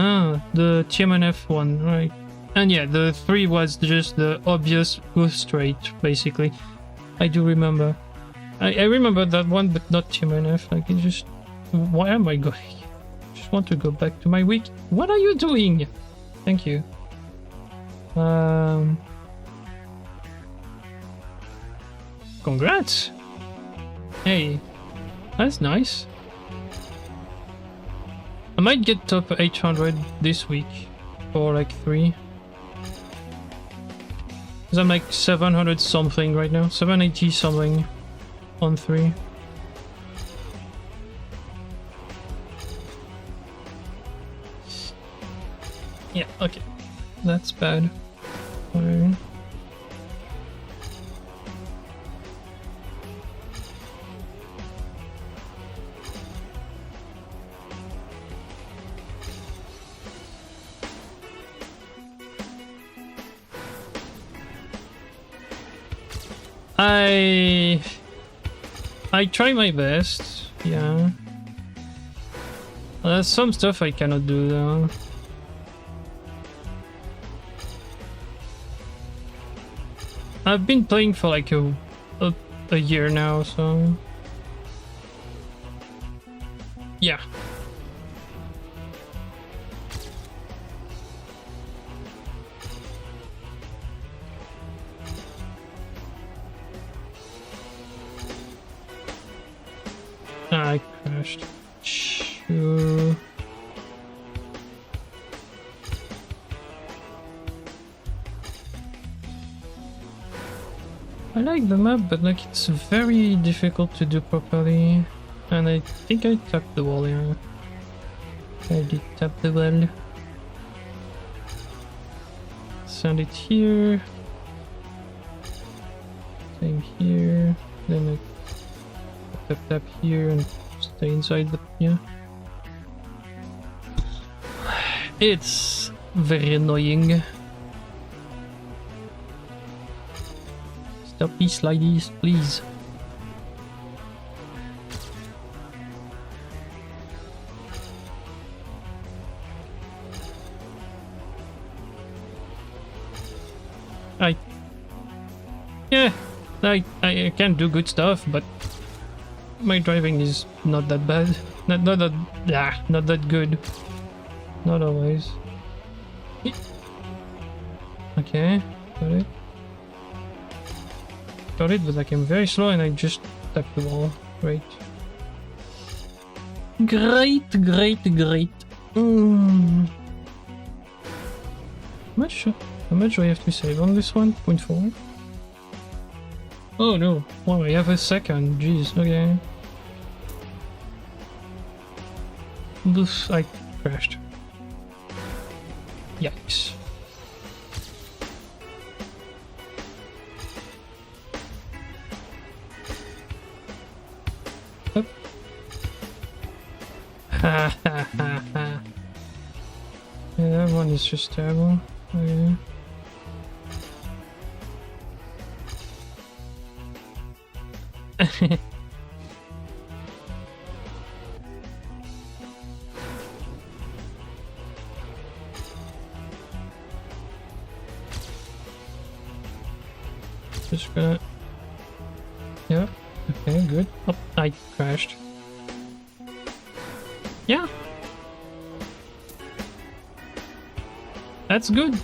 The TMNF one, right? And yeah, the 3 was just the obvious go straight, basically. I do remember. I remember that one, but not TMNF. Like, it just... Why am I going? I just want to go back to my wiki. What are you doing? Thank you. Congrats! Hey, that's nice. I might get top 800 this week for like 3. Because I'm like 700 something right now. 780 something on 3. Yeah, okay. That's bad. Alright. I try my best, yeah. There's some stuff I cannot do though. I've been playing for like a year now, so yeah. I crashed. Sure. I like the map, but like it's very difficult to do properly. And I think I tapped the wall here. I did tap the wall. Send it here. Same here. Then I tap here and stay inside the... yeah. It's very annoying. Stop these slideys, please. Yeah, I can do good stuff, but my driving is not that bad. Not that good. Not always. Okay, got it. Got it, but like I'm very slow and I just tapped the wall. Great. Great. How much do I have to save on this one? 0.4? Oh no, wow, I have a second, jeez, okay. Oof, I crashed. Yikes. Up. Ha ha ha ha. Yeah, that one is just terrible. Okay. Just gonna... yeah, okay, good. Oh, I crashed. Yeah. That's good.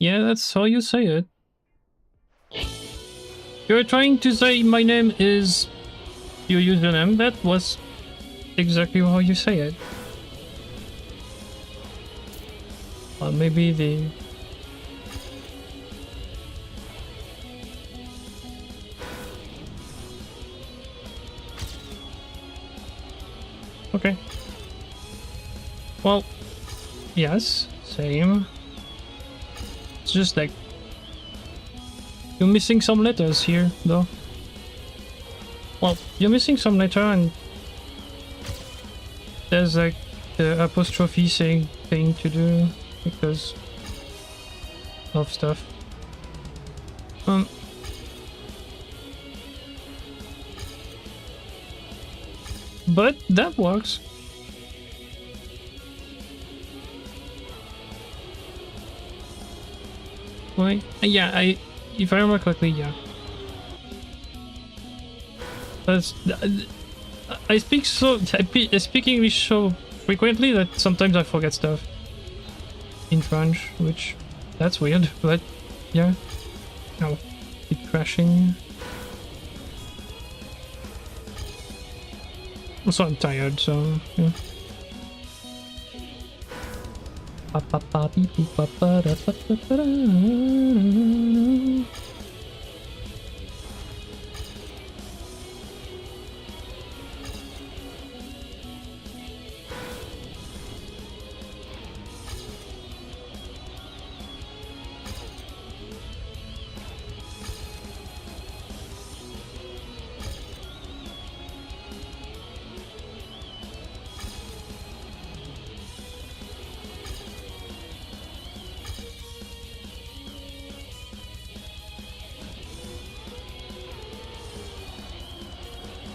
Yeah, that's how you say it. You're trying to say my name is your username. That was exactly how you say it. Maybe the... Okay. Well, yes, same. It's just like... You're missing some letters here, though. Well, you're missing some letter and... There's like the apostrophe thing to do because of stuff. But that works. Wait, yeah, if I remember correctly, yeah. That's, I speak English so frequently that sometimes I forget stuff in French, which that's weird, but yeah. Oh, keep crashing. Also, I'm tired, so yeah.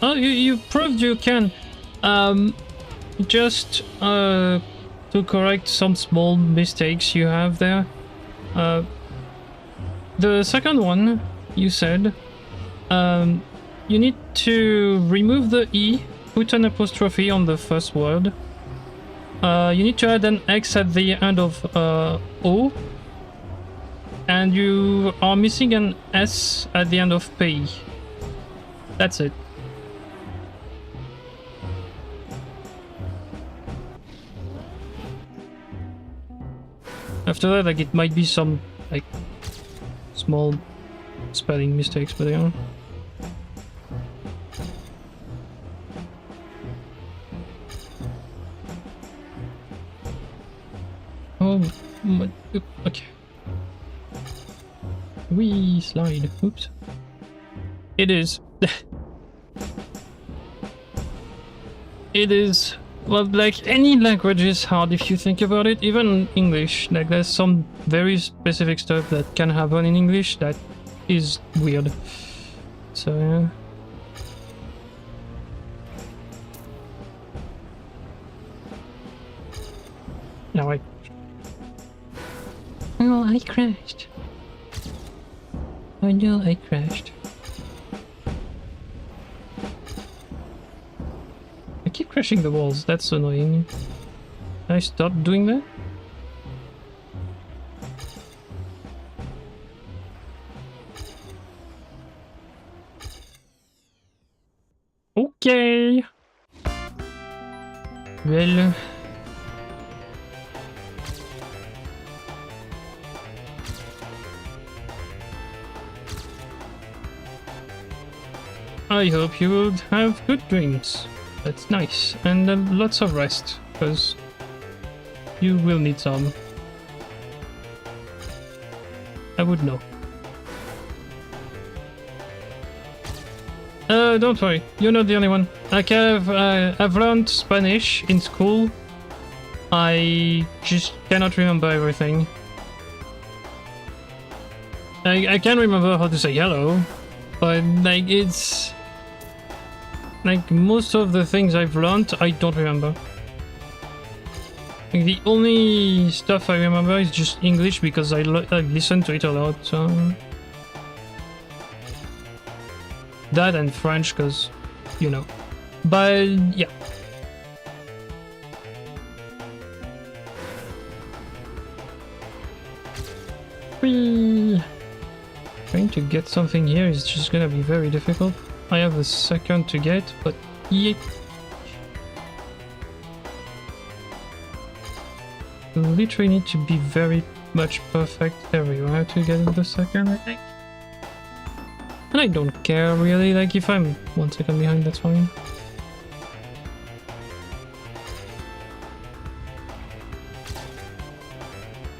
Oh, you proved you can. Just to correct some small mistakes you have there. The second one you said, you need to remove the E, put an apostrophe on the first word. You need to add an X at the end of O, and you are missing an S at the end of P. That's it. After that, like, it might be some, like, small spelling mistakes, but yeah. Oh, my, okay. We slide. Oops. It is. It is. Well, like, any language is hard if you think about it, even English. Like, there's some very specific stuff that can happen in English that is weird. So, yeah. No, Oh, I crashed. Oh no, I crashed. I keep crashing the walls, that's annoying. Can I stop doing that? Okay. Well. I hope you will have good dreams. That's nice. And lots of rest, because you will need some. I would know. Don't worry, you're not the only one. Like, I've learned Spanish in school. I just cannot remember everything. I can remember how to say hello, but like, it's... like, most of the things I've learned, I don't remember. Like, the only stuff I remember is just English, because I've listened to it a lot, so... that and French, because, you know. But, yeah. Whee! Trying to get something here is just gonna be very difficult. I have a second to get, but yeah. You literally need to be very much perfect everywhere to get the second, I think. And I don't care really, like if I'm 1 second behind, that's fine.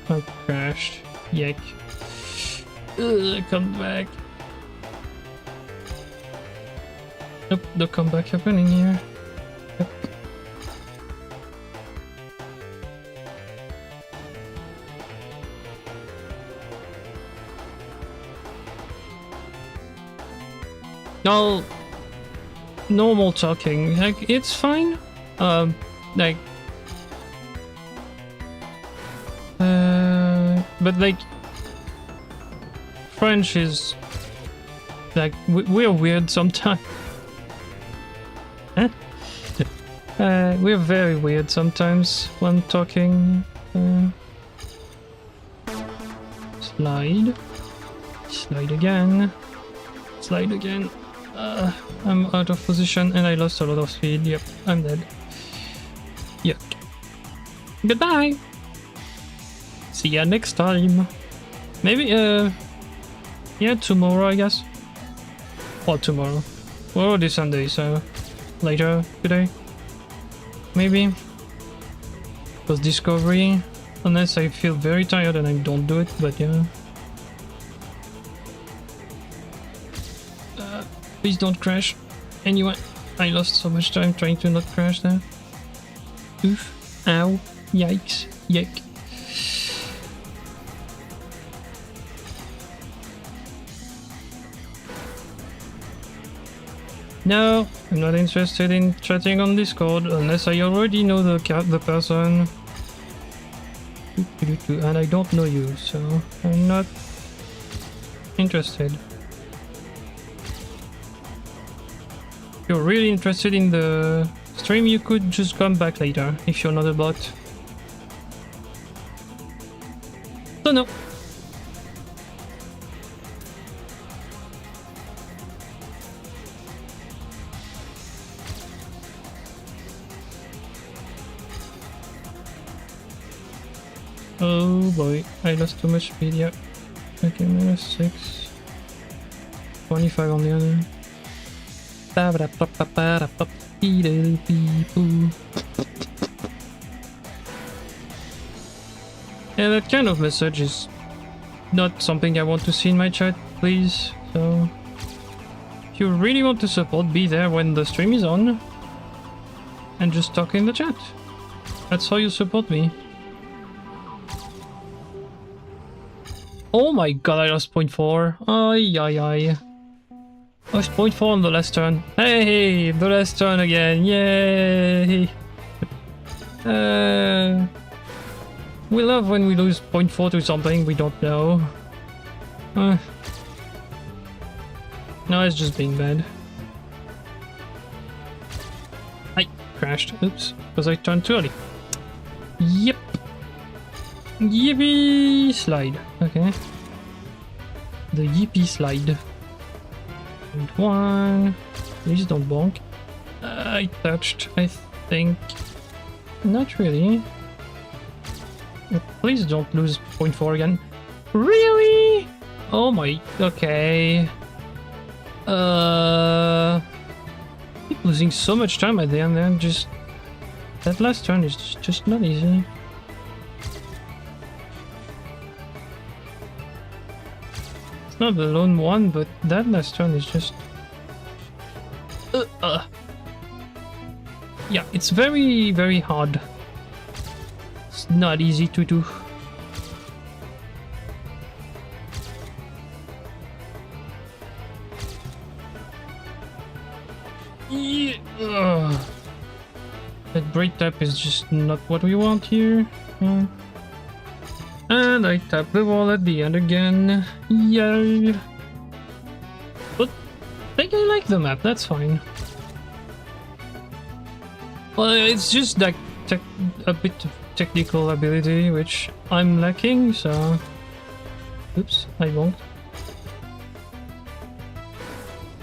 I crashed. Yuck. Ugh, come back. Nope, no comeback happening here. Yep. No, normal talking, like it's fine. Like, but like, French is like we're weird sometimes. Huh? We're very weird sometimes when talking. Slide, slide again, slide again. I'm out of position and I lost a lot of speed. Yep, I'm dead. Yep. Goodbye. See ya next time. Maybe, yeah, tomorrow, I guess. Or tomorrow. Or already Sunday, so later today. Maybe. Because Discovery, unless I feel very tired and I don't do it, but yeah. Please don't crash. Anyway, I lost so much time trying to not crash there. Oof. Ow. Yikes. Yuck. No, I'm not interested in chatting on Discord unless I already know the person. And I don't know you, so I'm not interested. If you're really interested in the stream, you could just come back later if you're not a bot. So no. Oh boy, I lost too much speed, yeah. Okay, -6. 25 on the other. Yeah, that kind of message is not something I want to see in my chat, please. So, if you really want to support, be there when the stream is on. And just talk in the chat. That's how you support me. Oh my god, I lost 0.4. Ay, ay, ay. I lost 0.4 on the last turn. Hey, the last turn again. Yay. We love when we lose 0.4 to something we don't know. No, it's just being bad. I crashed. Oops. Because I turned too early. Yep. Yippee slide. Okay. The yippee slide. And 1. Please don't bonk. I touched, I think. Not really. Please don't lose 0.4 again. Really? Oh my. Okay. Keep losing so much time at the end there. Just. That last turn is just not easy. Not the lone one, but that last turn is just... Yeah, it's very, very hard. It's not easy to do. Yeah. That brake tap is just not what we want here. And I tap the wall at the end again. Yay! But I think I like the map, that's fine. Well, it's just like a bit of technical ability, which I'm lacking, so... Oops, I won't.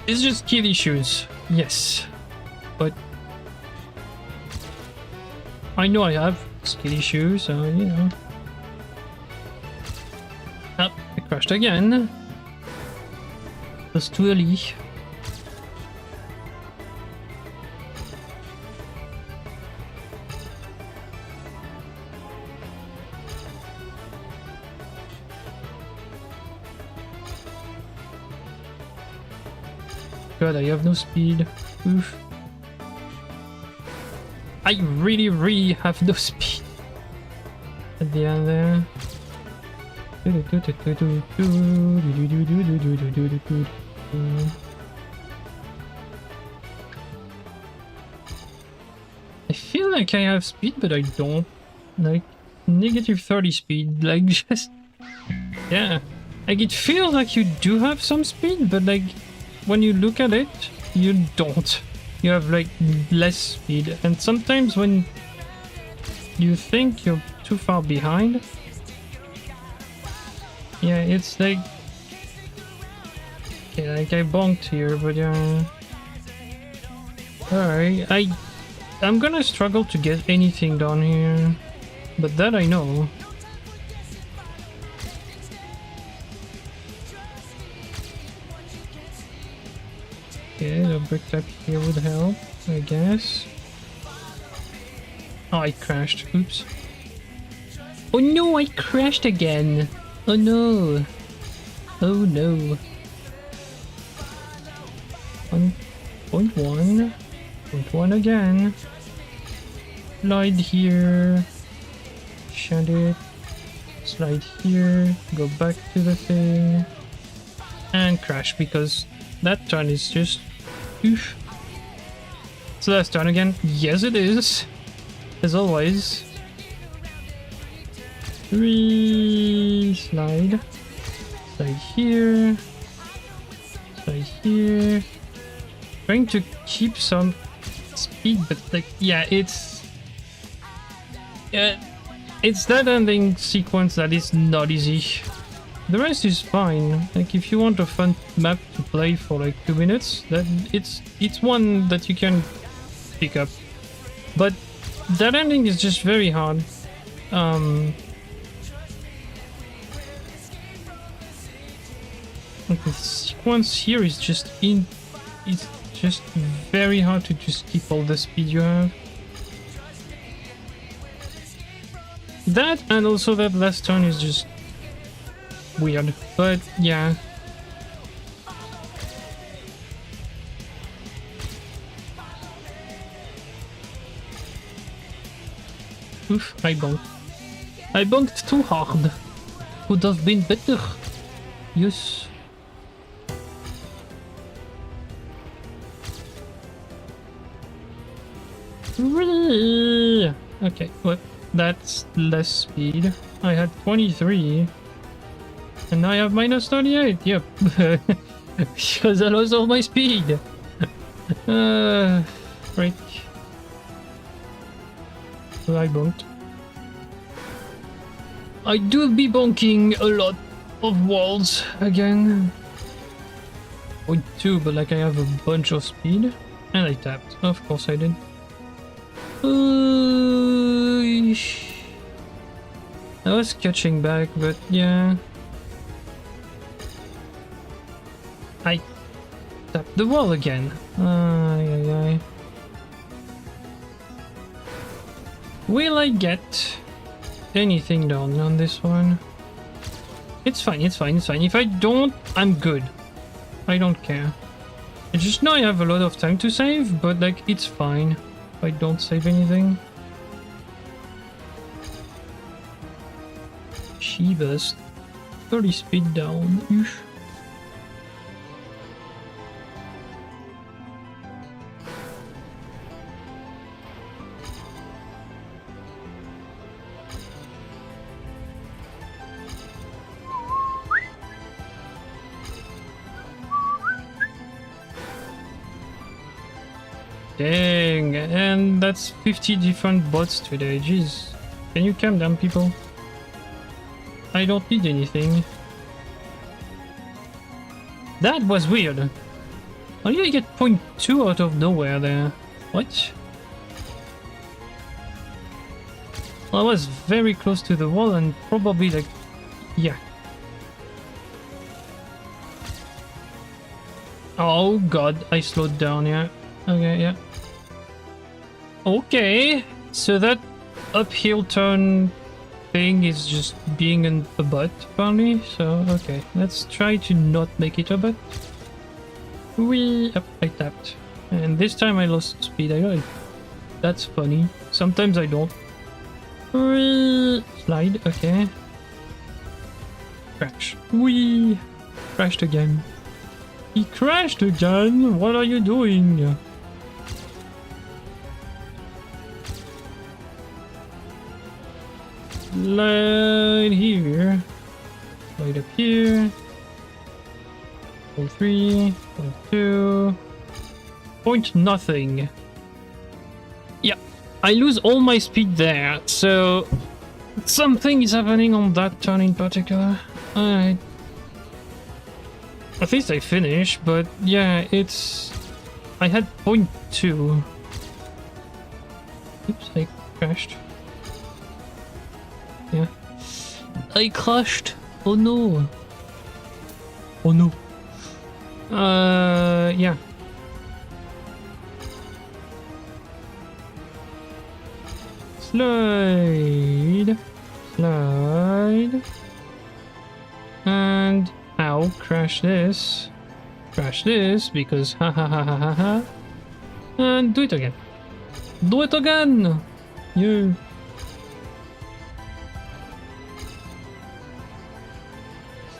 It's just skill issues. Yes. But I know I have skill issues, so you know. Oh, I crashed again. That's too early. God, I have no speed. Oof. I really have no speed at the end there. I feel like I have speed, but I don't. Like, negative 30 speed, like, just... Yeah. Like, it feels like you do have some speed, but, like, when you look at it, you don't. You have, like, less speed. And sometimes when you think you're too far behind, yeah, it's like... Okay, like, I bonked here, but, yeah... Alright, I'm gonna struggle to get anything done here. But that I know. Okay, the brick tap here would help, I guess. Oh, I crashed. Oops. Oh no, I crashed again. Oh no. Oh no. 1.1. 1.1 again. Slide here. Shut it. Slide here. Go back to the thing. And crash because that turn is just... Oof. So that's turn again. Yes, it is. As always. 3... Slide. Slide here. Slide here. Trying to keep some speed, but like, yeah, it's... It's that ending sequence that is not easy. The rest is fine. Like, if you want a fun map to play for like 2 minutes, then it's one that you can pick up. But that ending is just very hard. Like the sequence here is just it's just very hard to just keep all the speed you have. That and also that last turn is just weird, but yeah. Oof, I bonked. I bonked too hard. Could have been better. Yes. Okay, well, that's less speed. I had 23. And now I have minus 38, yep. Because I lost all my speed. Right. So I bonked. I do be bonking a lot of walls again. 0.2, but like I have a bunch of speed. And I tapped. Of course I did. I was catching back, but yeah. I tapped the wall again. Ay. Will I get anything done on this one? It's fine. If I don't, I'm good. I don't care. I just know I have a lot of time to save, but like, it's fine if I don't save anything. Shivas. 30 speed down. Oof. Dang, and that's 50 different bots today, jeez. Can you calm down, people? I don't need anything. That was weird. How did I get 0.2 out of nowhere there? What? I was very close to the wall and probably like... yeah. Oh god, I slowed down, yeah. Okay, yeah. Okay, so that uphill turn thing is just being a butt, apparently. So, okay, let's try to not make it a butt. Up, I tapped. And this time I lost speed. I got it. That's funny. Sometimes I don't. Slide, okay. Crash. Crashed again. He crashed again! What are you doing? Slide here. Slide up here. Point 3, point 2. Point nothing. Yeah, I lose all my speed there, so something is happening on that turn in particular. Alright. At least I finished, but yeah, it's... I had 0.2. Oops, I crashed. Yeah. I crashed! Oh no! Oh no! Yeah. Slide. Slide. And... ow, crash this. Crash this, because ha ha ha ha ha ha. And do it again. Do it again! You.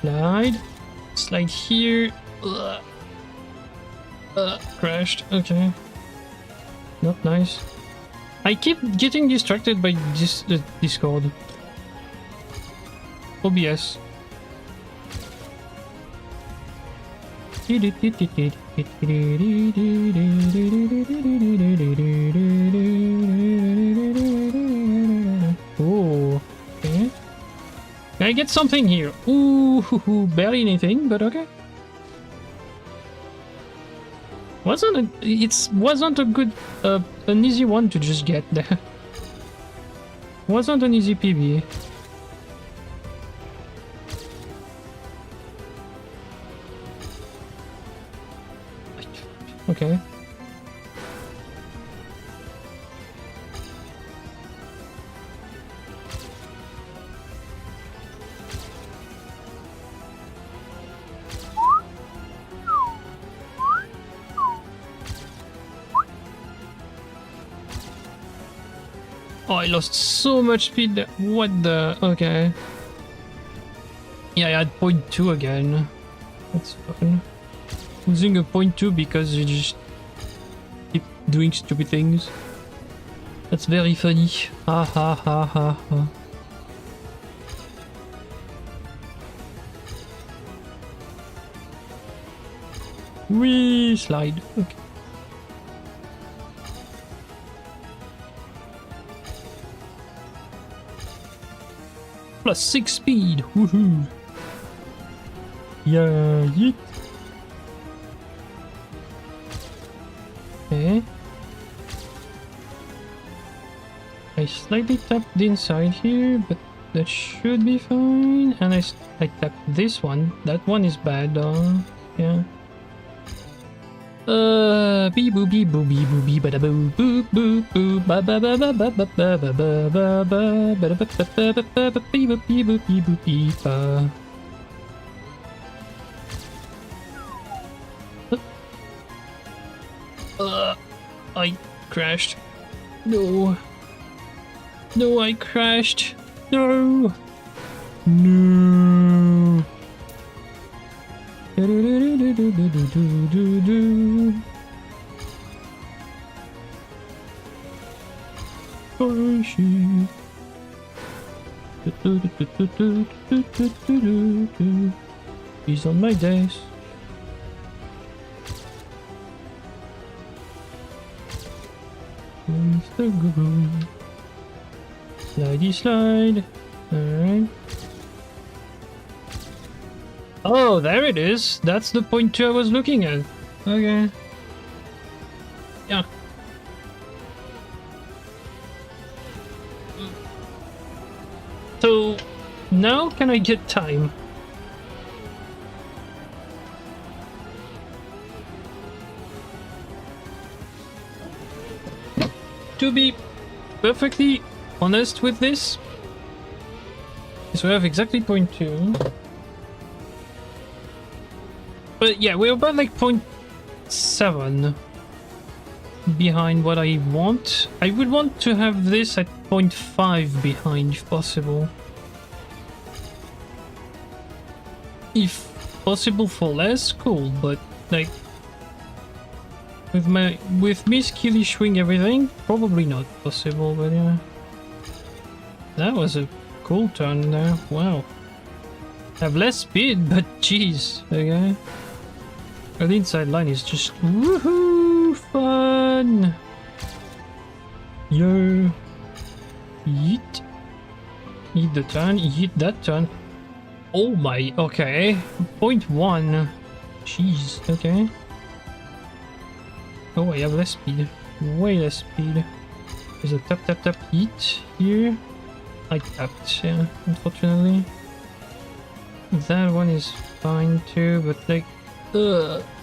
Slide. Slide here. Crashed. Okay. Not nice. I keep getting distracted by this Discord. OBS. Oh, okay. Can I get something here? Ooh, barely anything, but okay. Wasn't a good an easy one to just get there. Wasn't an easy PB. Okay. Oh, I lost so much speed there. What the... okay. Yeah, I had 0.2 again. That's fun. Losing a 0.2 because you just keep doing stupid things. That's very funny. Ha ha ha ha ha. Wee slide. Okay. Plus 6 speed. Woohoo. Yeah, yeet. Okay. I slightly tapped the inside here, but that should be fine. And I tapped this one. That one is bad though. Yeah. Bee boo bee boo bee boo bee bada boo boo boo boo ba ba ba ba ba ba ba ba ba ba ba ba ba ba ba ba bee boo bee boo bee boo bee ba. I crashed. No. No, I crashed. No. No. He's on my desk. Mr. Google. Slidey slide. Alright. Oh, there it is. That's the point 2 I was looking at. Okay. Yeah. So, now can I get time? To be perfectly honest with this, so we have exactly point 2. But yeah, we're about like 0.7 behind what I want. I would want to have this at 0.5 behind if possible. If possible for less, cool, but like with me skill issuing everything, probably not possible, but yeah. That was a cool turn there. Wow. Have less speed, but jeez, okay. The inside line is just woohoo fun. Yo. Yeet. Eat the turn, eat that turn. Oh my, okay. 0.1. Jeez, okay. Oh, I have less speed. Way less speed. There's a tap hit here. I tapped, yeah, unfortunately. That one is fine too, but like,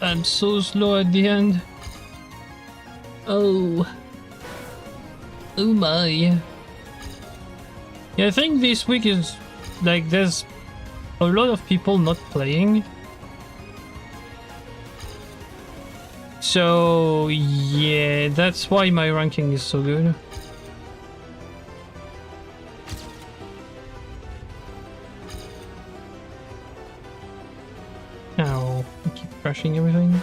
I'm so slow at the end. Oh. Oh my. Yeah, I think this week is like there's a lot of people not playing. So yeah, that's why my ranking is so good. Ow, I keep crashing everything.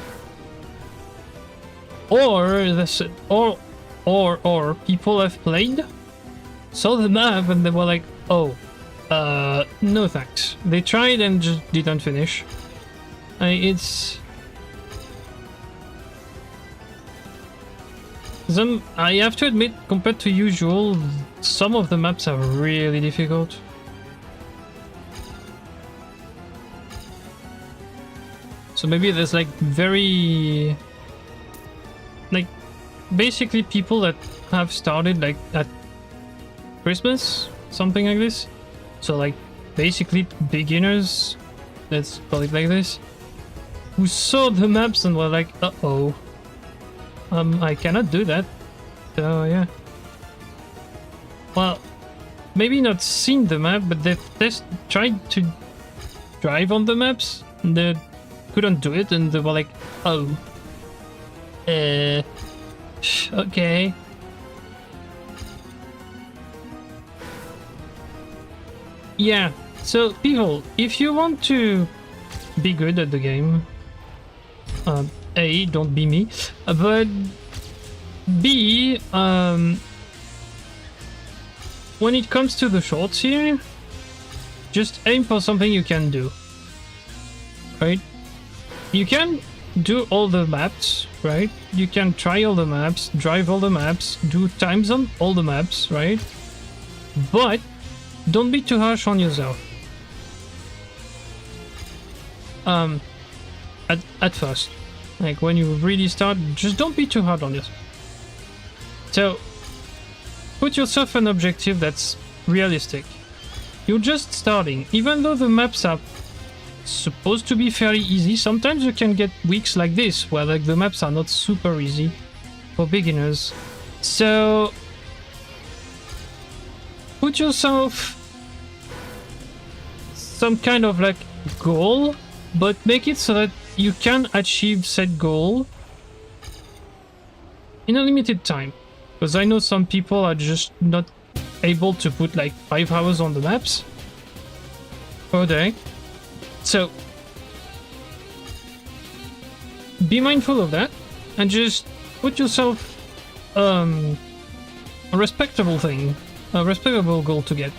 Or this, or people have played, saw the map, and they were like, "Oh, no thanks." They tried and just didn't finish. It's some. I have to admit, compared to usual, some of the maps are really difficult. So maybe there's like very, like, basically people that have started like at Christmas, something like this. So like basically beginners, let's call it like this, who saw the maps and were like, uh-oh, I cannot do that. So yeah. Well, maybe not seen the map, but they've just tried to drive on the maps and they couldn't do it, and they were like, oh, okay. Yeah, so people, if you want to be good at the game, A, don't be me, but B, when it comes to the shorts here, just aim for something you can do, right? You can do all the maps, right? You can try all the maps, drive all the maps, do times on all the maps, right? But don't be too harsh on yourself. At first, like when you really start, just don't be too hard on yourself. So put yourself an objective that's realistic. You're just starting, even though the maps are supposed to be fairly easy. Sometimes you can get weeks like this where like the maps are not super easy for beginners. So put yourself some kind of like goal, but make it so that you can achieve said goal in a limited time, because I know some people are just not able to put like 5 hours on the maps per day. So be mindful of that and just put yourself a respectable thing, a respectable goal to get.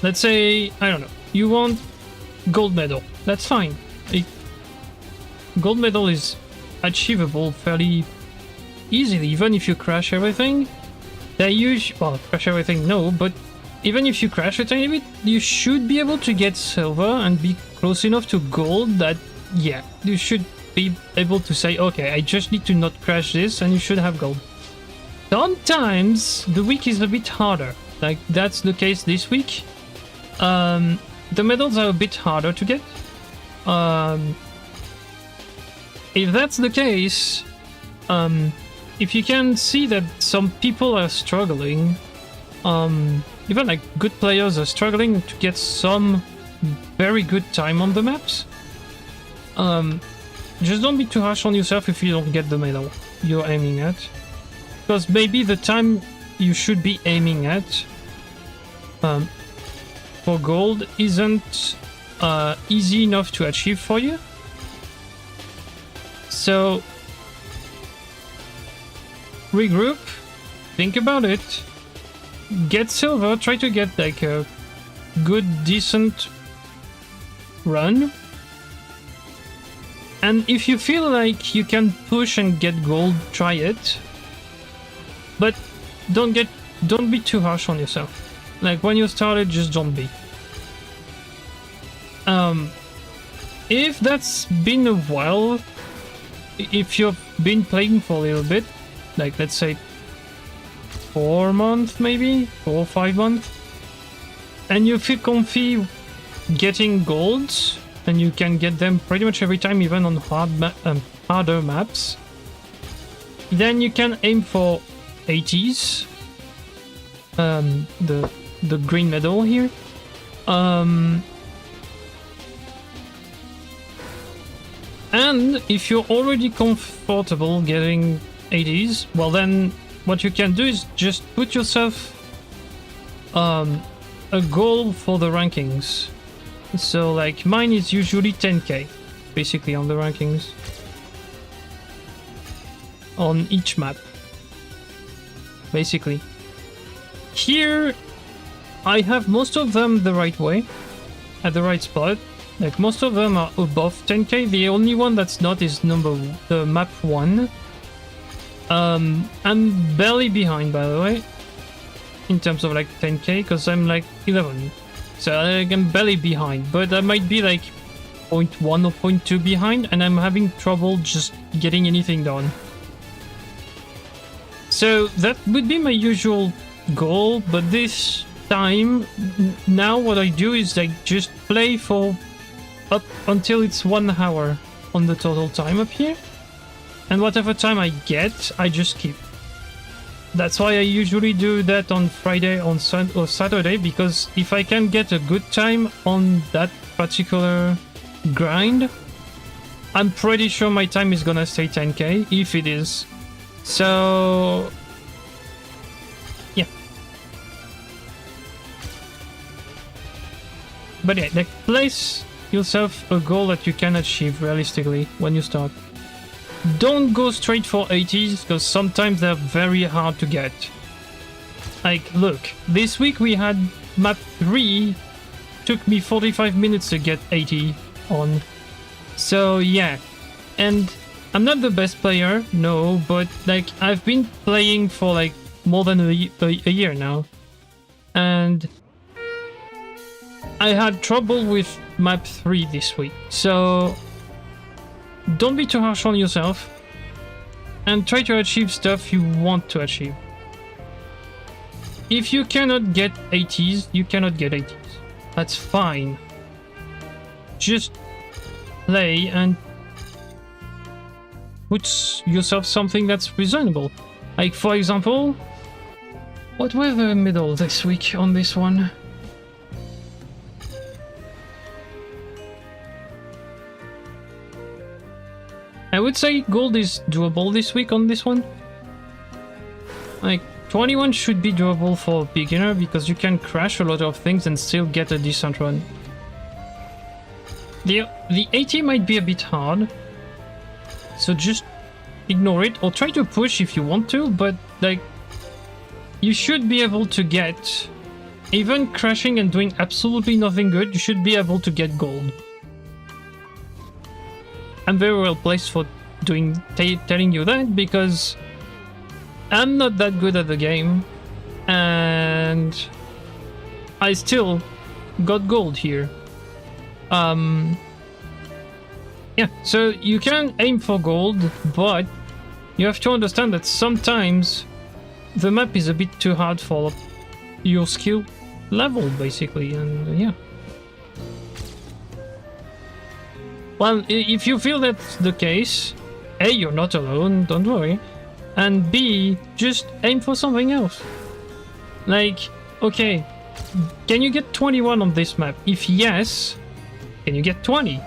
Let's say, I don't know, you want gold medal. That's fine. Gold medal is achievable fairly easily, even if you crash everything. They usually, well, crash everything, no, but even if you crash a tiny bit, you should be able to get silver and be close enough to gold that, yeah, you should be able to say, okay, I just need to not crash this and you should have gold. Sometimes the week is a bit harder. Like, that's the case this week. The medals are a bit harder to get. If that's the case, if you can see that some people are struggling, even like good players are struggling to get some very good time on the maps, just don't be too harsh on yourself if you don't get the medal you're aiming at. Because maybe the time you should be aiming at for gold isn't easy enough to achieve for you. So regroup, think about it, get silver, try to get like a good, decent run. And if you feel like you can push and get gold, try it. But don't be too harsh on yourself. Like, when you started, just don't be. If that's been a while, if you've been playing for a little bit, like let's say 4 months, maybe 4 or 5 months, and you feel comfy getting golds, and you can get them pretty much every time, even on harder maps, then you can aim for 80s, the green medal here. And if you're already comfortable getting 80s, well then what you can do is just put yourself a goal for the rankings. So like mine is usually 10k basically on the rankings on each map. Basically. Here I have most of them the right way, at the right spot. Like, most of them are above 10k. The only one that's not is the map 1. I'm barely behind, by the way, in terms of like 10k, because I'm like 11. So I'm barely behind, but I might be like 0.1 or 0.2 behind, and I'm having trouble just getting anything done. So that would be my usual goal, but this time, now what I do is like just play for up until it's 1 hour on the total time up here, and whatever time I get, I just keep. That's why I usually do that on Friday or Saturday, because if I can get a good time on that particular grind, I'm pretty sure my time is gonna stay 10k, if it is. So yeah. But yeah, like, place yourself a goal that you can achieve realistically when you start. Don't go straight for 80s, because sometimes they're very hard to get. Like, look, this week we had map 3, took me 45 minutes to get 80 on. So yeah, and I'm not the best player, no, but like, I've been playing for like more than a year now, and I had trouble with map 3 this week. So don't be too harsh on yourself, and try to achieve stuff you want to achieve. If you cannot get 80s, you cannot get 80s. That's fine. Just play and put yourself something that's reasonable. Like, for example, what were the medals this week on this one? I would say gold is doable this week on this one. Like, 21 should be doable for a beginner, because you can crash a lot of things and still get a decent run. The 80 might be a bit hard, so just ignore it, or try to push if you want to, but like, you should be able to get, even crashing and doing absolutely nothing good, you should be able to get gold. I'm very well placed for telling you that, because I'm not that good at the game, and I still got gold here. Yeah, so you can aim for gold, but you have to understand that sometimes the map is a bit too hard for your skill level, basically, and yeah. Well, if you feel that's the case, A, you're not alone, don't worry, and B, just aim for something else. Like, okay, can you get 21 on this map? If yes, can you get 20?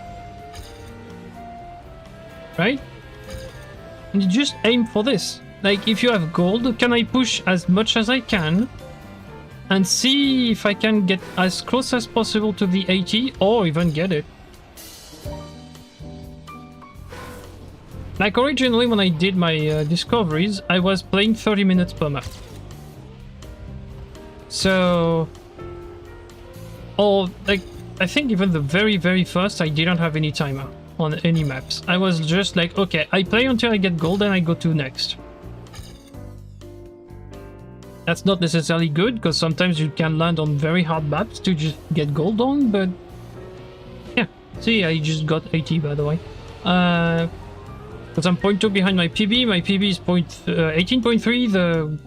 Right? And you just aim for this. Like, if you have gold, can I push as much as I can and see if I can get as close as possible to the 80 or even get it? Like, originally when I did my discoveries, I was playing 30 minutes per map. So... or, like, I think even the very first, I didn't have any timer on any maps. I was just like, okay, I play until I get gold and I go to next. That's not necessarily good, because sometimes you can land on very hard maps to just get gold on, but... yeah, see, I just got 80, by the way. Because I'm 0.2 behind my PB is 18.3, the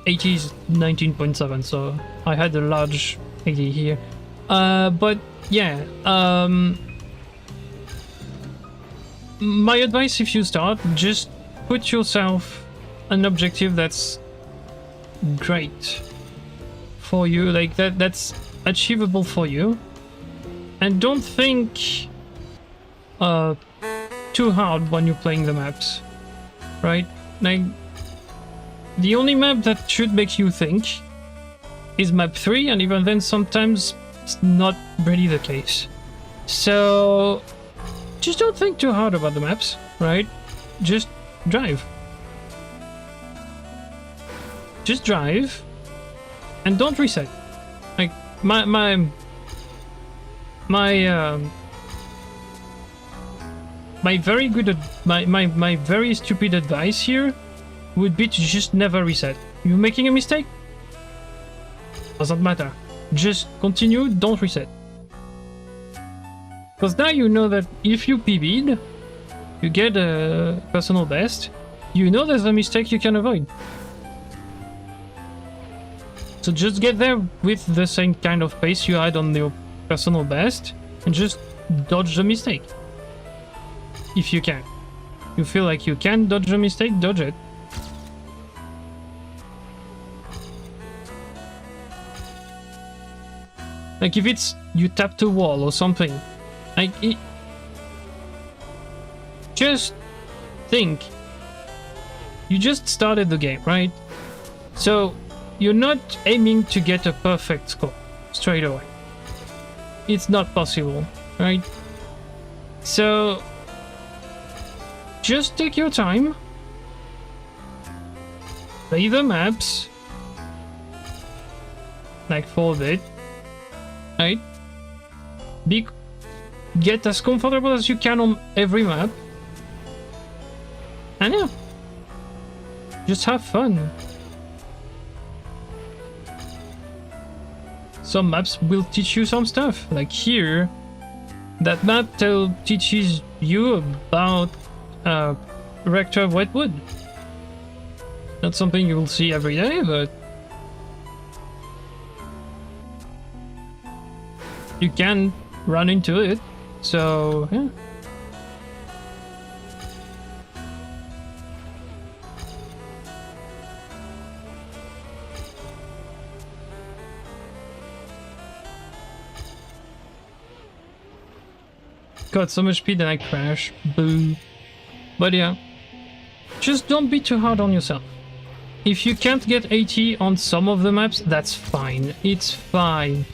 80 is 19.7, so I had a large 80 here. But yeah, my advice if you start, just put yourself an objective that's great for you, like that's achievable for you, and don't think too hard when you're playing the maps, right? Like, the only map that should make you think is map 3, and even then sometimes it's not really the case. So just don't think too hard about the maps, right? Just drive. Just drive and don't reset. Like my very good my very stupid advice here would be to just never reset. You're making a mistake? Doesn't matter. Just continue, don't reset. Because now you know that if you PB'd, you get a personal best, you know there's a mistake you can avoid. So just get there with the same kind of pace you had on your personal best, and just dodge the mistake. If you can. You feel like you can dodge a mistake, dodge it. Like if it's you tapped a wall or something, like it, just think, you just started the game, right? So you're not aiming to get a perfect score straight away. It's not possible, right? So just take your time, play the maps, like for a bit, right? Get as comfortable as you can on every map, and yeah, just have fun. Some maps will teach you some stuff, like here, that map teaches you about rector wetwood. Not something you will see every day, but you can run into it, so yeah. Got so much speed and I crash. Boo. But yeah, just don't be too hard on yourself. If you can't get 80 on some of the maps, that's fine. It's fine.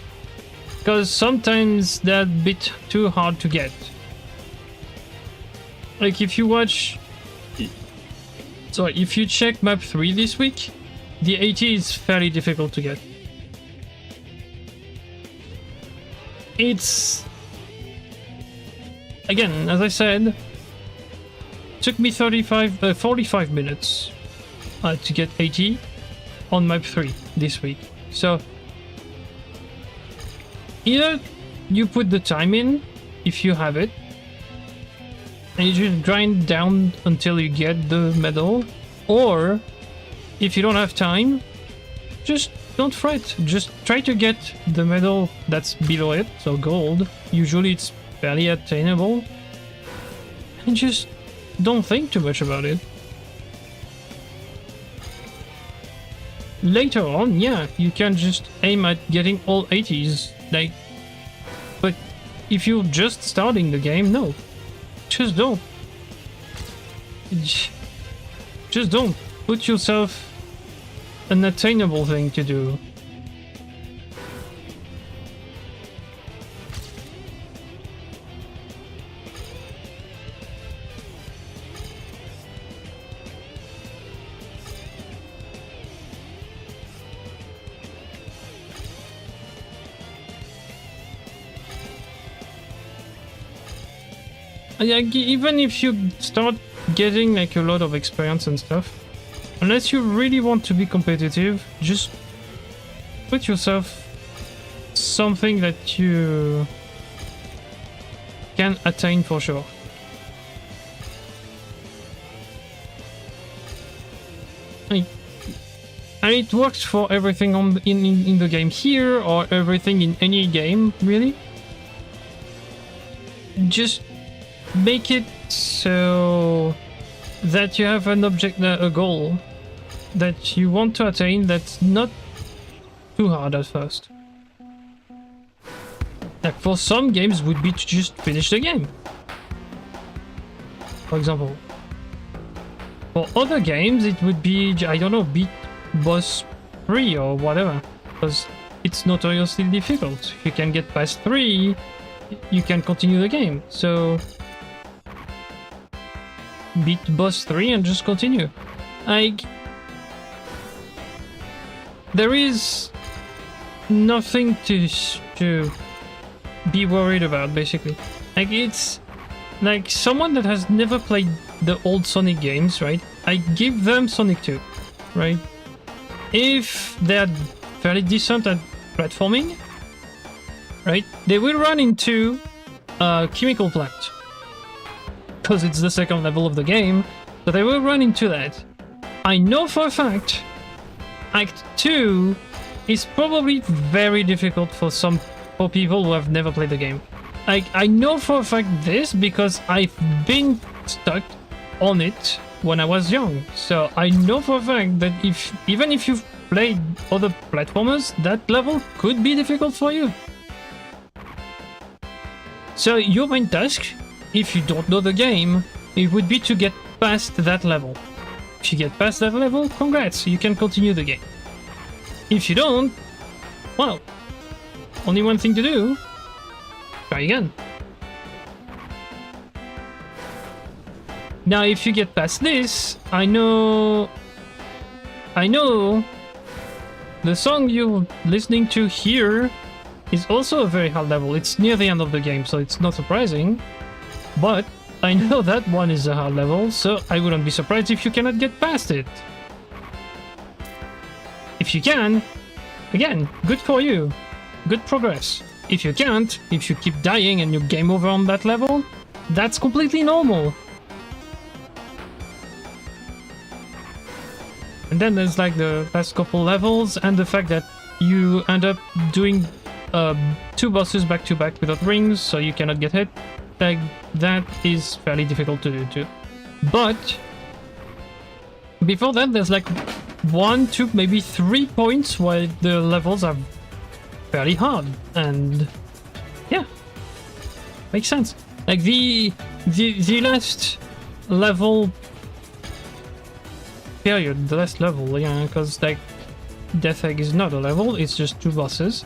Because sometimes they're a bit too hard to get. Like if you watch... sorry, if you check map 3 this week, the 80 is fairly difficult to get. It's... again, as I said, took me 45 minutes to get 80 on map 3 this week. So either you put the time in if you have it, and you just grind down until you get the medal. Or if you don't have time, just don't fret. Just try to get the medal that's below it, so gold. Usually it's fairly attainable. And just don't think too much about it. Later on, yeah, you can just aim at getting all 80s, like, but if you're just starting the game, no, just don't. Just don't put yourself an attainable thing to do. Like, even if you start getting like a lot of experience and stuff, unless you really want to be competitive, just put yourself something that you can attain for sure. Like, and it works for everything in the game here, or everything in any game, really. Just make it so that you have an object, a goal that you want to attain that's not too hard at first. Like, for some games would be to just finish the game, for example. For other games it would be, I don't know, beat boss 3 or whatever, because it's notoriously difficult. If you can get past 3, you can continue the game. So beat boss 3 and just continue. Like, there is nothing to be worried about, basically. Like, it's like someone that has never played the old Sonic games, right? I give them Sonic 2, right? If they're fairly decent at platforming, right, they will run into a chemical plant, because it's the second level of the game, so they will run into that. I know for a fact Act 2 is probably very difficult for people who have never played the game. Like, I know for a fact this because I've been stuck on it when I was young. So I know for a fact that even if you've played other platformers, that level could be difficult for you. So your main task, if you don't know the game, it would be to get past that level. If you get past that level, congrats, you can continue the game. If you don't, well, only one thing to do, try again. Now, if you get past this, I know the song you're listening to here is also a very hard level. It's near the end of the game, so it's not surprising. But I know that one is a hard level, so I wouldn't be surprised if you cannot get past it. If you can, again, good for you. Good progress. If you can't, if you keep dying and you game over on that level, that's completely normal. And then there's like the last couple levels and the fact that you end up doing 2 bosses back to back without rings, so you cannot get hit. Like, that is fairly difficult to do too. But before that, there's like 1, 2, maybe 3 points where the levels are fairly hard, and yeah, makes sense. Like the last level period, the last level, yeah, because like Death Egg is not a level, it's just 2 bosses.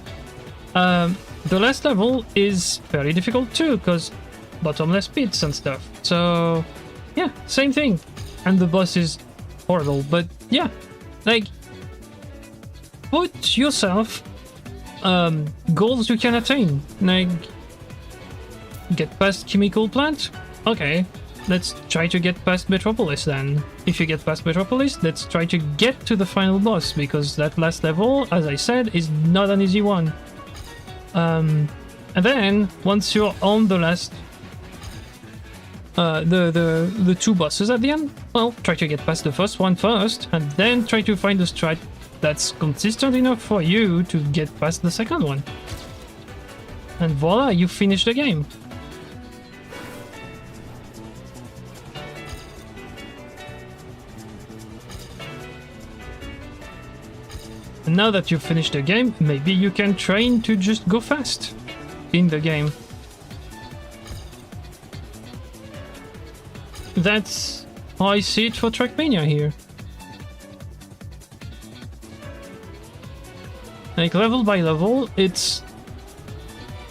The last level is very difficult too, because bottomless pits and stuff. So yeah, same thing. And the boss is horrible, but yeah, like, put yourself goals you can attain. Like, get past chemical plant? Okay, let's try to get past Metropolis then. If you get past Metropolis, let's try to get to the final boss, because that last level, as I said, is not an easy one. And then once you're on the last the two bosses at the end, well, try to get past the first one first, and then try to find a strat that's consistent enough for you to get past the second one. And voila, you finish the game. And now that you've finished the game, maybe you can train to just go fast in the game. That's how I see it for Trackmania here. Like level by level, it's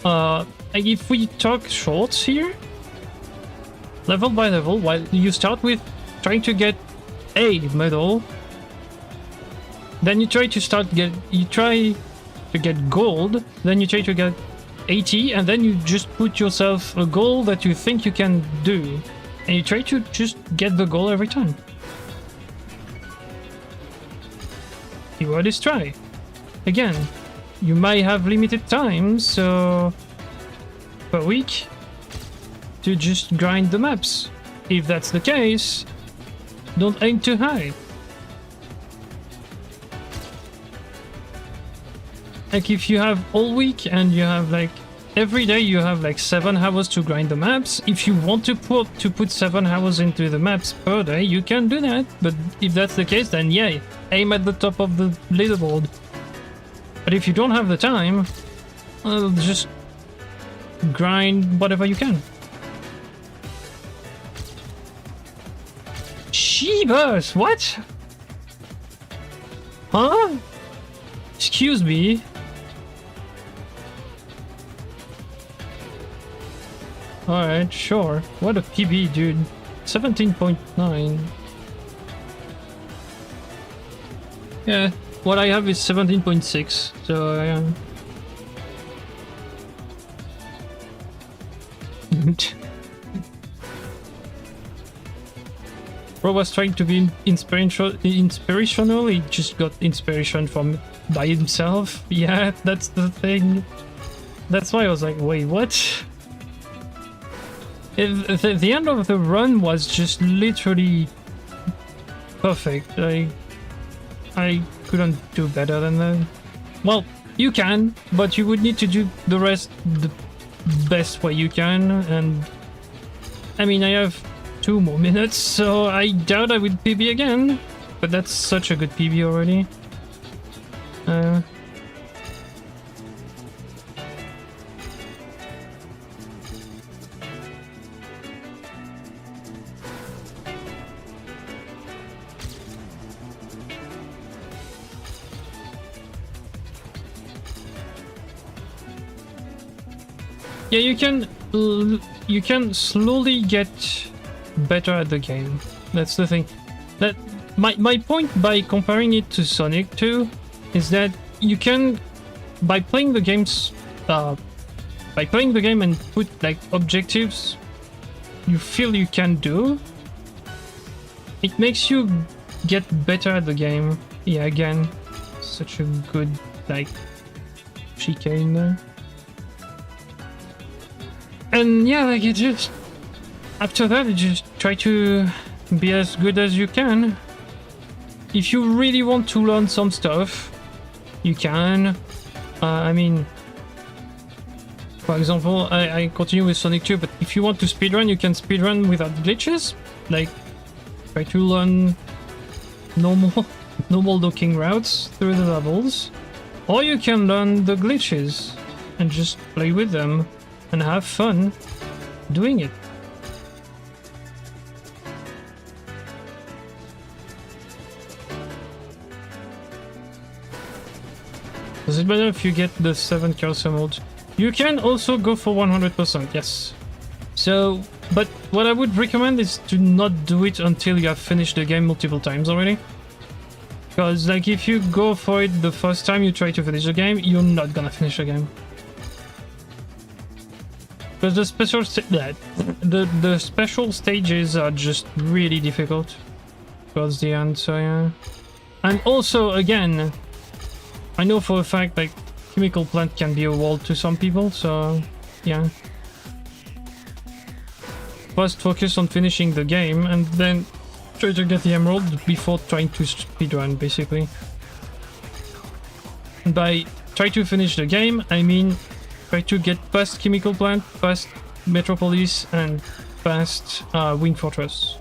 like if we talk shorts here, level by level, while you start with trying to get a medal, then you try to get gold, then you try to get 80, and then you just put yourself a goal that you think you can do. And you try to just get the goal every time. Keyword is try. Again, you might have limited time, so per week to just grind the maps. If that's the case, don't aim too high. Like if you have all week and you have like every day you have like 7 hours to grind the maps. If you want to put 7 hours into the maps per day, you can do that. But if that's the case, then yeah, aim at the top of the leaderboard. But if you don't have the time, well, just grind whatever you can. Jeebus, what? Huh? Excuse me. Alright, sure. What a PB, dude. 17.9. Yeah, what I have is 17.6, so yeah. Bro was trying to be inspirational, he just got inspiration from by himself. Yeah, that's the thing. That's why I was like, wait, what? The end of the run was just literally perfect. I couldn't do better than that. Well, you can, but you would need to do the rest the best way you can, and I mean, I have 2 more minutes, so I doubt I would PB again, but that's such a good PB already. Yeah, you can slowly get better at the game. That's the thing. That my point by comparing it to Sonic 2 is that you can, by playing the game and put like objectives you feel you can do, it makes you get better at the game. Yeah, again, such a good like chicane there. And yeah, like, you just, after that, you just try to be as good as you can. If you really want to learn some stuff, you can. I mean, for example, I continue with Sonic 2, but if you want to speedrun, you can speedrun without glitches. Like, try to learn normal looking routes through the levels. Or you can learn the glitches and just play with them and have fun doing it. Does it matter if you get the 7 cursor modes? You can also go for 100%, yes. So, but what I would recommend is to not do it until you have finished the game multiple times already. Because like if you go for it the first time you try to finish the game, you're not gonna finish the game. Because the special stages are just really difficult towards the end, so yeah. And also, again, I know for a fact like Chemical Plant can be a wall to some people, so yeah. First focus on finishing the game and then try to get the emerald before trying to speedrun, basically. And by try to finish the game, I mean try to get past Chemical Plant, past Metropolis, and past Wind Fortress.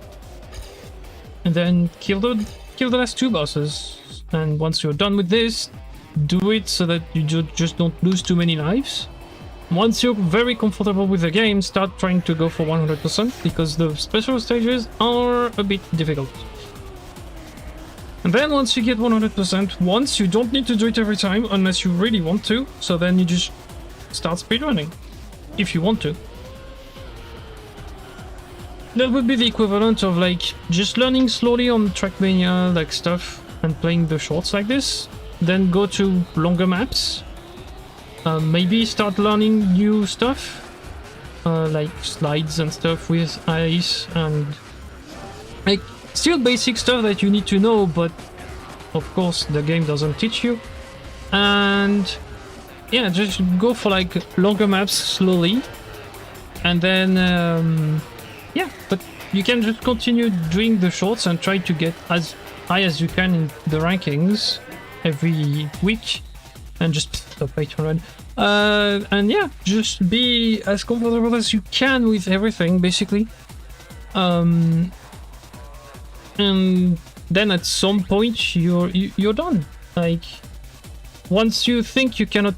And then kill the last 2 bosses. And once you're done with this, do it so that you just don't lose too many lives. Once you're very comfortable with the game, start trying to go for 100% because the special stages are a bit difficult. And then once you get 100%, once you don't need to do it every time unless you really want to, so then you just start speedrunning, if you want to. That would be the equivalent of like just learning slowly on Trackmania like stuff and playing the shorts like this, then go to longer maps. Maybe start learning new stuff, like slides and stuff with ice and like still basic stuff that you need to know, but of course the game doesn't teach you. And yeah, just go for like longer maps slowly, and then yeah, but you can just continue doing the shorts and try to get as high as you can in the rankings every week. And just stop 800. And yeah, just be as comfortable as you can with everything, basically. And then at some point you're done. Like once you think you cannot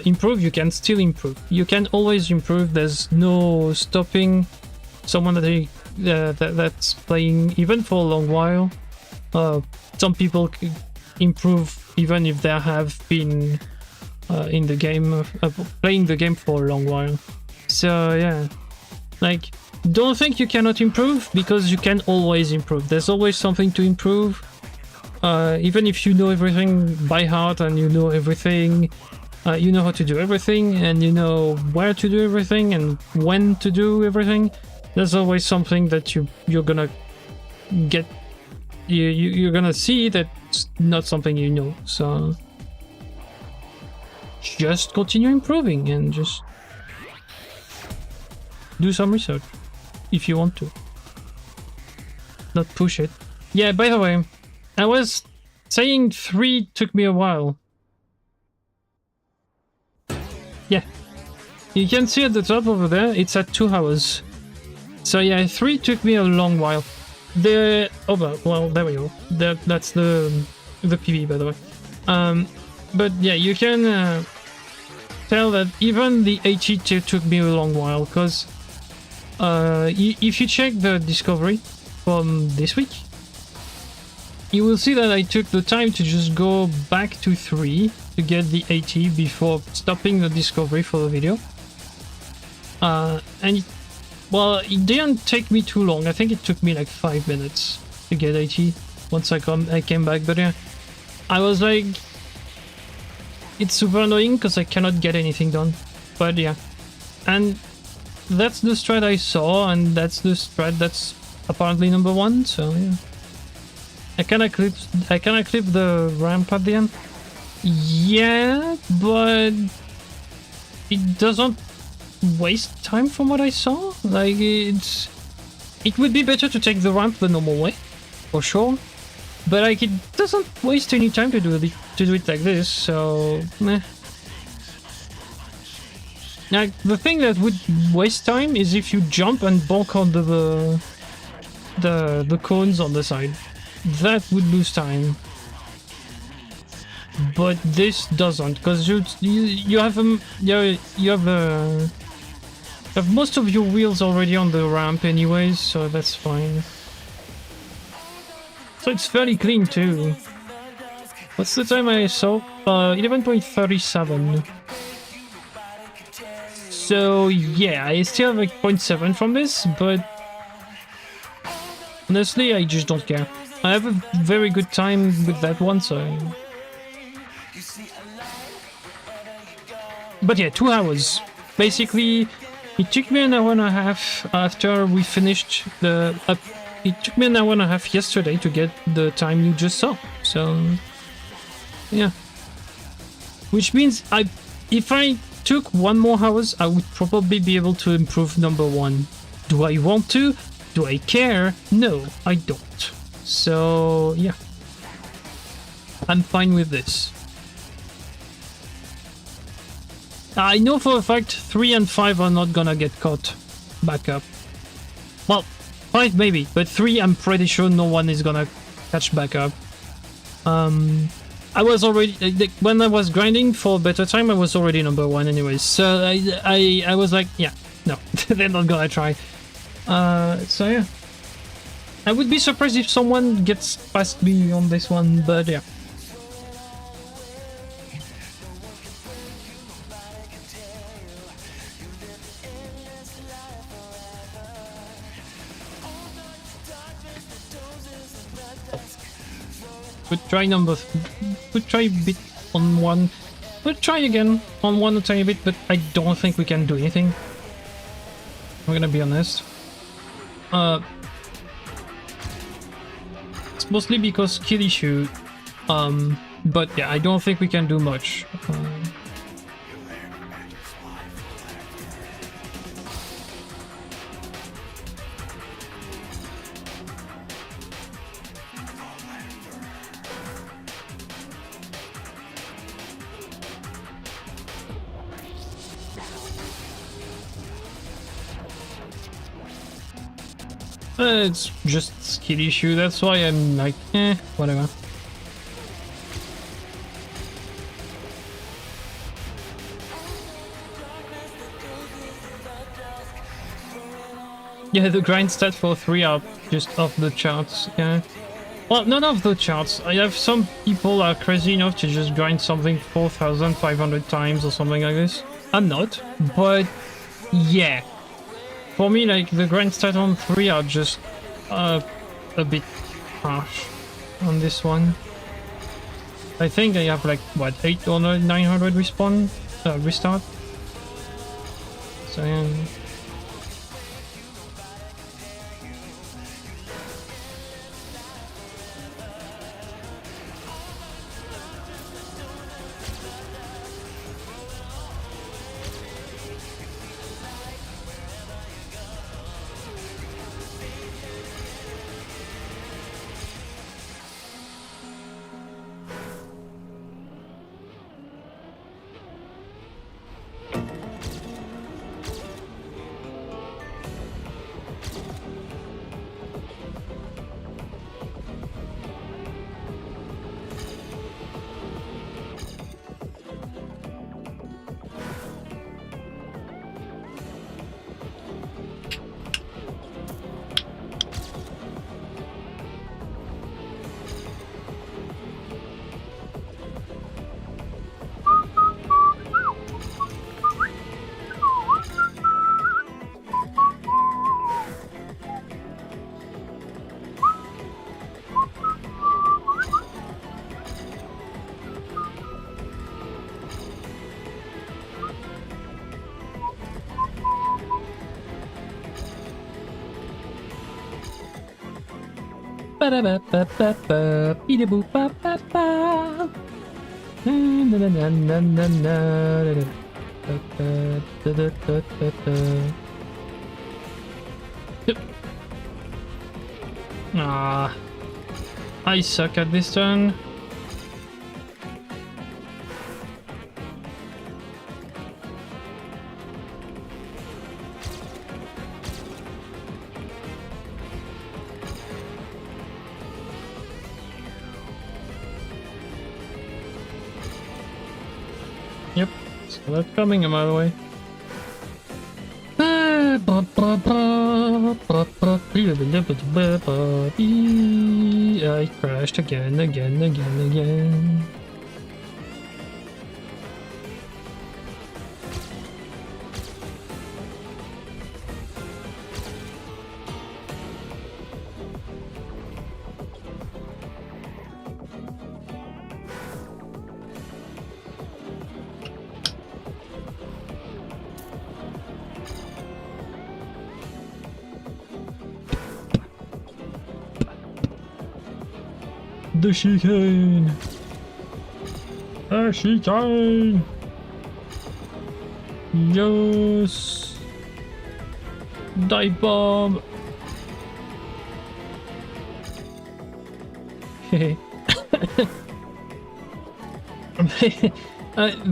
improve, you can still improve. You can always improve. There's no stopping someone that's playing even for a long while. Some people improve even if they have been in the game, playing the game for a long while. So yeah, like don't think you cannot improve, because you can always improve. There's always something to improve. Even if you know everything by heart and you know everything, you know how to do everything and you know where to do everything and when to do everything, there's always something that you're gonna get. You're gonna see that's not something you know, so just continue improving and just do some research if you want to. Not push it. Yeah, by the way, I was saying 3 took me a while. Yeah, you can see at the top over there, it's at 2 hours. So yeah, 3 took me a long while. Well, there we go. That's the PV, by the way. But yeah, you can tell that even the 82 took me a long while, because if you check the discovery from this week, you will see that I took the time to just go back to 3 to get the 80 before stopping the discovery for the video. And well, it didn't take me too long. I think it took me like 5 minutes to get 80 once I came back. But yeah, I was like, it's super annoying because I cannot get anything done. But yeah, and that's the strat I saw, and that's the strat that's apparently number 1. So yeah, I kind of clip the ramp at the end. Yeah, but it doesn't waste time from what I saw. Like it would be better to take the ramp the normal way, for sure. But like it doesn't waste any time to do it like this. So meh. Like the thing that would waste time is if you jump and bonk on the cones on the side. That would lose time. But this doesn't, because you have most of your wheels already on the ramp anyways, so that's fine. So it's fairly clean too. What's the time I saw? 11.37. So yeah, I still have like 0.7 from this, but honestly I just don't care. I have a very good time with that one, so... But yeah, 2 hours. Basically, it took me an hour and a half after we finished the... it took me an hour and a half yesterday to get the time you just saw. So, yeah. Which means if I took 1 more hours, I would probably be able to improve number 1. Do I want to? Do I care? No, I don't. So, yeah. I'm fine with this. I know for a fact 3 and 5 are not gonna get caught back up. Well, 5 maybe, but 3 I'm pretty sure no one is gonna catch back up. I was already, when I was grinding for better time, I was already number 1 anyways. So I was like, yeah, no, they're not gonna try. So yeah. I would be surprised if someone gets past me on this one, but yeah. Could try could try a bit on 1. Could try again on 1 a tiny bit, but I don't think we can do anything. I'm gonna be honest. It's mostly because skill issue. But yeah, I don't think we can do much. It's just skill issue, that's why I'm like, whatever. Yeah, the grind stats for 3 are just off the charts, yeah. Well, none of the charts. I have some people are crazy enough to just grind something 4,500 times or something like this. I'm not, but yeah. For me, like, the grind stat on 3 are just a bit harsh on this one. I think I have like, what, 800, 900 respawn, restart? So yeah. Ah, I suck at this turn. Yep, so that's coming a mile away. I crashed again. The chicane! A chicane! Yes. Dive bomb.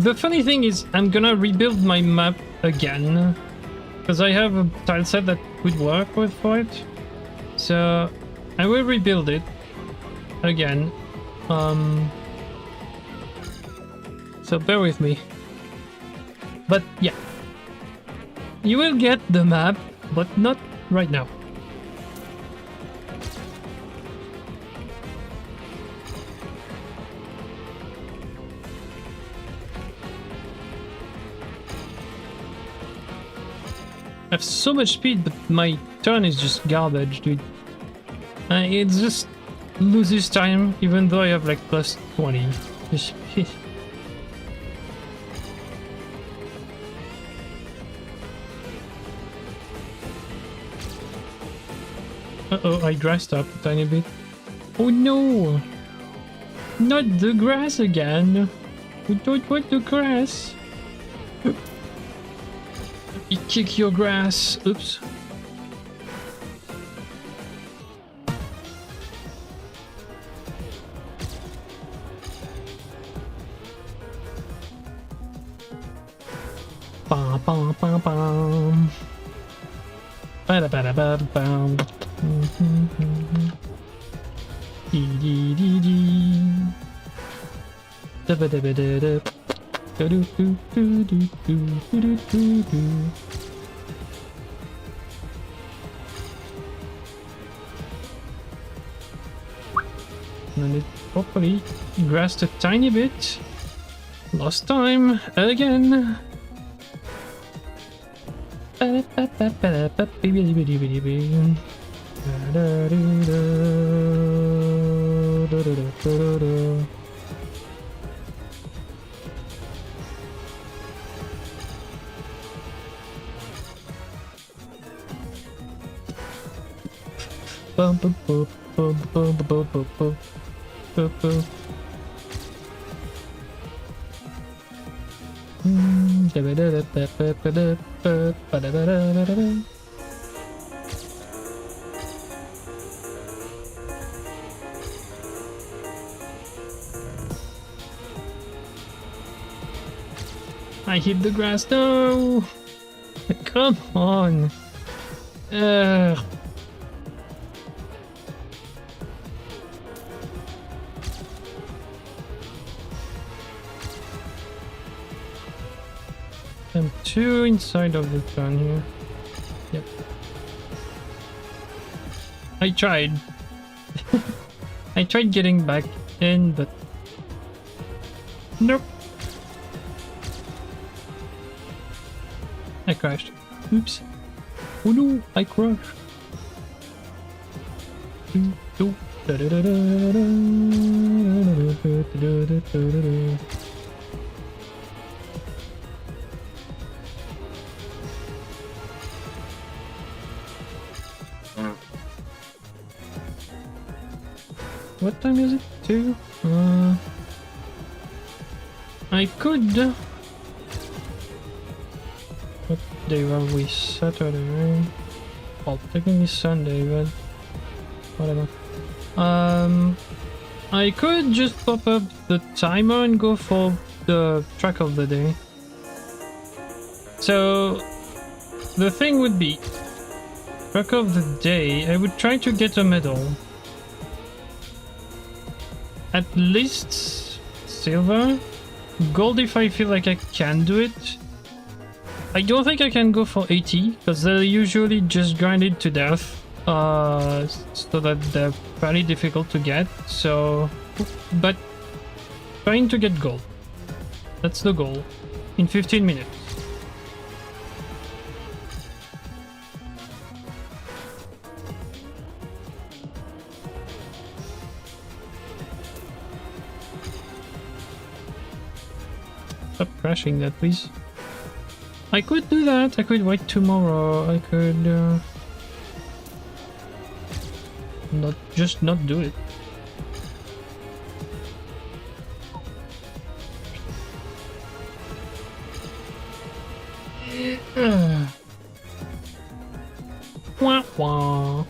The funny thing is, I'm gonna rebuild my map again because I have a tile set that would work with for it. So I will rebuild it again. So bear with me. But yeah, you will get the map, but not right now. I have so much speed, but my turn is just garbage, dude. It just loses time, even though I have like plus 20. Uh-oh, I dressed up a tiny bit. Oh no! Not the grass again! We don't want the grass! You kick your grass. Oops. Bum bum bum bum. Ba ba ba bum. Dee dee dee dee. Da ba da ba da da. Do do do do do do do do do. And it properly grassed a tiny bit. Last time again. Bum bum bum bum bum bum bum bum bum bum. I hit the grass. No! Come on! I'm too inside of the turn here. Yep. I tried. I tried getting back in, but nope. I crashed. Oops. Oh no, I crashed. What time is it? 2? I could. What day were we? Saturday, right? Well, technically Sunday, but whatever. I could just pop up the timer and go for the track of the day. So the thing would be, track of the day, I would try to get a medal. At least silver. Gold if I feel like I can do it. I don't think I can go for 80 because they're usually just grinded to death. So that they're fairly difficult to get. So, but trying to get gold. That's the goal. In 15 minutes. Stop crashing that, please. I could do that. I could wait tomorrow. I could not do it. Wah, wah.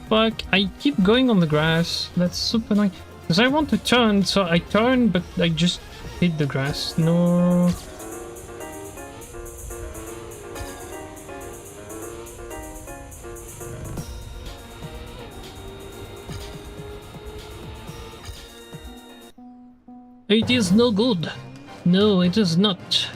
Fuck, I keep going on the grass. That's super annoying. Because I want to turn, so I turn, but I just hit the grass. No. It is no good. No, it is not.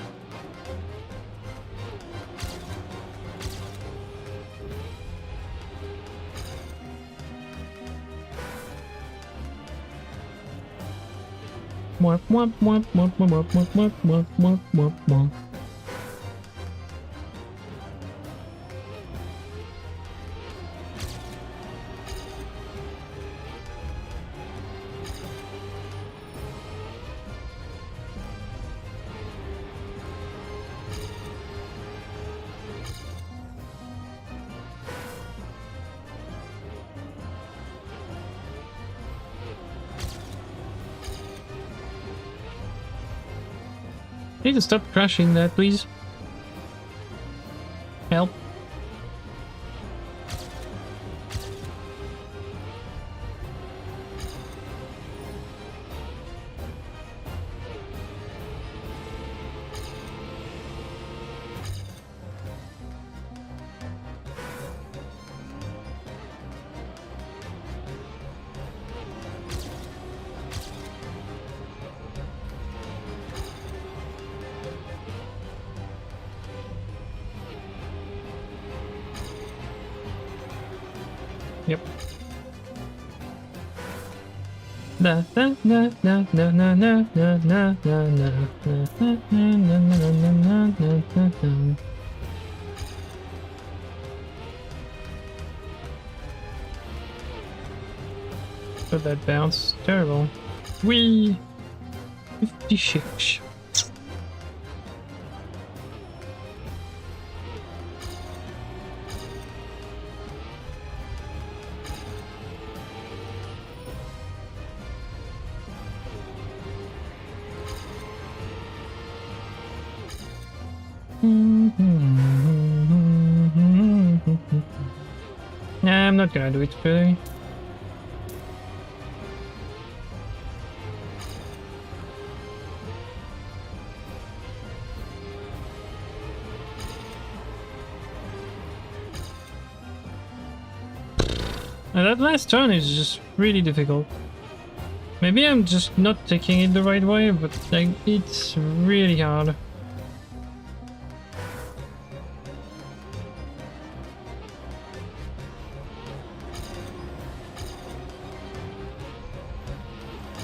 Mwah, mwah, mwah, mwah, mwah, mwah, mwah, mwah, mwah, mwah, mwah. Need to stop crashing that, please. Help. Yep. Na na na na na na na na na na na na na na na na. So that bounce, terrible. Whee! 56. Nah, I'm not gonna do it today. And that last turn is just really difficult. Maybe I'm just not taking it the right way, but like it's really hard.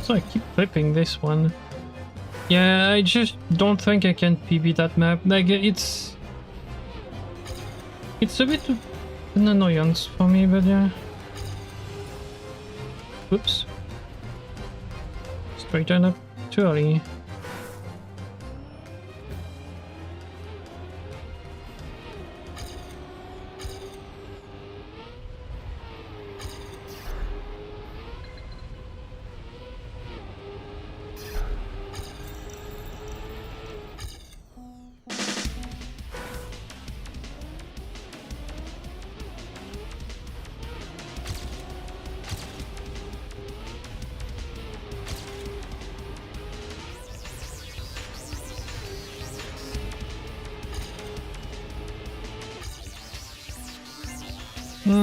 So I keep flipping this one. Yeah, I just don't think I can PB that map. Like it's a bit of an annoyance for me, but yeah. Oops. Straighten up too early.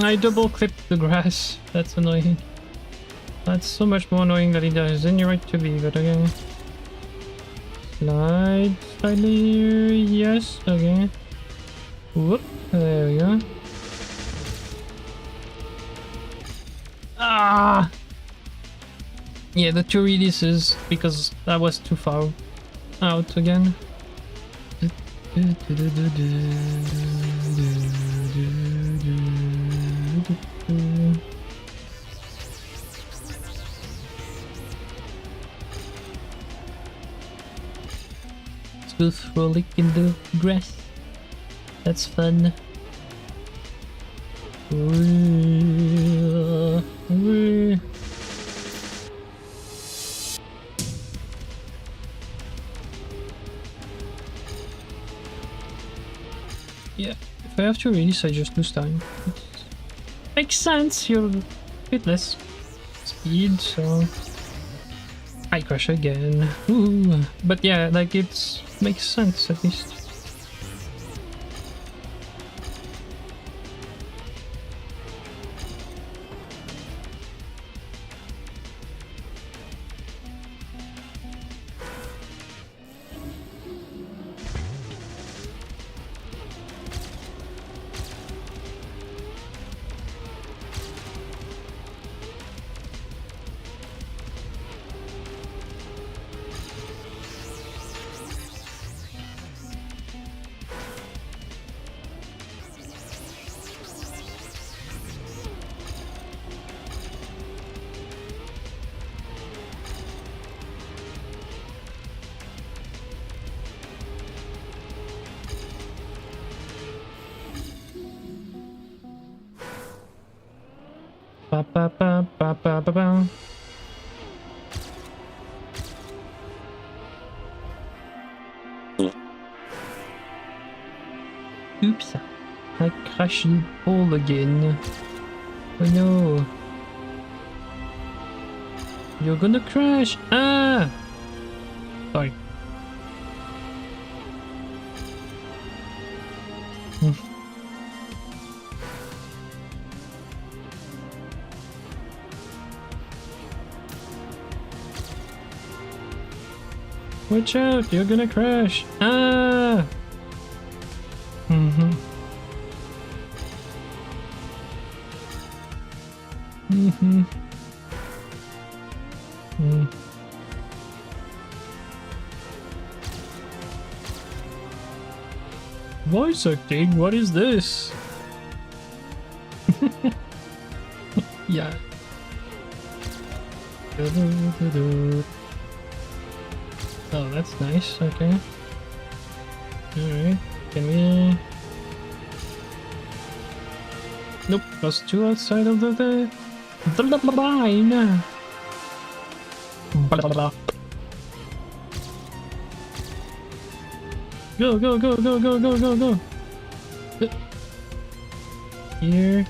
I double clipped the grass. That's annoying. That's so much more annoying than it does any right to be, but okay. Slide slightly, yes, okay. Whoop, there we go. Ah! Yeah, the two releases, because that was too far out again. Smooth frolic in the grass. That's fun. Ooh. if I have to release, I just lose time. Makes sense, you're a bit less speed, so I crash again. Ooh. But yeah, like it makes sense at least. Ba ba ba ba ba ba ba. Oops, I crashed the ball again. Oh no. You're gonna crash! Ah! Sorry. Watch out, you're gonna crash! Ah! Mm-hmm. Mm-hmm. Mm. Voice acting? What is this? Yeah. Oh, that's nice. Okay. Alright. Can we... Nope. Plus 2 outside of the line. Go, go, go, go, go, go, go, go. Here.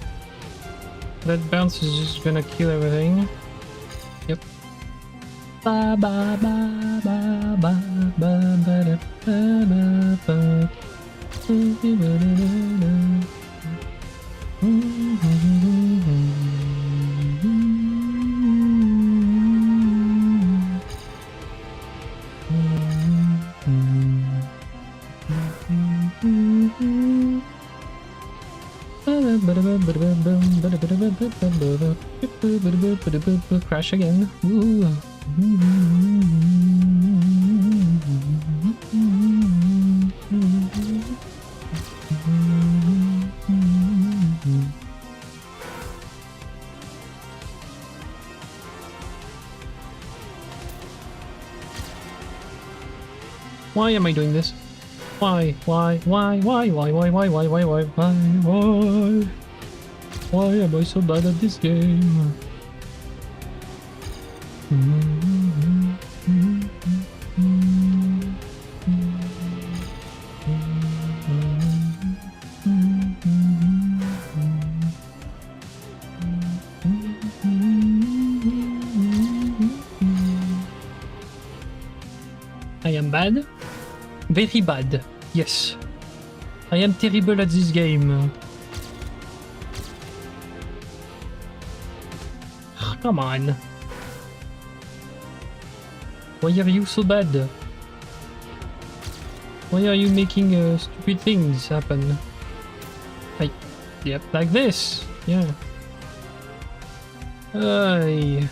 That bounce is just gonna kill everything. Yep. Ba ba ba ba ba ba ba da ba ba crash again. Ooh. Why am I doing this? Why am I so bad at this game? I am bad? Very bad, yes. I am terrible at this game. Come on. Why are you so bad? Why are you making stupid things happen? Like, yep, like this. Yeah. Ay.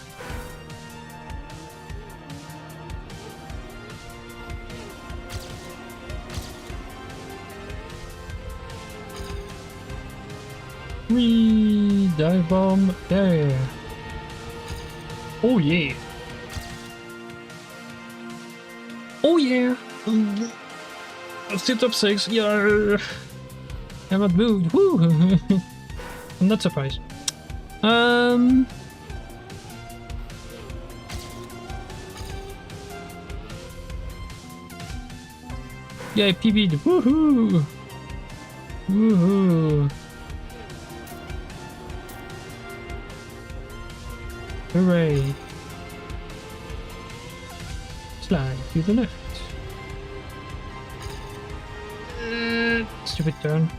Whee! Dive bomb. Yeah. Oh yeah. Oh yeah. Still top 6. Yeah. I'm not moved. Woo. I'm not surprised. Yeah, I PB'd. Woohoo! Woohoo! Hooray! Slide to the left. Stupid turn.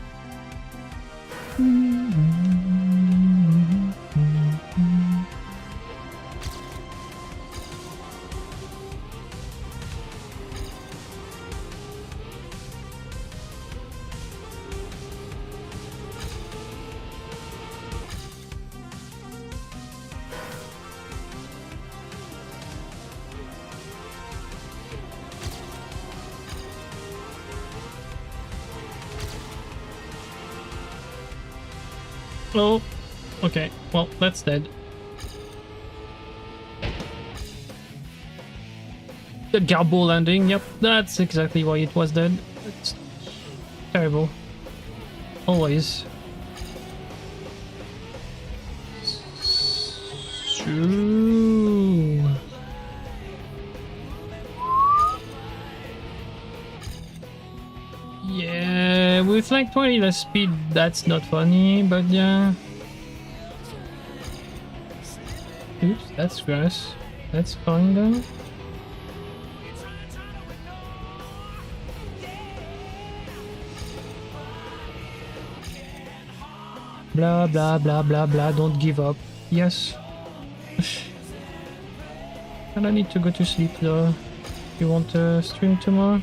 Oh, okay. Well, that's dead. The Garbo landing. Yep, that's exactly why it was dead. It's terrible. Always. Shoo. Yeah, with like 20 less speed, that's not funny, but yeah. Oops, that's grass. That's fine though. Blah blah blah blah blah, don't give up. Yes. And I need to go to sleep though. You want to stream tomorrow?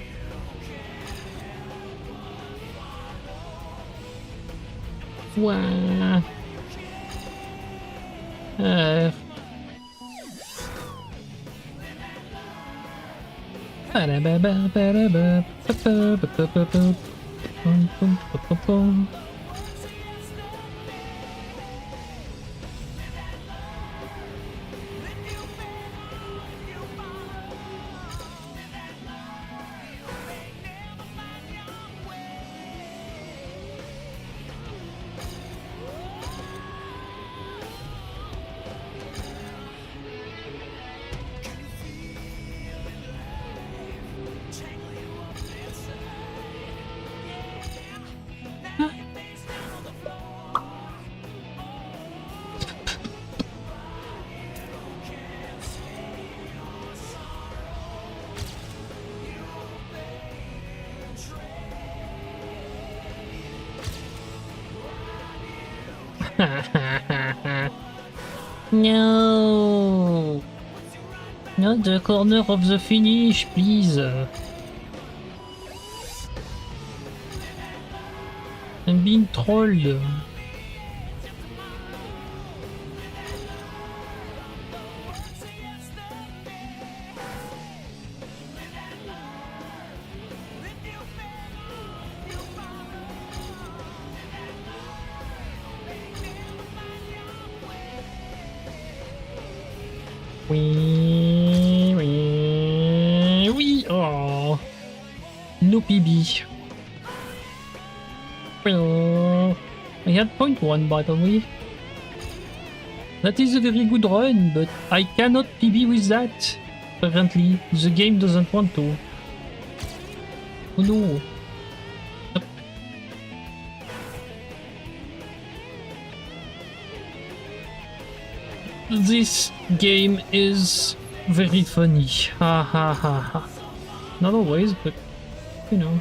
Wow. No, not the corner of the finish, please. I'm being trolled. Oui. Oh. No PB. Well, I had point 1 by the way. That is a very good run, but I cannot PB with that. Apparently, the game doesn't want to. Oh no. This game is very funny. Ha ha ha ha. Not always, but you know.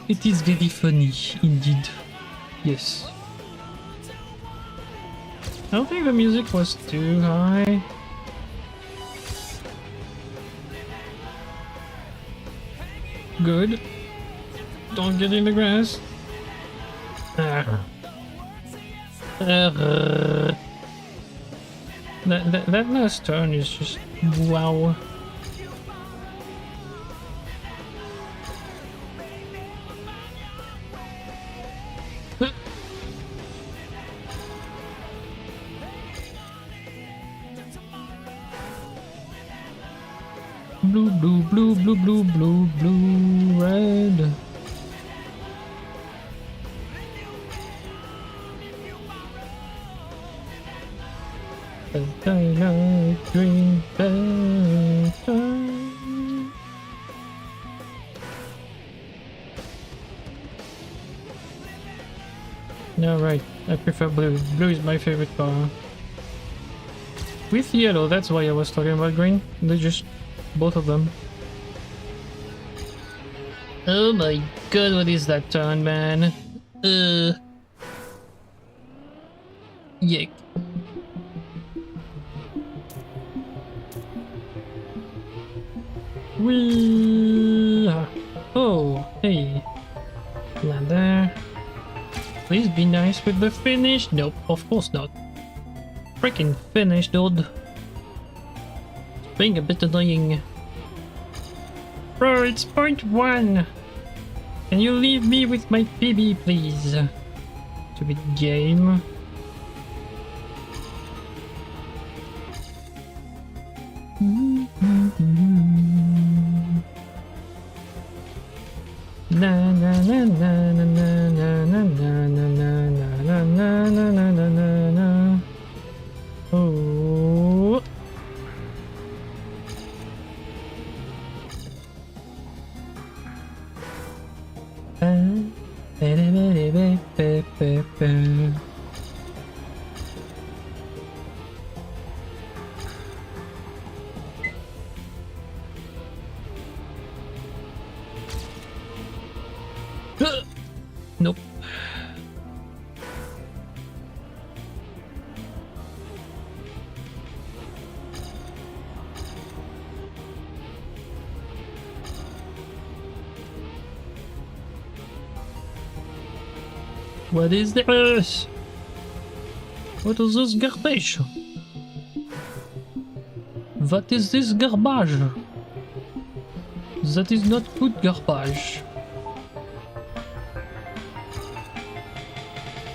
It is very funny indeed. Yes. I don't think the music was too high. Good. Don't get in the grass. That last turn is just wow. Blue, blue, blue, blue, blue, blue, blue, red. The daylight dream better. I prefer blue. Blue is my favorite color. With yellow, that's why I was talking about green. They just... both of them. Oh my god, what is that turn, man? Yuck. Whee! Oh, hey. Land there. Please be nice with the finish. Nope, of course not. Freaking finish, dude. It's being a bit annoying. Bro, it's point 1. Can you leave me with my PB, please? Stupid game. Na na na na na na na na na na na na na na na na. Oh. Nope. What is this? What is this garbage? What is this garbage? That is not good garbage.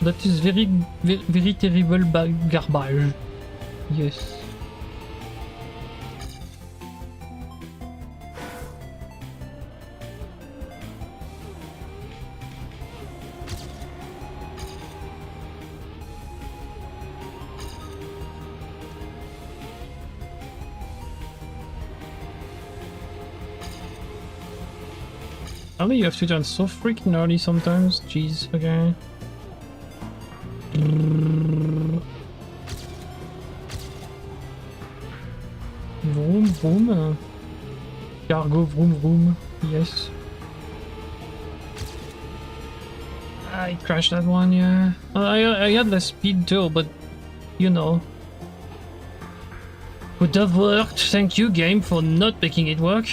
That is very, very, very terrible garbage. Yes. Only you have to turn so freaking early sometimes. Jeez, okay. Vroom vroom. Cargo vroom vroom. Yes. I crashed that one, yeah. I had the speed too, but you know. Would have worked. Thank you, game, for not making it work.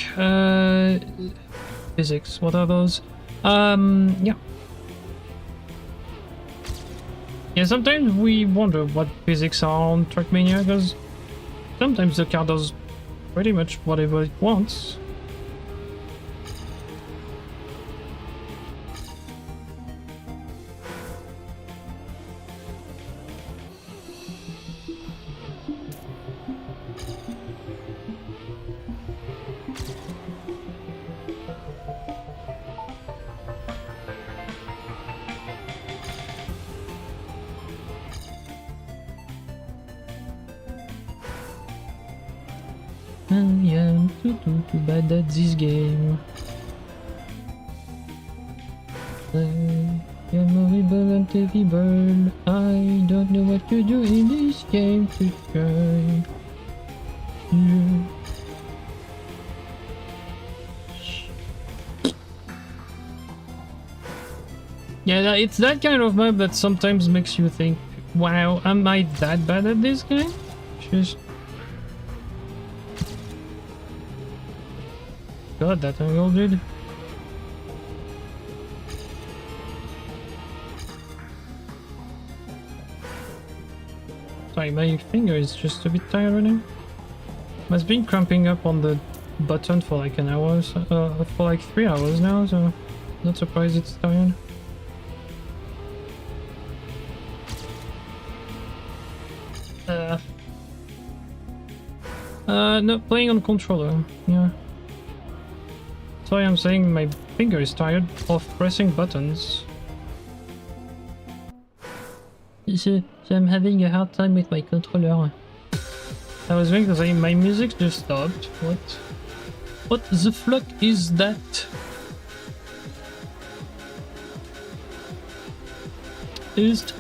Physics, what are those? Yeah. Yeah, sometimes we wonder what physics are on Trackmania, because sometimes the car does pretty much whatever it wants. I am too bad at this game. I am horrible and terrible. I don't know what to do in this game to try. Yeah. Yeah, it's that kind of map that sometimes makes you think, wow, am I that bad at this game? Just... God, that angle, dude. Sorry, my finger is just a bit tired right now. I've been cramping up on the button for like an hour, for like 3 hours now, so not surprised it's tired. No, playing on controller, yeah. Sorry, I'm saying my finger is tired of pressing buttons. So I'm having a hard time with my controller. I was going to say my music just stopped. What the fuck is that? Is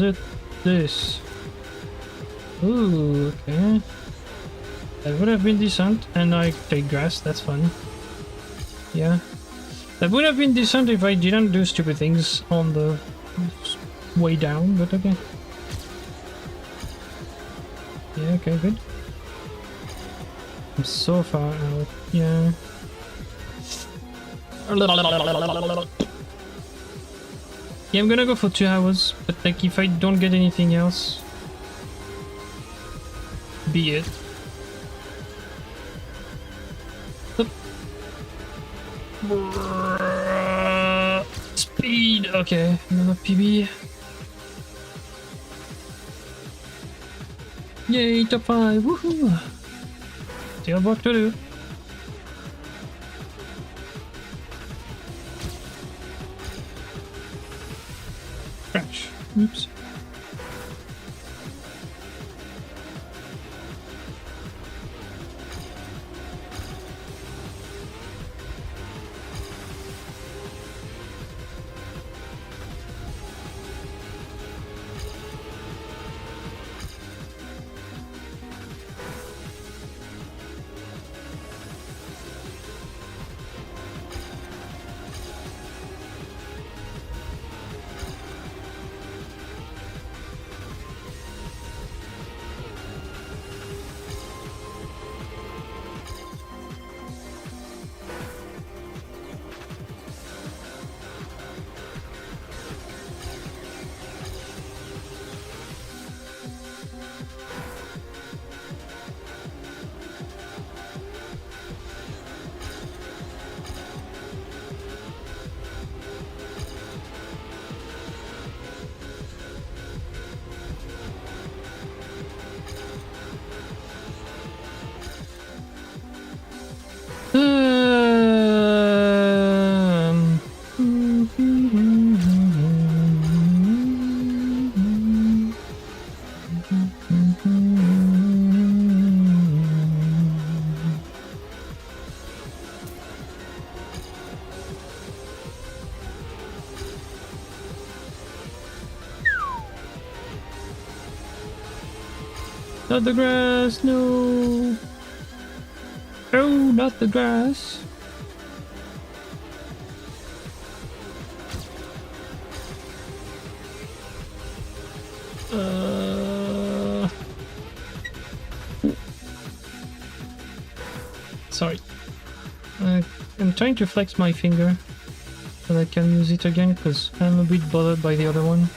it this? Ooh, okay. That would have been decent, and I take grass, that's fun. Yeah. That would have been decent if I didn't do stupid things on the way down, but okay. Yeah, okay, good. I'm so far out, yeah. Yeah, I'm gonna go for 2 hours, but like if I don't get anything else, be it. Speed, okay, another PB. Yay, top 5, woohoo! Still work to do. Crash. Oops. Not the grass, no! Oh, not the grass! Sorry. I'm trying to flex my finger so that I can use it again because I'm a bit bothered by the other one.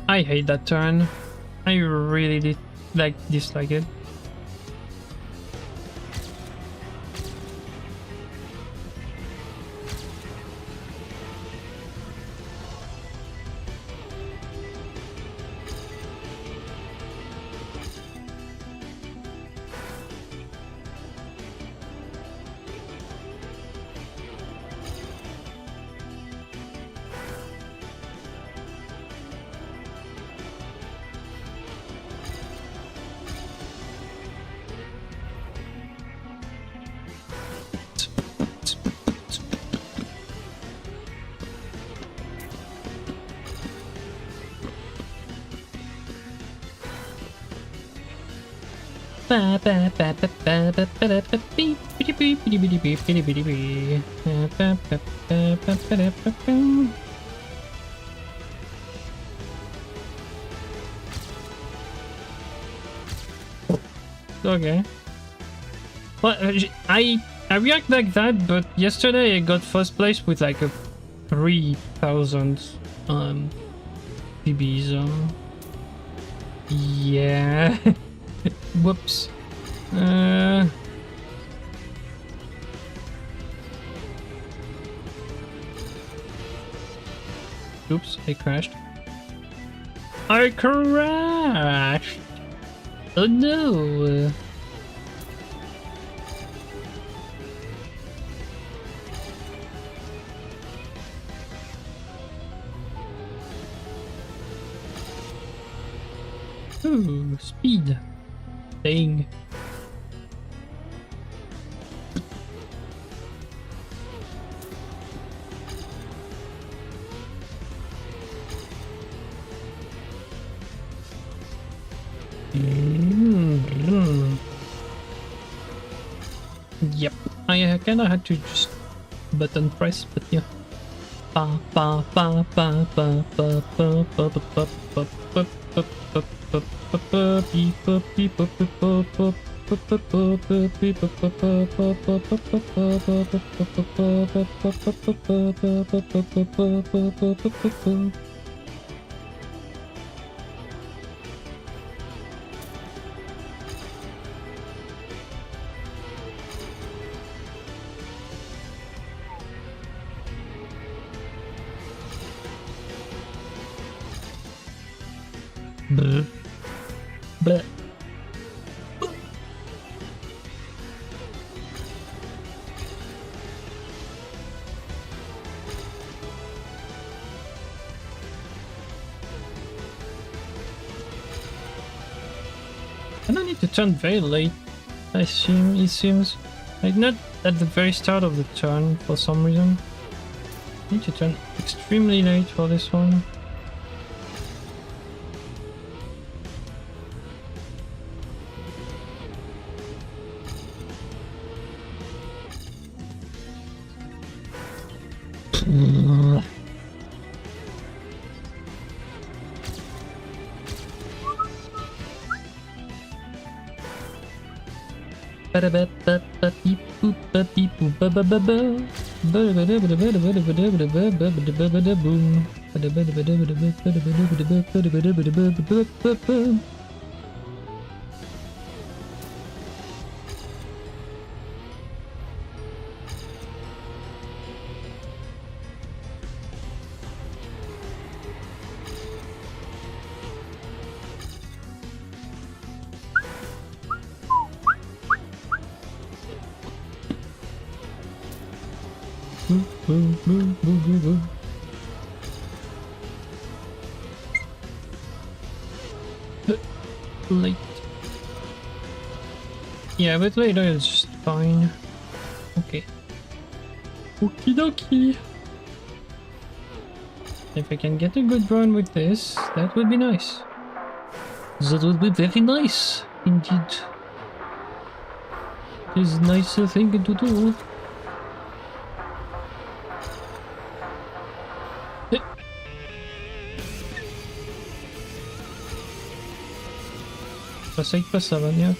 I hate that turn. I really dislike it. Okay. Well, I react like that, but yesterday I got first place with like a 3,000 PB, so yeah. Whoops. Oops, I crashed. I crashed! Oh no! Ooh, speed. Dang. Yep, I kinda had to just button press, but yeah. Bleh. Bleh. I don't need to turn very late. I assume it seems like not at the very start of the turn for some reason. I need to turn extremely late for this one. Late. Yeah, but later is just fine. Okay. Okie dokie. If I can get a good run with this, that would be nice. That would be very nice, indeed. It is a nice thing to do. Plus 8 plus 7, yeah.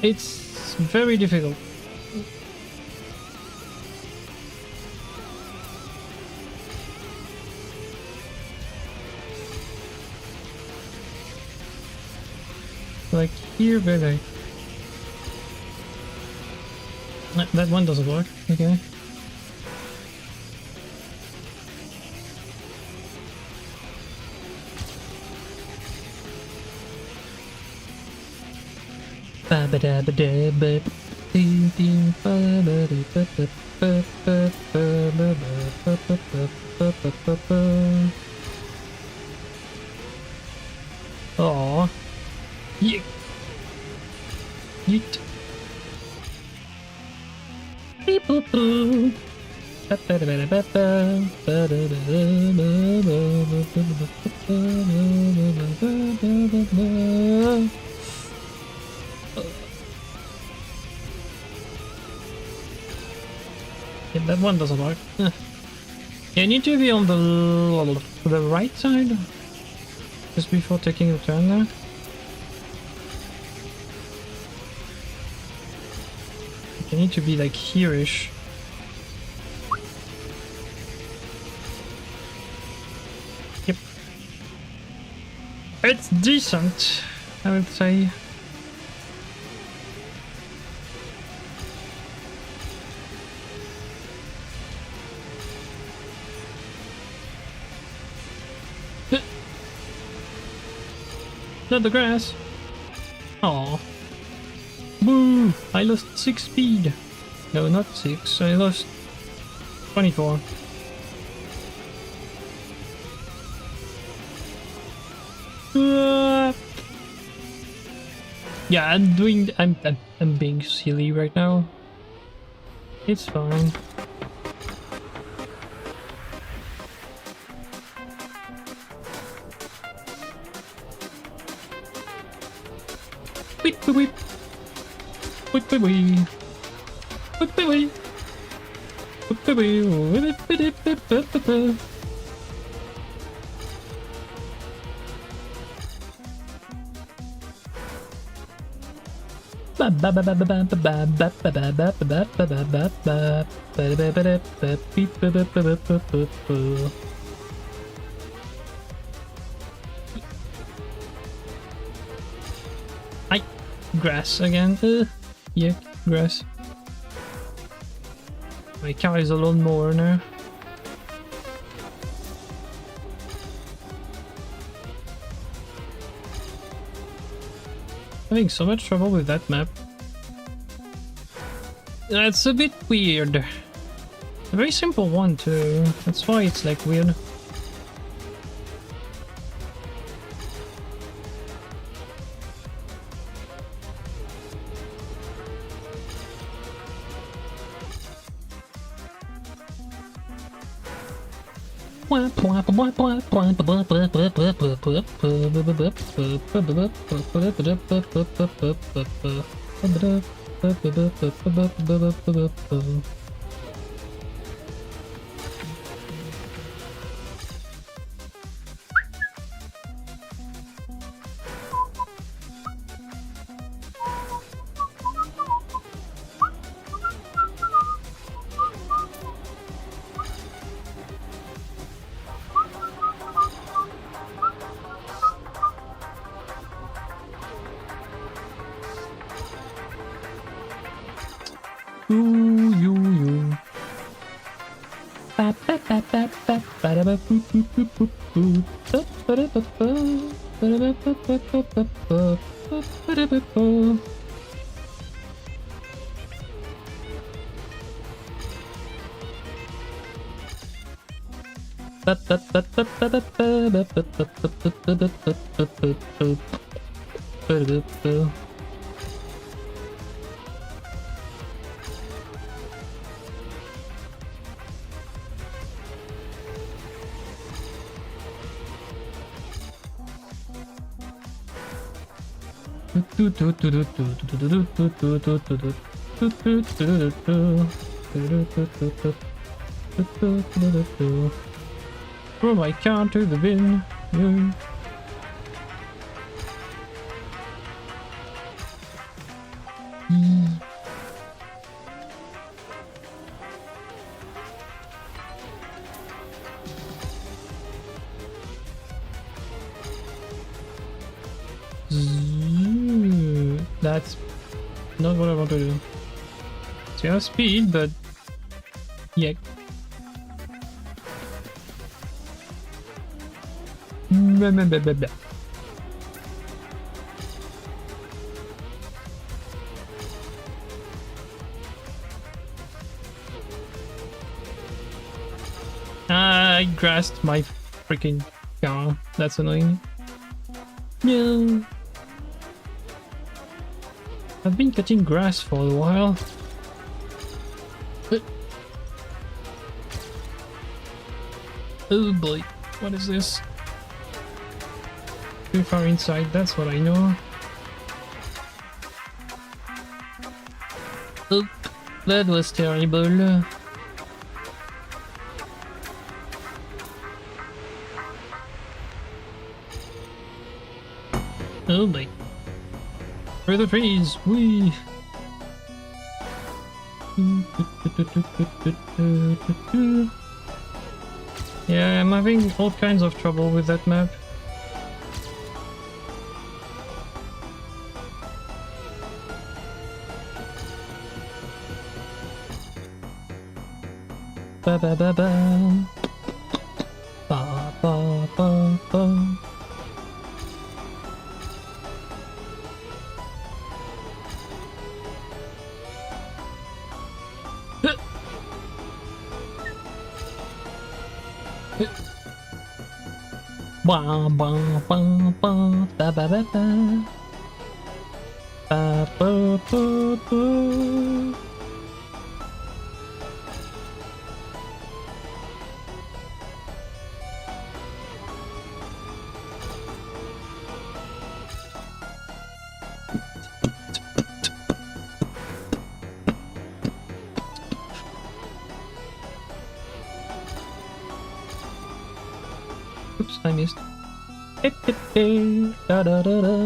It's very difficult. Like here, very. That one doesn't work, okay. Aww. Yeah. Yeet. Beep boop boo. that one doesn't work. Yeah, you need to be on the right side just before taking the turn there. You need to be like here-ish. Yep. It's decent, I would say. Not the grass. Oh. Boo! I lost 6 speed. No, not 6. I lost 24. Yeah, I'm being silly right now. It's fine. Whip whip whip whip whip whip whip whip whip whip. Grass again. Yeah, grass. My car is a lawnmower now. Having so much trouble with that map. That's a bit weird. A very simple one too. That's why it's like weird. Throw my car to the bin. Yeah. That's not what I want to do. So you have speed, but yeah. I grasped my freaking car. That's annoying. No. I've been cutting grass for a while. Oh boy, what is this? Too far inside, that's what I know. Oh, that was terrible. Oh my. Through the trees, wee! Yeah, I'm having all kinds of trouble with that map. Ba ba ba ba. Ba ba ba ba. Ba ba ba ba ba ba ba ba ba ba ba ba. Oops, I missed. Da da da da.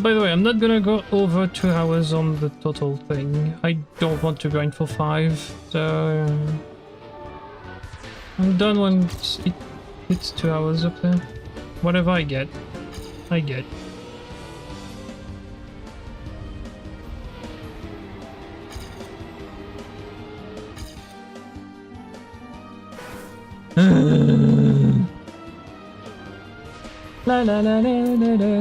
By the way, I'm not gonna go over 2 hours on the total thing. I don't want to grind for 5, so I'm done when it's 2 hours up there. Whatever I get, I get. La la la la la la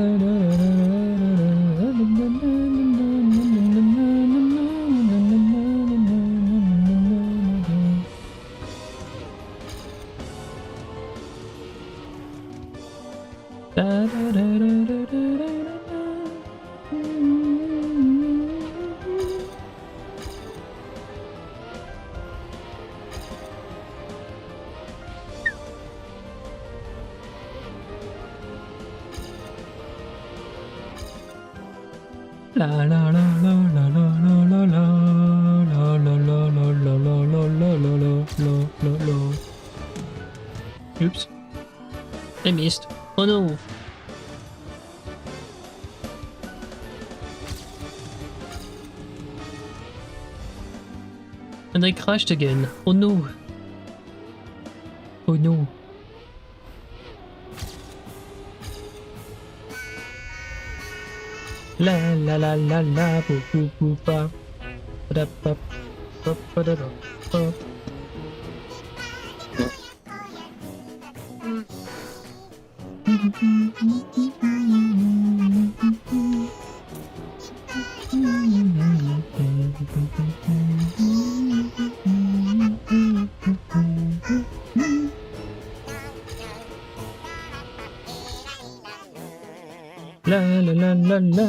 La la la la la la la la la la la la la la la la la. Oops. I missed. Oh no. And I crashed again. Oh no. Oh no. La la la la la boo boo boo ba da ba ba da da ba. La la la la la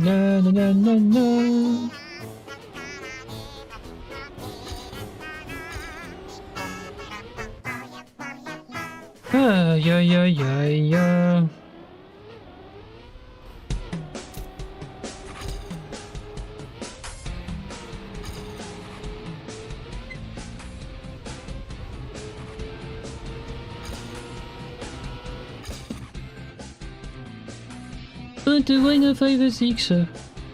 la la la la la. Ah, yeah, yeah, yeah, yeah. But why not 5 or 6?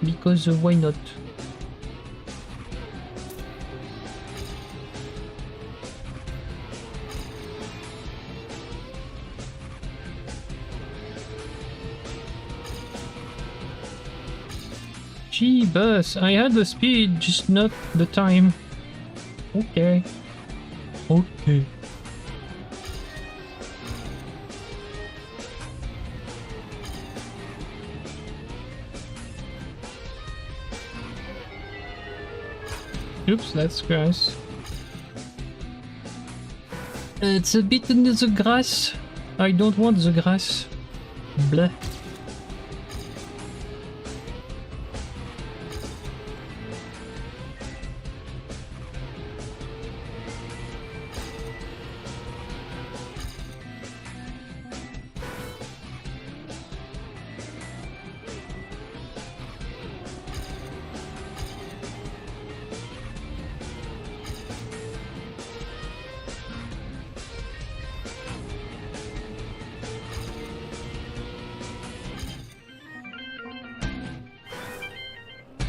Because why not? Gee, bus, I had the speed, just not the time. Okay. Okay. Oops, that's grass. It's a bit in the grass. I don't want the grass. Blah.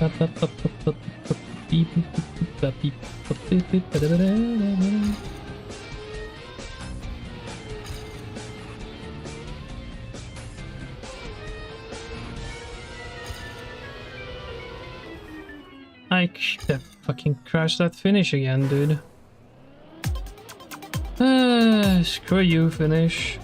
I fucking crashed that finish again, dude. Screw you, finish.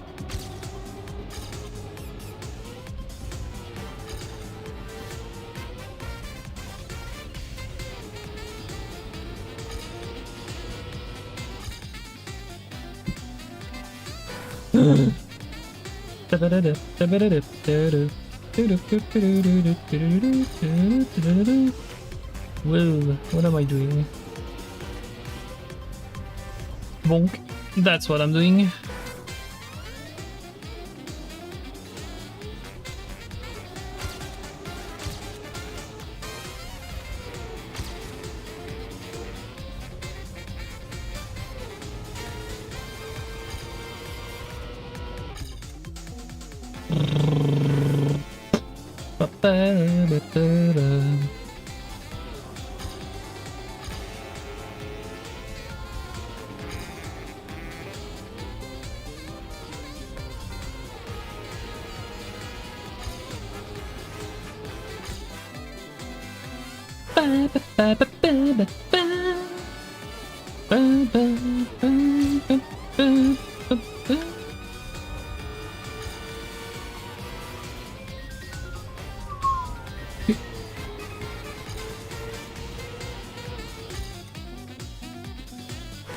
Whoa, what am I doing? Bonk. That's what I'm doing.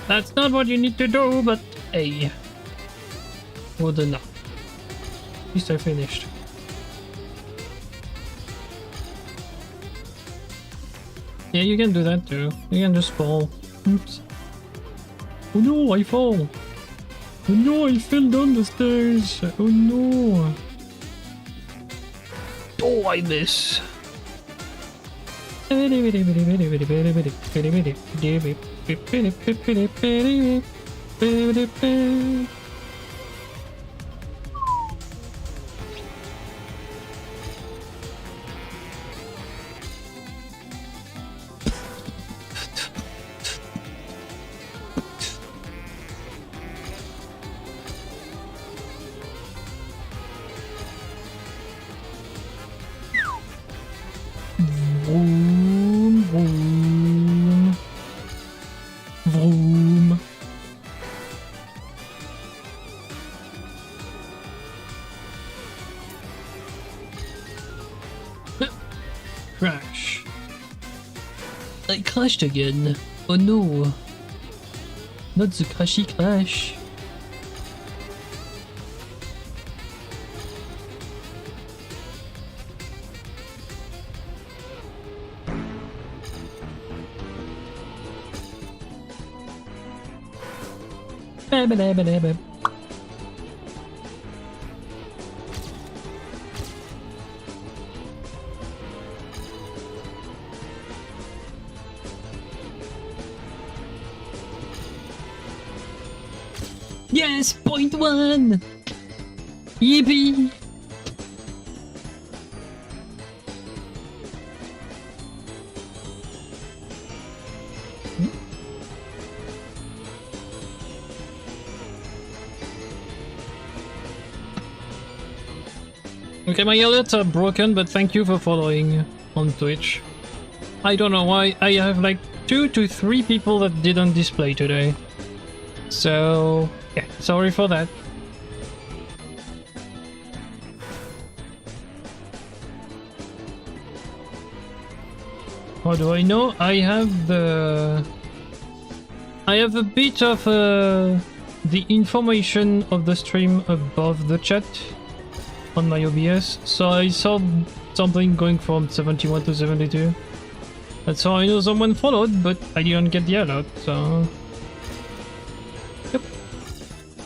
That's not what you need to do, but hey. Good enough. At least I finished. Yeah, you can do that too. You can just fall. Oops. Oh no, I fall. Oh no, I fell down the stairs. Oh no. Oh, I miss. Vroom, vroom. Vroom. Crash. I crashed again. Oh no. Not the crashy crash. Yes, point one! Yippee! Okay, my alerts are broken, but thank you for following on Twitch. I don't know why, I have like 2 to 3 people that didn't display today. So, yeah, sorry for that. How do I know? I have a bit of the information of the stream above the chat on my OBS, so I saw something going from 71 to 72. That's how I know someone followed, but I didn't get the alert, so... Yep.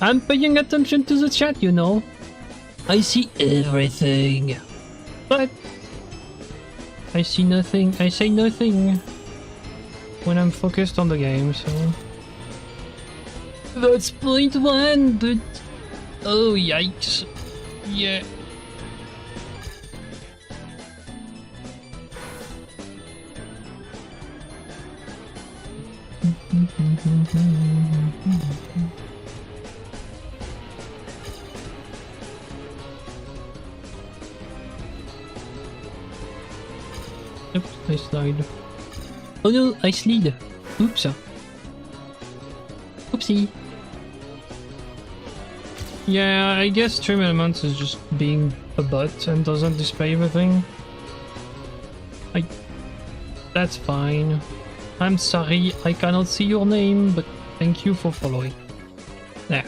I'm paying attention to the chat, you know. I see everything. But... I see nothing, I say nothing when I'm focused on the game, so... That's point one, but... Oh, yikes. Yeah. Oops, I slide. Oh no, I slid. Oops. Oopsie. Yeah, I guess Stream Elements is just being a bot and doesn't display everything. That's fine. I'm sorry, I cannot see your name, but thank you for following. There.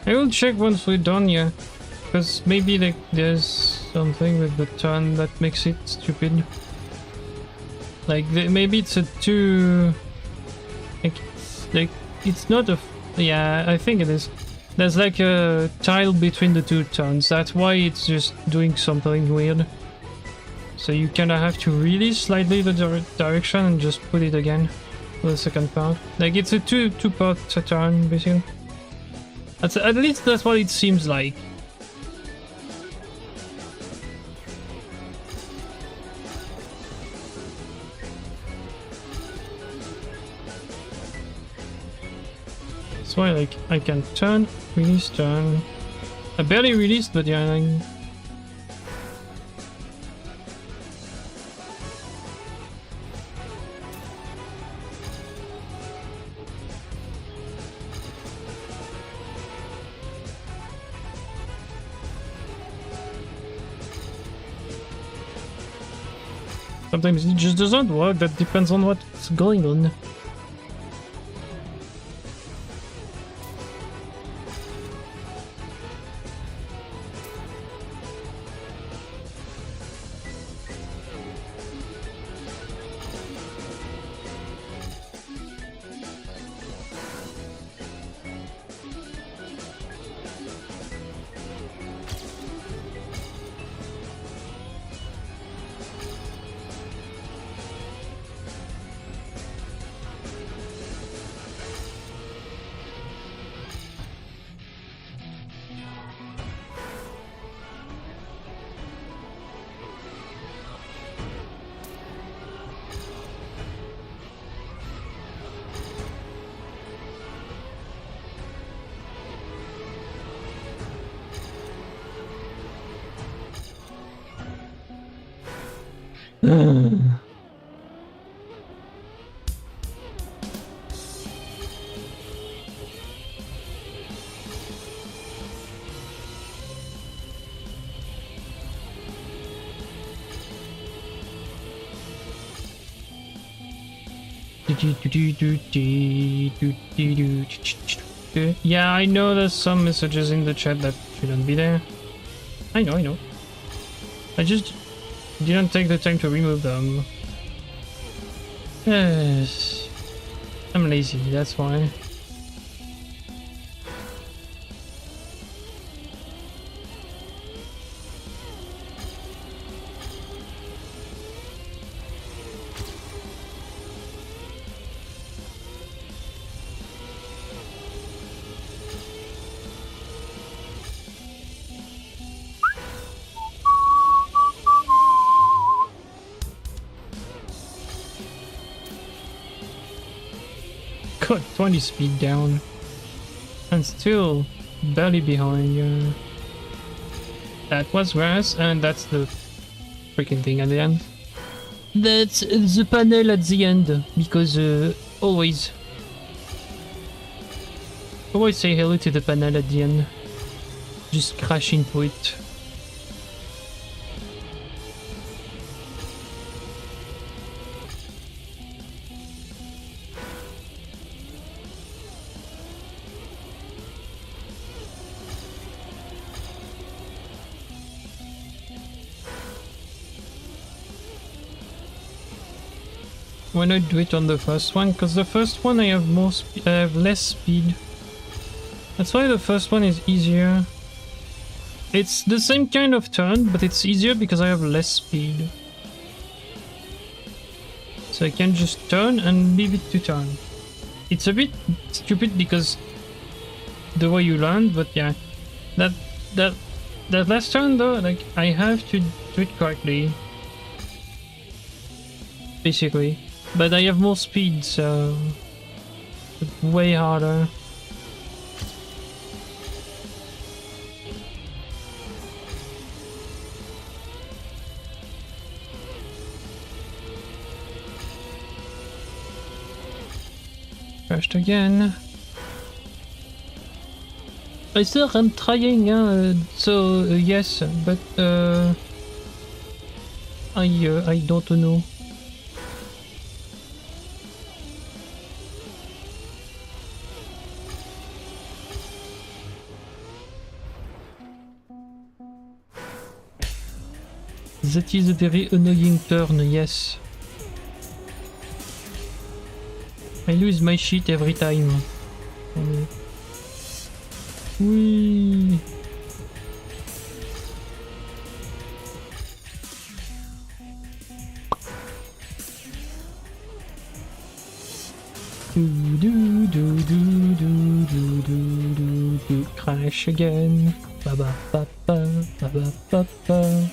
I will check once we're done, yeah. Because maybe like there's something with the turn that makes it stupid. Like maybe it's a two... Like it's not a... Yeah, I think it is. There's like a tile between the two turns. That's why it's just doing something weird. So you kinda have to really slightly the direction and just put it again for the second part. Like it's a two-part turn basically. At least that's what it seems like. That's why like I can turn, release, turn. I barely released, but yeah. Sometimes it just doesn't work, that depends on what's going on. Yeah, I know there's some messages in the chat that shouldn't be there. I know. I just didn't take the time to remove them. Yes. I'm lazy, that's why. Got 20 speed down and still barely behind you. That was worse, and that's the freaking thing at the end. That's the panel at the end, because always say hello to the panel at the end. Just crash into it. Why not do it on the first one? Because the first one I have less speed. That's why the first one is easier. It's the same kind of turn, but it's easier because I have less speed. So I can just turn and leave it to turn. It's a bit stupid because the way you land, but yeah. That last turn though, like, I have to do it correctly. Basically. But I have more speed, so it's way harder. Crashed again. I still am trying, so yes, but I don't know. That is a very annoying turn, yes. I lose my shit every time. Whee! Crash again. Ba ba ba ba ba ba ba ba.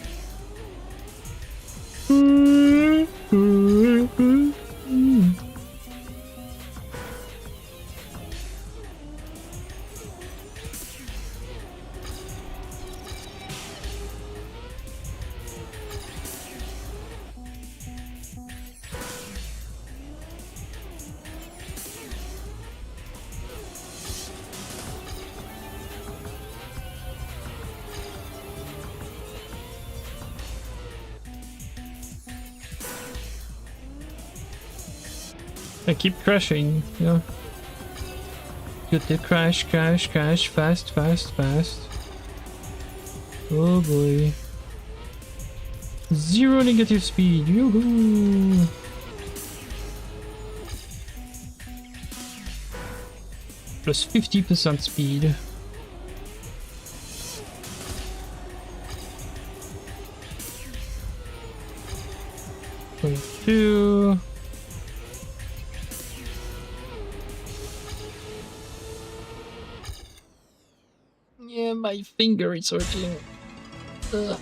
I keep crashing, yeah. Good to crash, crash, crash, fast, fast, fast. Oh boy. 0 negative speed, yoo-hoo! Plus 50% speed. Two. Yeah, my finger is hurting. Ugh.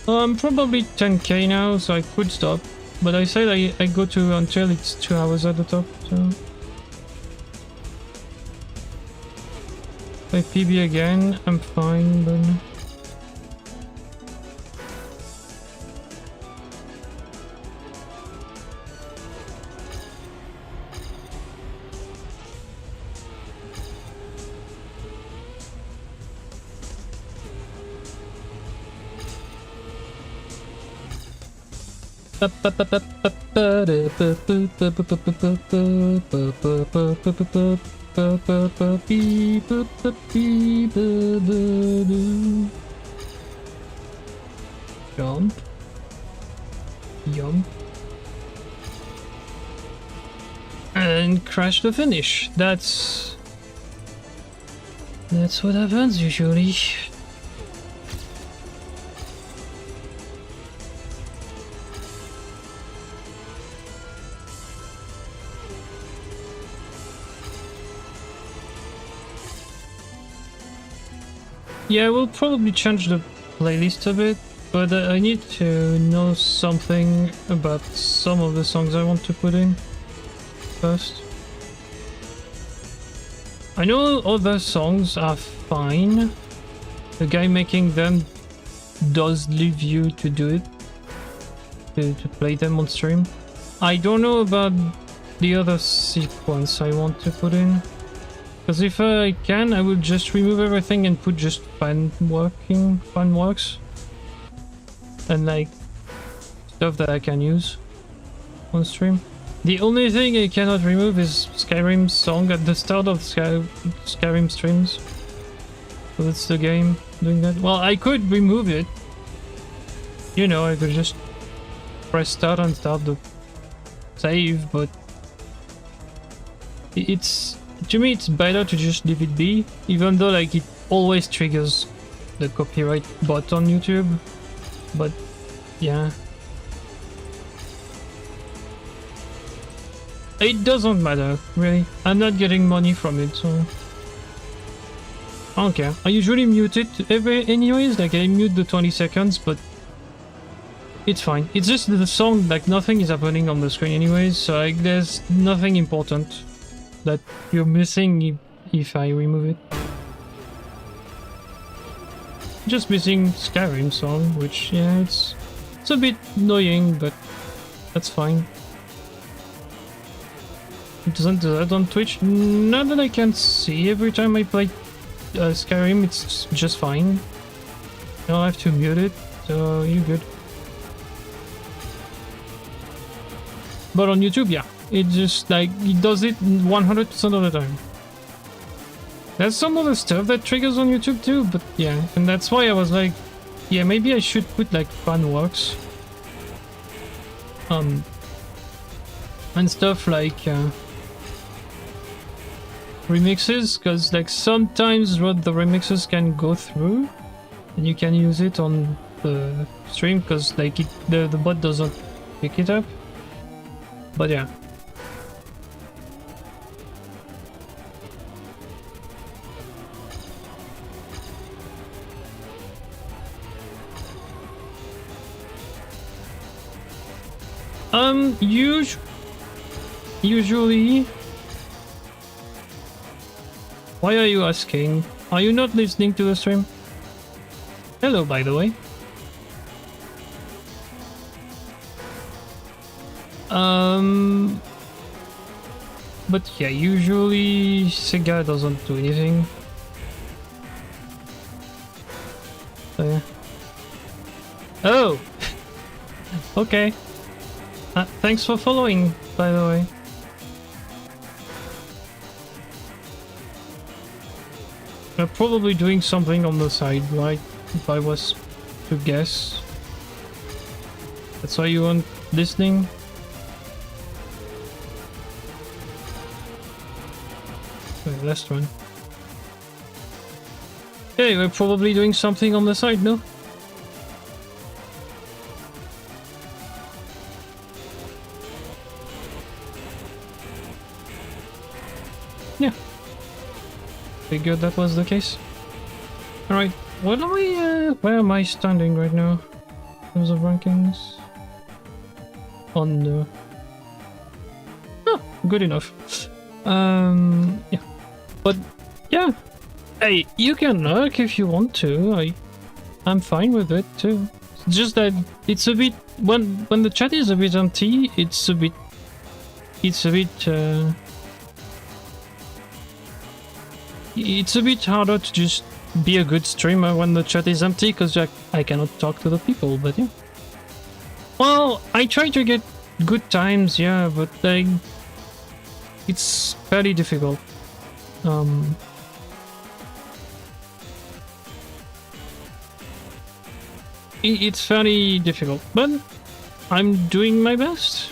I'm probably 10k now, so I could stop. But I said I go to until it's 2 hours at the top, so... If I PB again, I'm fine, but... Jump. Jump. And crash the finish. That's what happens usually. Yeah, we'll probably change the playlist a bit, but I need to know something about some of the songs I want to put in first. I know other songs are fine. The guy making them does leave you to do it, to play them on stream. I don't know about the other sequence I want to put in. Because if I can, I will just remove everything and put just fun works. And like, stuff that I can use on stream. The only thing I cannot remove is Skyrim's song at the start of Skyrim streams. So that's the game doing that. Well, I could remove it. You know, I could just press start and start the save, but it's to me it's better to just leave it be, even though like it always triggers the copyright bot on YouTube. But yeah, it doesn't matter really. I'm not getting money from it, so I don't care. I usually mute it anyways, like I mute the 20 seconds, but it's fine. It's just the song, like nothing is happening on the screen anyways, so like there's nothing important that you're missing if I remove it. Just missing Skyrim song, which yeah, it's a bit annoying, but that's fine. It doesn't do that on Twitch. Not that I can see every time I play Skyrim, it's just fine. I don't have to mute it, so you're good. But on YouTube, yeah, it just like it does it 100% of the time. There's some other stuff that triggers on YouTube too, but yeah, and that's why I was like, yeah, maybe I should put like Fanworks, and stuff like remixes, because like sometimes what the remixes can go through, and you can use it on the stream because like the bot doesn't pick it up. But yeah. Usually. Why are you asking? Are you not listening to the stream? Hello, by the way. But yeah, usually Sega doesn't do anything. So yeah. Oh! Okay. Thanks for following, by the way. They're probably doing something on the side, right? If I was to guess. That's why you weren't listening? Wait, last one. Hey, we're probably doing something on the side, no? Yeah. Figured that was the case. Alright, what am I, where am I standing right now? In terms of rankings? On the... Oh, good enough. Yeah. But, yeah. Hey, you can lurk if you want to. I'm fine with it too. It's just that it's a bit... When the chat is a bit empty, it's a bit... It's a bit harder to just be a good streamer when the chat is empty, because I cannot talk to the people, but yeah. Well, I try to get good times, yeah, but like... It's fairly difficult. It's fairly difficult, but I'm doing my best.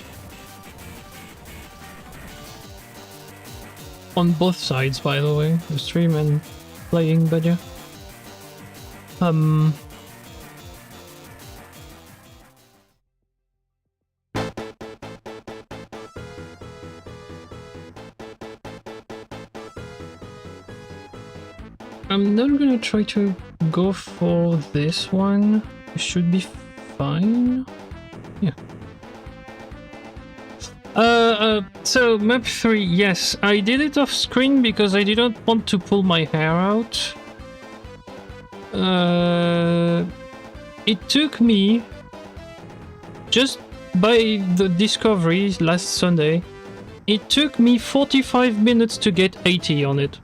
On both sides, by the way, the stream and playing, but yeah. I'm not gonna try to go for this one. It should be fine. Yeah. So map 3, yes, I did it off screen because I didn't want to pull my hair out. It took me, just by the discovery last Sunday, it took me 45 minutes to get 80 on it.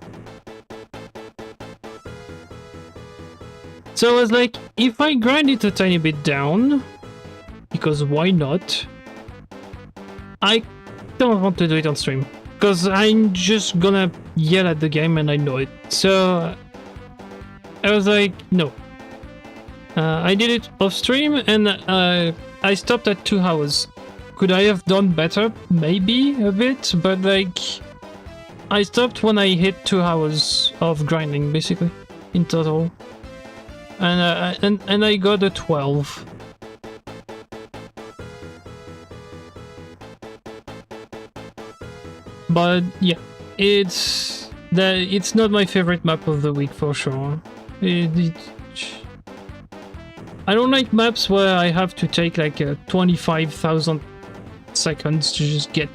So I was like, if I grind it a tiny bit down, because why not? I don't want to do it on stream, because I'm just gonna yell at the game and I know it. So I was like, no. I did it off stream and I stopped at 2 hours. Could I have done better? Maybe a bit, but like I stopped when I hit 2 hours of grinding, basically, in total. And I got a 12. But yeah, it's not my favorite map of the week for sure. I don't like maps where I have to take like 25,000 seconds to just get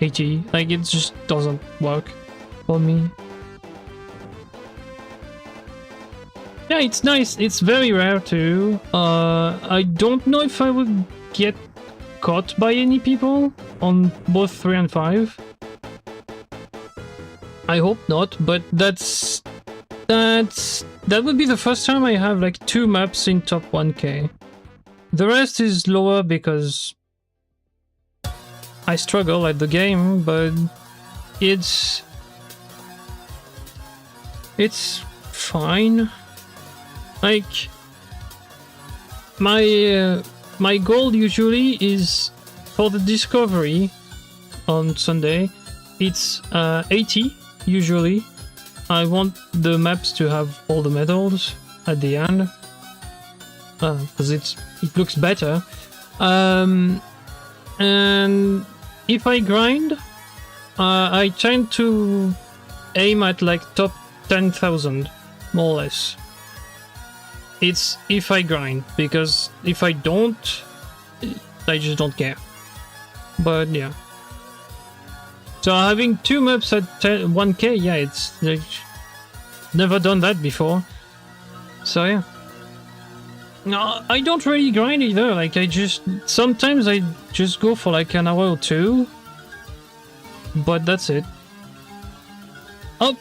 80. Like, it just doesn't work for me. Yeah, it's nice. It's very rare too. I don't know if I would get caught by any people on both 3 and 5. I hope not, but that would be the first time I have like 2 maps in top 1k. The rest is lower because I struggle at the game, but it's fine. Like, my goal usually is for the discovery on Sunday. It's 80 usually. I want the maps to have all the medals at the end because it looks better. And if I grind, I tend to aim at like top 10,000, more or less. It's if I grind, because if I don't, I just don't care. But yeah. So having 2 maps at 1k, yeah, it's like, never done that before. So yeah. No, I don't really grind either. Like, sometimes I just go for like an hour or 2. But that's it. Oh,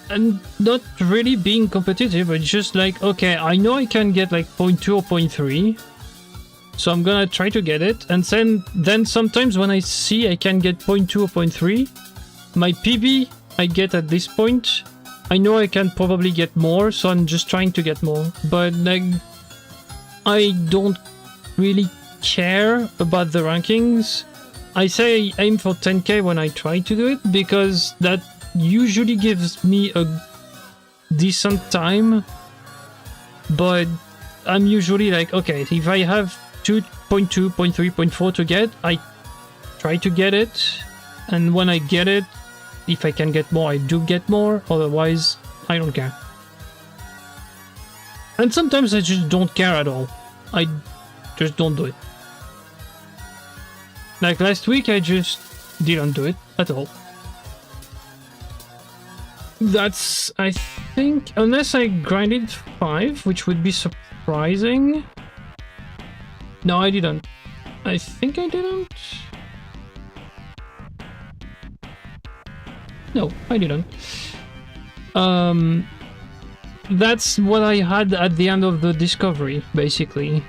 and not really being competitive, it's just like, okay, I know I can get like 0.2 or 0.3. So I'm gonna try to get it. And then sometimes when I see I can get 0.2 or 0.3, my PB I get at this point, I know I can probably get more, so I'm just trying to get more. But like, I don't really care about the rankings. I say I aim for 10k when I try to do it, because that usually gives me a decent time. But I'm usually like, okay, if I have 2.2, 0.3, 0.4 to get, I try to get it. And when I get it, if I can get more, I do get more. Otherwise, I don't care. And sometimes I just don't care at all. I just don't do it. Like last week, I just didn't do it at all. That's, I think, unless I grinded 5, which would be surprising. No, I didn't. I think I didn't. No, I didn't. That's what I had at the end of the discovery, basically.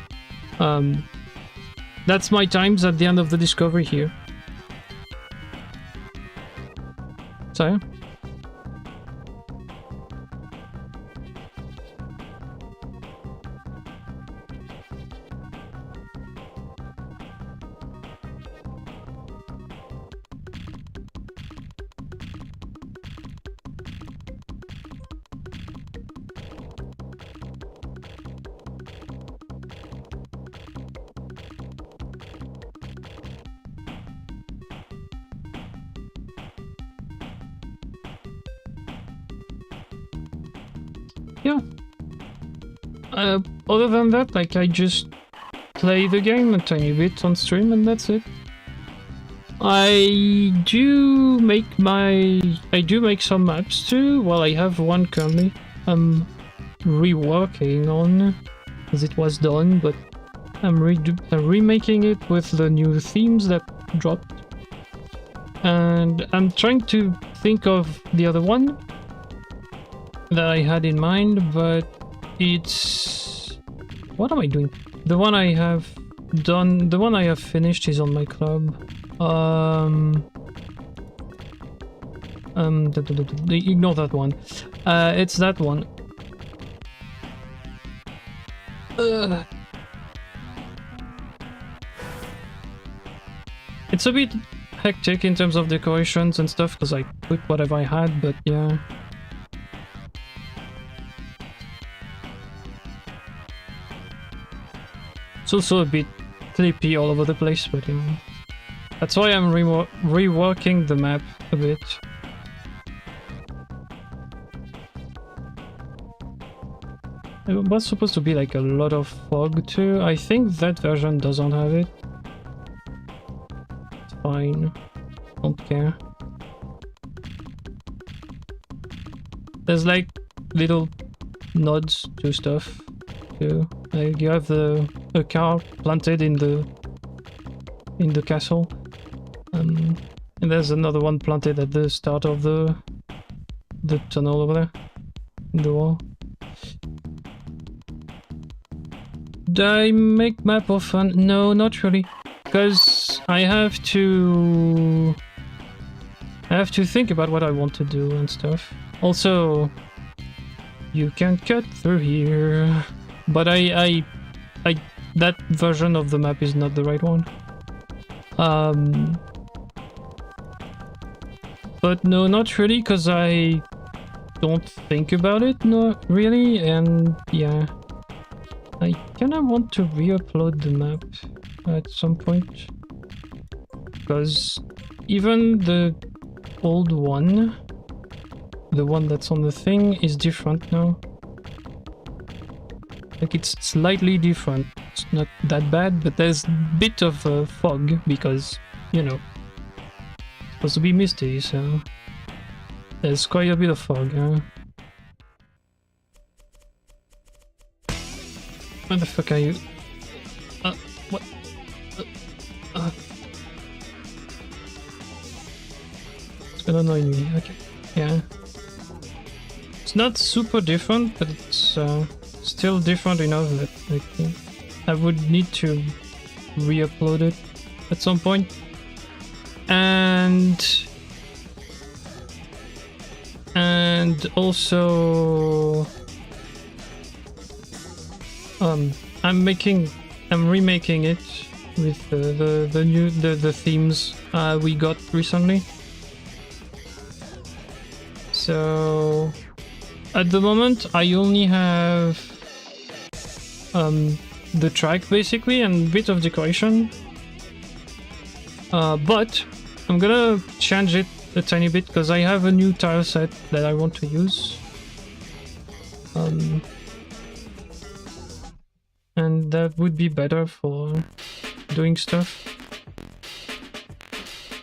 That's my times at the end of the discovery here. So yeah. Yeah. Other than that, like, I just play the game a tiny bit on stream and that's it. I do make some maps too. Well, I have one currently I'm reworking on, as it was done, but I'm remaking it with the new themes that dropped. And I'm trying to think of the other one that I had in mind, but it's... What am I doing? The one I have done, the one I have finished is on my club. Ignore that one. It's that one. It's a bit hectic in terms of decorations and stuff because I put whatever I had, but yeah. It's also a bit clippy all over the place, but yeah. That's why I'm reworking the map a bit. It was supposed to be like a lot of fog too. I think that version doesn't have it. It's fine. Don't care. There's like little nods to stuff too. Like you have a car planted in the castle. And there's another one planted at the start of the tunnel over there in the wall. Do I make map often? No, not really, because I have to think about what I want to do and stuff. Also, you can cut through here, but that version of the map is not the right one. But no, not really, because I don't think about it, not really, and yeah. I kinda want to re-upload the map at some point, because even the old one, the one that's on the thing, is different now. Like, it's slightly different. It's not that bad, but there's a bit of fog because, you know, it's supposed to be misty, so there's quite a bit of fog. Where the fuck are you? What? It's gonna annoy me. Okay. Yeah. It's not super different, but it's still different enough that like, I would need to re-upload it at some point. And also I'm remaking it with the themes we got recently. So at the moment I only have the track basically and a bit of decoration, but I'm gonna change it a tiny bit because I have a new tile set that I want to use, and that would be better for doing stuff.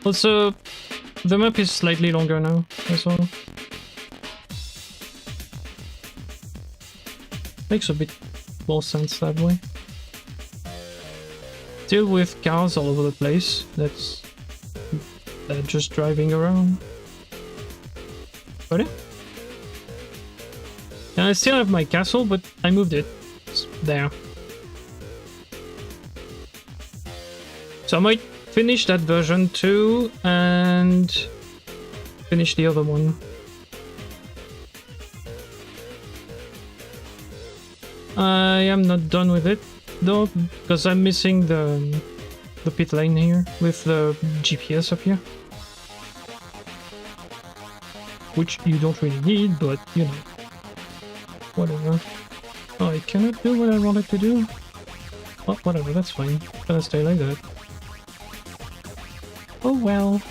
Also, the map is slightly longer now as well. Makes a bit more sense that way. Still with cars all over the place, that's just driving around. Got it? And I still have my castle, but I moved it. It's there. So I might finish that version too, and finish the other one. I am not done with it though, because I'm missing the pit lane here with the GPS up here, which you don't really need, but you know, whatever. Oh, I cannot do what I wanted to do. Well, whatever, that's fine. Gonna stay like that. Oh well.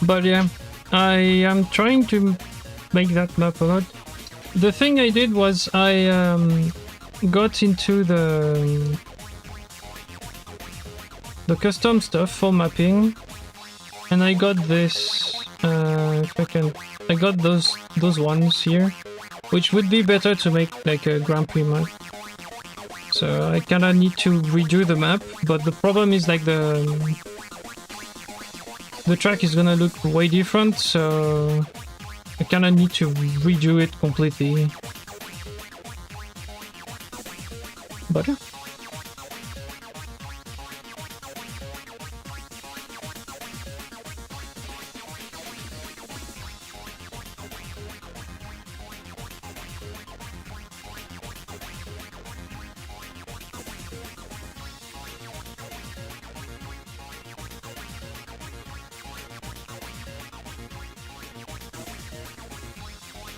But yeah, I am trying to make that map a lot. The thing I did was I got into the custom stuff for mapping, and I got this. If I can, I got those ones here, which would be better to make like a Grand Prix map. So I kinda need to redo the map, but the problem is like the track is gonna look way different, so I kinda need to redo it completely. But yeah.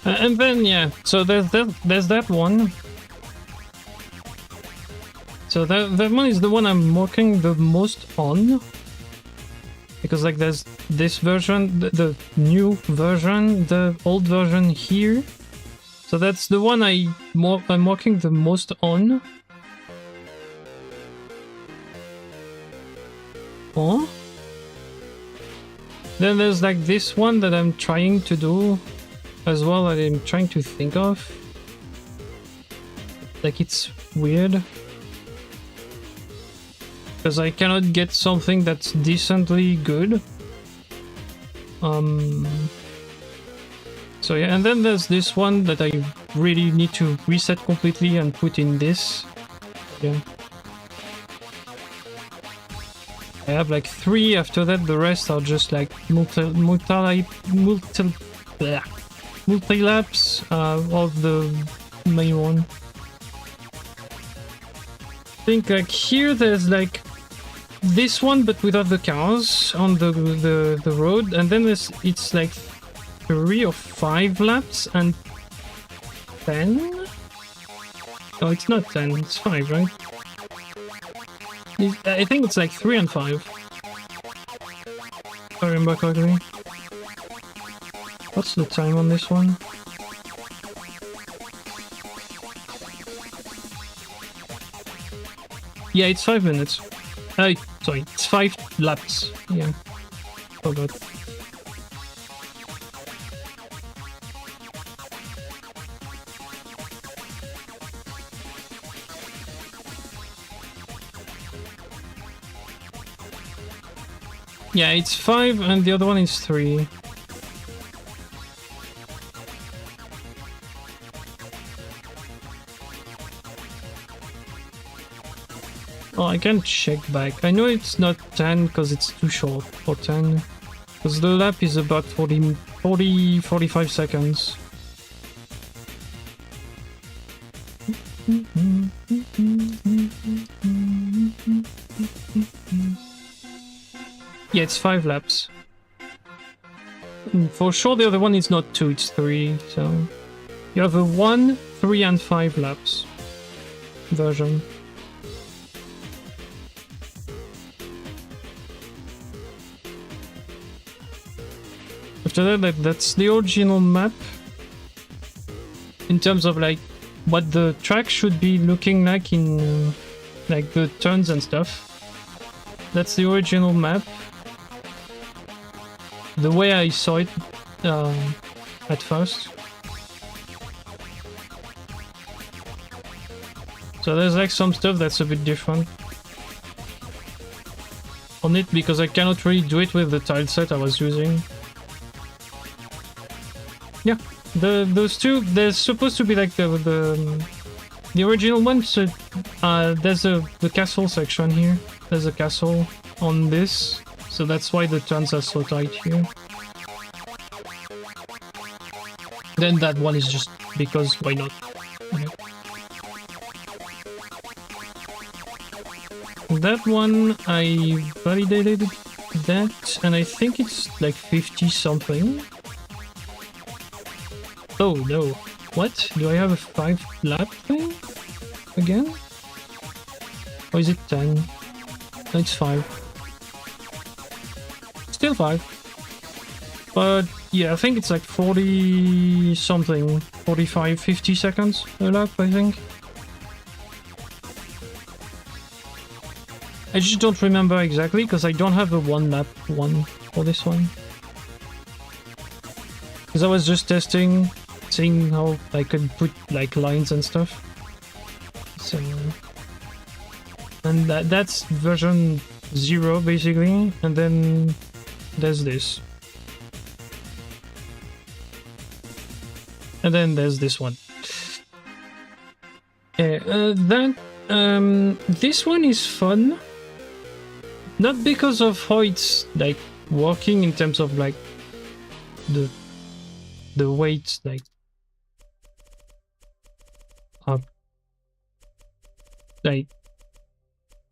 And then yeah, so there's that one. So that one is the one I'm working the most on. Because like there's this version, the new version, the old version here. So that's the one I'm working the most on. Oh. Then there's like this one that I'm trying to do as well, that I'm trying to think of. Like it's weird. Because I cannot get something that's decently good. So yeah, and then there's this one that I really need to reset completely and put in this. Yeah. I have like 3 after that, the rest are just like multi-laps of the main one. I think like here there's like this one but without the cars on the road, and then it's like 3 or 5 laps and 10? No, it's not 10, it's 5, right? I think it's like 3 and 5. If I remember correctly. What's the time on this one? Yeah, it's 5 minutes. Sorry, it's 5 laps. Yeah. Forgot. Yeah, it's 5 and the other one is 3. Oh, I can check back. I know it's not 10 because it's too short for 10. Because the lap is about 45 seconds. Yeah, it's 5 laps. For sure the other one is not 2, it's 3, so... You have a 1, 3 and 5 laps version. After that, that's the original map. In terms of like what the track should be looking like in like the turns and stuff. That's the original map. The way I saw it at first. So there's like some stuff that's a bit different on it because I cannot really do it with the tile set I was using. Yeah, those two, there's supposed to be like the original one. So there's the castle section here. There's a castle on this, so that's why the turns are so tight here. Then that one is just because why not? Okay. That one I validated that, and I think it's like 50 something. Oh no, what? Do I have a 5 lap thing? Again? Or is it 10? No, it's 5. Still 5. But yeah, I think it's like 40 something, 45, 50 seconds a lap, I think. I just don't remember exactly because I don't have a 1 lap one for this one. Because I was just testing, seeing how I could put like lines and stuff. So, and that's version 0 basically, and then there's this. And then there's this one. This one is fun. Not because of how it's like working in terms of like the weight, like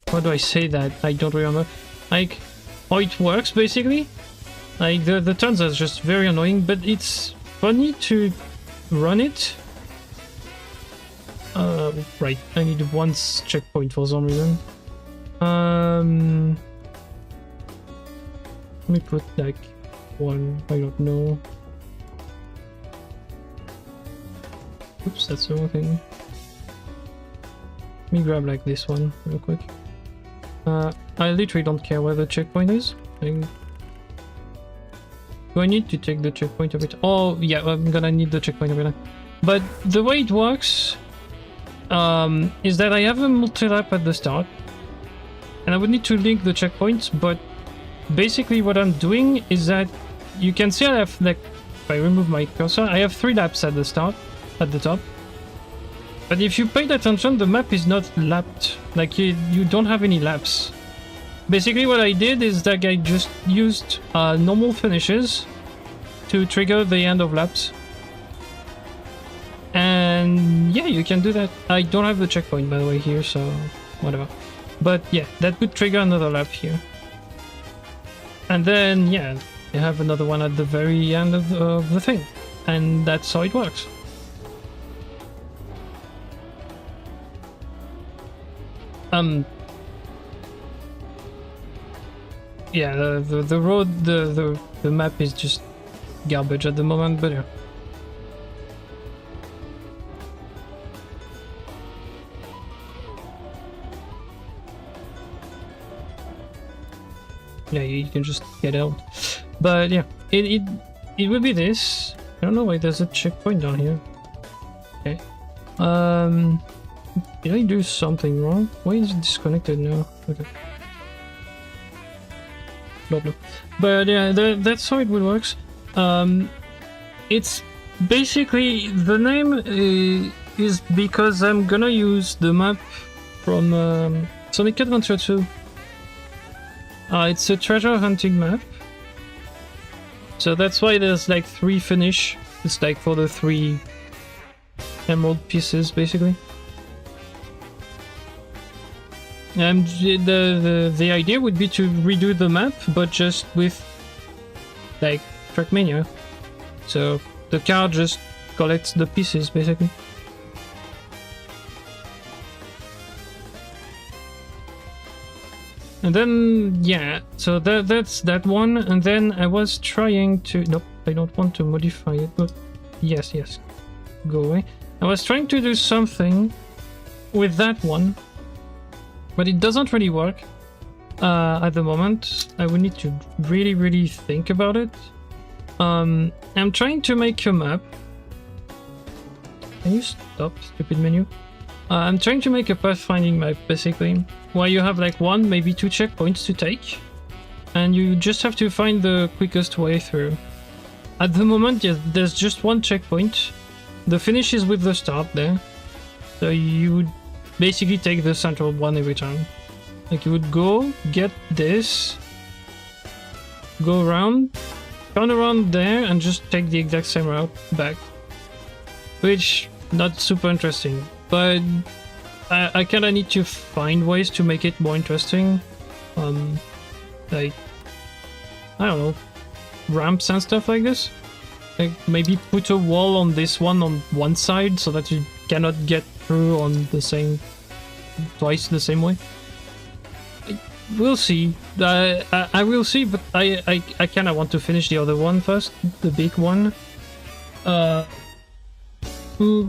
how do I say that? I don't remember. Like how it works basically. Like the turns are just very annoying, but it's funny to run it. Right, I need one checkpoint for some reason. Let me put like one, I don't know. Oops, that's the wrong thing. Let me grab like this one real quick. I literally don't care where the checkpoint is. Do I need to take the checkpoint every time? Oh yeah, I'm gonna need the checkpoint every time. But the way it works is that I have a multi-lap at the start, and I would need to link the checkpoints, but basically what I'm doing is that you can see I have, like, if I remove my cursor, I have 3 laps at the start, at the top. But if you paid attention, the map is not lapped. Like, you don't have any laps. Basically what I did is that I just used normal finishes to trigger the end of laps. And yeah, you can do that. I don't have the checkpoint, by the way, here, so whatever. But yeah, that would trigger another lap here. And then, yeah, you have another one at the very end of the thing. And that's how it works. Yeah, the road, the map is just garbage at the moment, but yeah. Yeah, you can just get out. But yeah, it will be this. I don't know why there's a checkpoint down here. Okay. Did I do something wrong? Why is it disconnected now? Okay. Blah, blah. But yeah, that's how it would work. It's basically, the name is because I'm gonna use the map from Sonic Adventure 2. It's a treasure hunting map. So that's why there's like 3 finish. It's like for the 3 emerald pieces, basically. And the idea would be to redo the map, but just with like Trackmania. So the car just collects the pieces, basically. And then, yeah, so that's that one. And then I was trying to... Nope, I don't want to modify it, but yes, go away. I was trying to do something with that one, but it doesn't really work at the moment. I would need to really think about it. I'm trying to make a map. Can you stop, stupid menu? I'm trying to make a pathfinding map, basically, where you have like 1, maybe 2 checkpoints to take, and you just have to find the quickest way through. At the moment, yes, there's just 1 checkpoint. The finish is with the start there, so you would basically take the central one every time. Like, you would go, get this, go around, turn around there, and just take the exact same route back. Which, not super interesting. But I kinda need to find ways to make it more interesting. Like, I don't know, ramps and stuff like this. Like, maybe put a wall on this one on one side so that you cannot get through on the same, twice the same way. We'll see. I will see, but I kinda want to finish the other one first, the big one.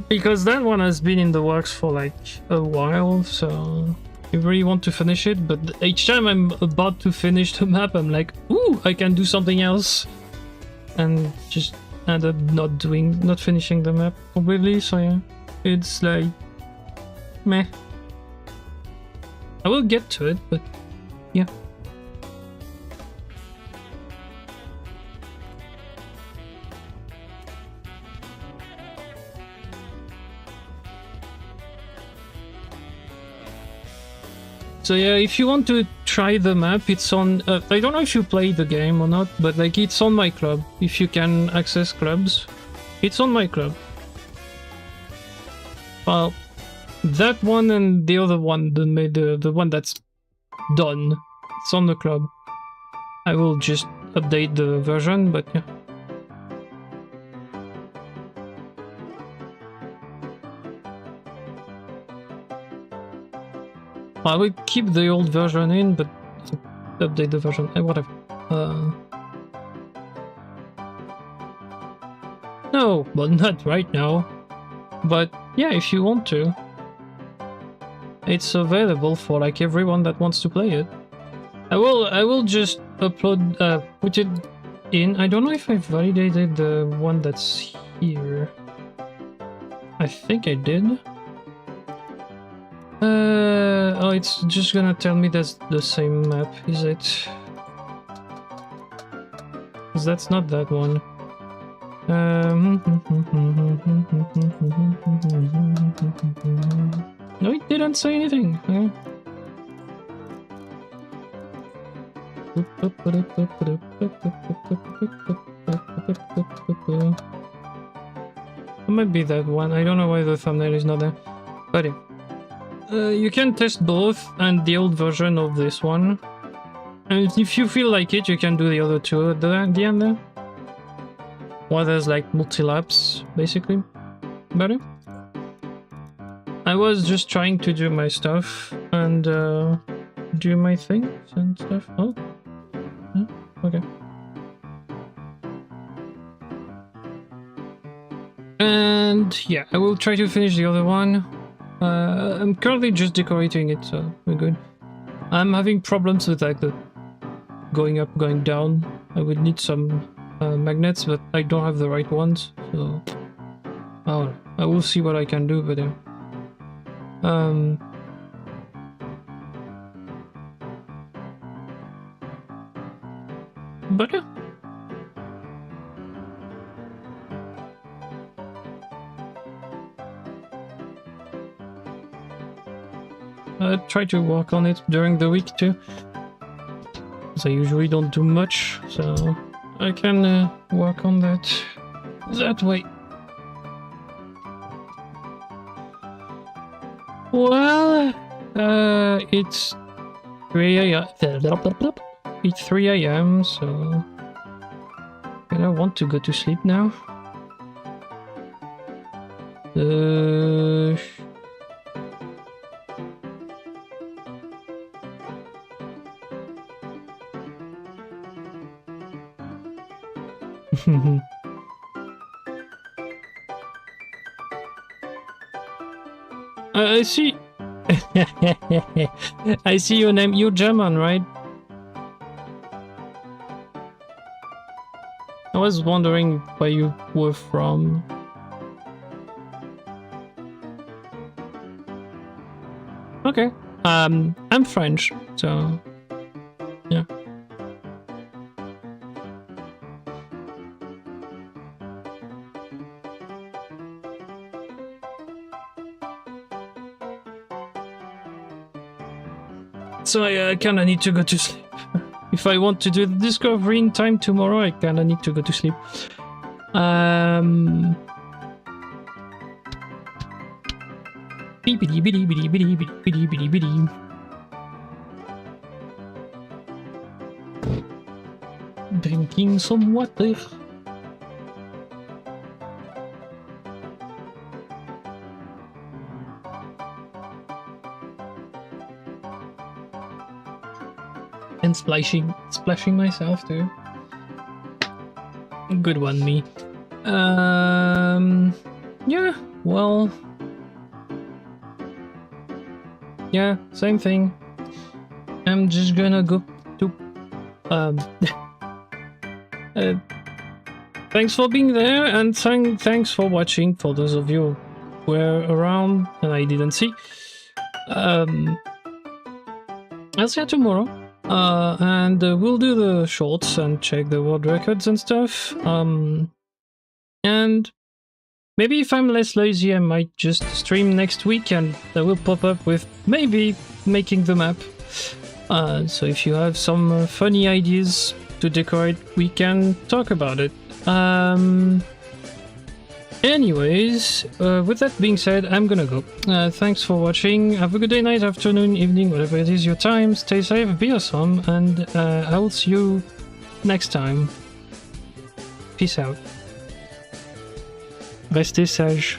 Because that one has been in the works for like a while, so I really want to finish it, but each time I'm about to finish the map, I'm like, ooh, I can do something else, and just end up not finishing the map completely. So yeah, it's like, meh. I will get to it, but yeah. So yeah, if you want to try the map, it's on... I don't know if you play the game or not, but like, it's on my club. If you can access clubs, it's on my club. Well, that one and the other one, the one that's done, it's on the club. I will just update the version, but yeah. I will keep the old version in, but update the version, whatever. No, but not right now. But yeah, if you want to. It's available for like everyone that wants to play it. I will just upload, put it in. I don't know if I validated the one that's here. I think I did. Oh, it's just gonna tell me that's the same map, is it? Because that's not that one. No, it didn't say anything. It might be that one. I don't know why the thumbnail is not there. But yeah. You can test both and the old version of this one. And if you feel like it, you can do the other two at the end there. Well, there's like multi-laps, basically. But yeah. I was just trying to do my stuff and do my things and stuff. Oh, yeah. Okay. And yeah, I will try to finish the other one. I'm currently just decorating it, so we're good. I'm having problems with like the going up, going down. I would need some magnets, but I don't have the right ones, so I will see what I can do, but yeah. But yeah. I try to work on it during the week too, because I usually don't do much, so I can work on that way. Well, it's 3 a.m. It's 3 a.m. so I don't want to go to sleep now. I see. I see your name. You're German, right? I was wondering where you were from. Okay. I'm French, so yeah. So I kinda need to go to sleep. If I want to do the discovery in time tomorrow, I kinda need to go to sleep. Drinking some water. And splashing myself too. Good one, me. Yeah, well, yeah, same thing. I'm just gonna go to thanks for being there, and thanks for watching for those of you who were around and I didn't see. I'll see you tomorrow. And we'll do the shorts and check the world records and stuff. And maybe if I'm less lazy, I might just stream next week and I will pop up with maybe making the map. So if you have some funny ideas to decorate, we can talk about it. Anyways, with that being said, I'm gonna go. Thanks for watching. Have a good day, night, afternoon, evening, whatever it is your time. Stay safe, be awesome, and I will see you next time. Peace out. Restez sage.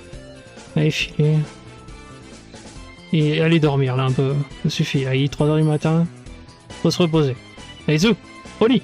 Allez filer. Et allez dormir là un peu, ça suffit, là, il est 3h du matin, faut se reposer. Allez, zou, au lit.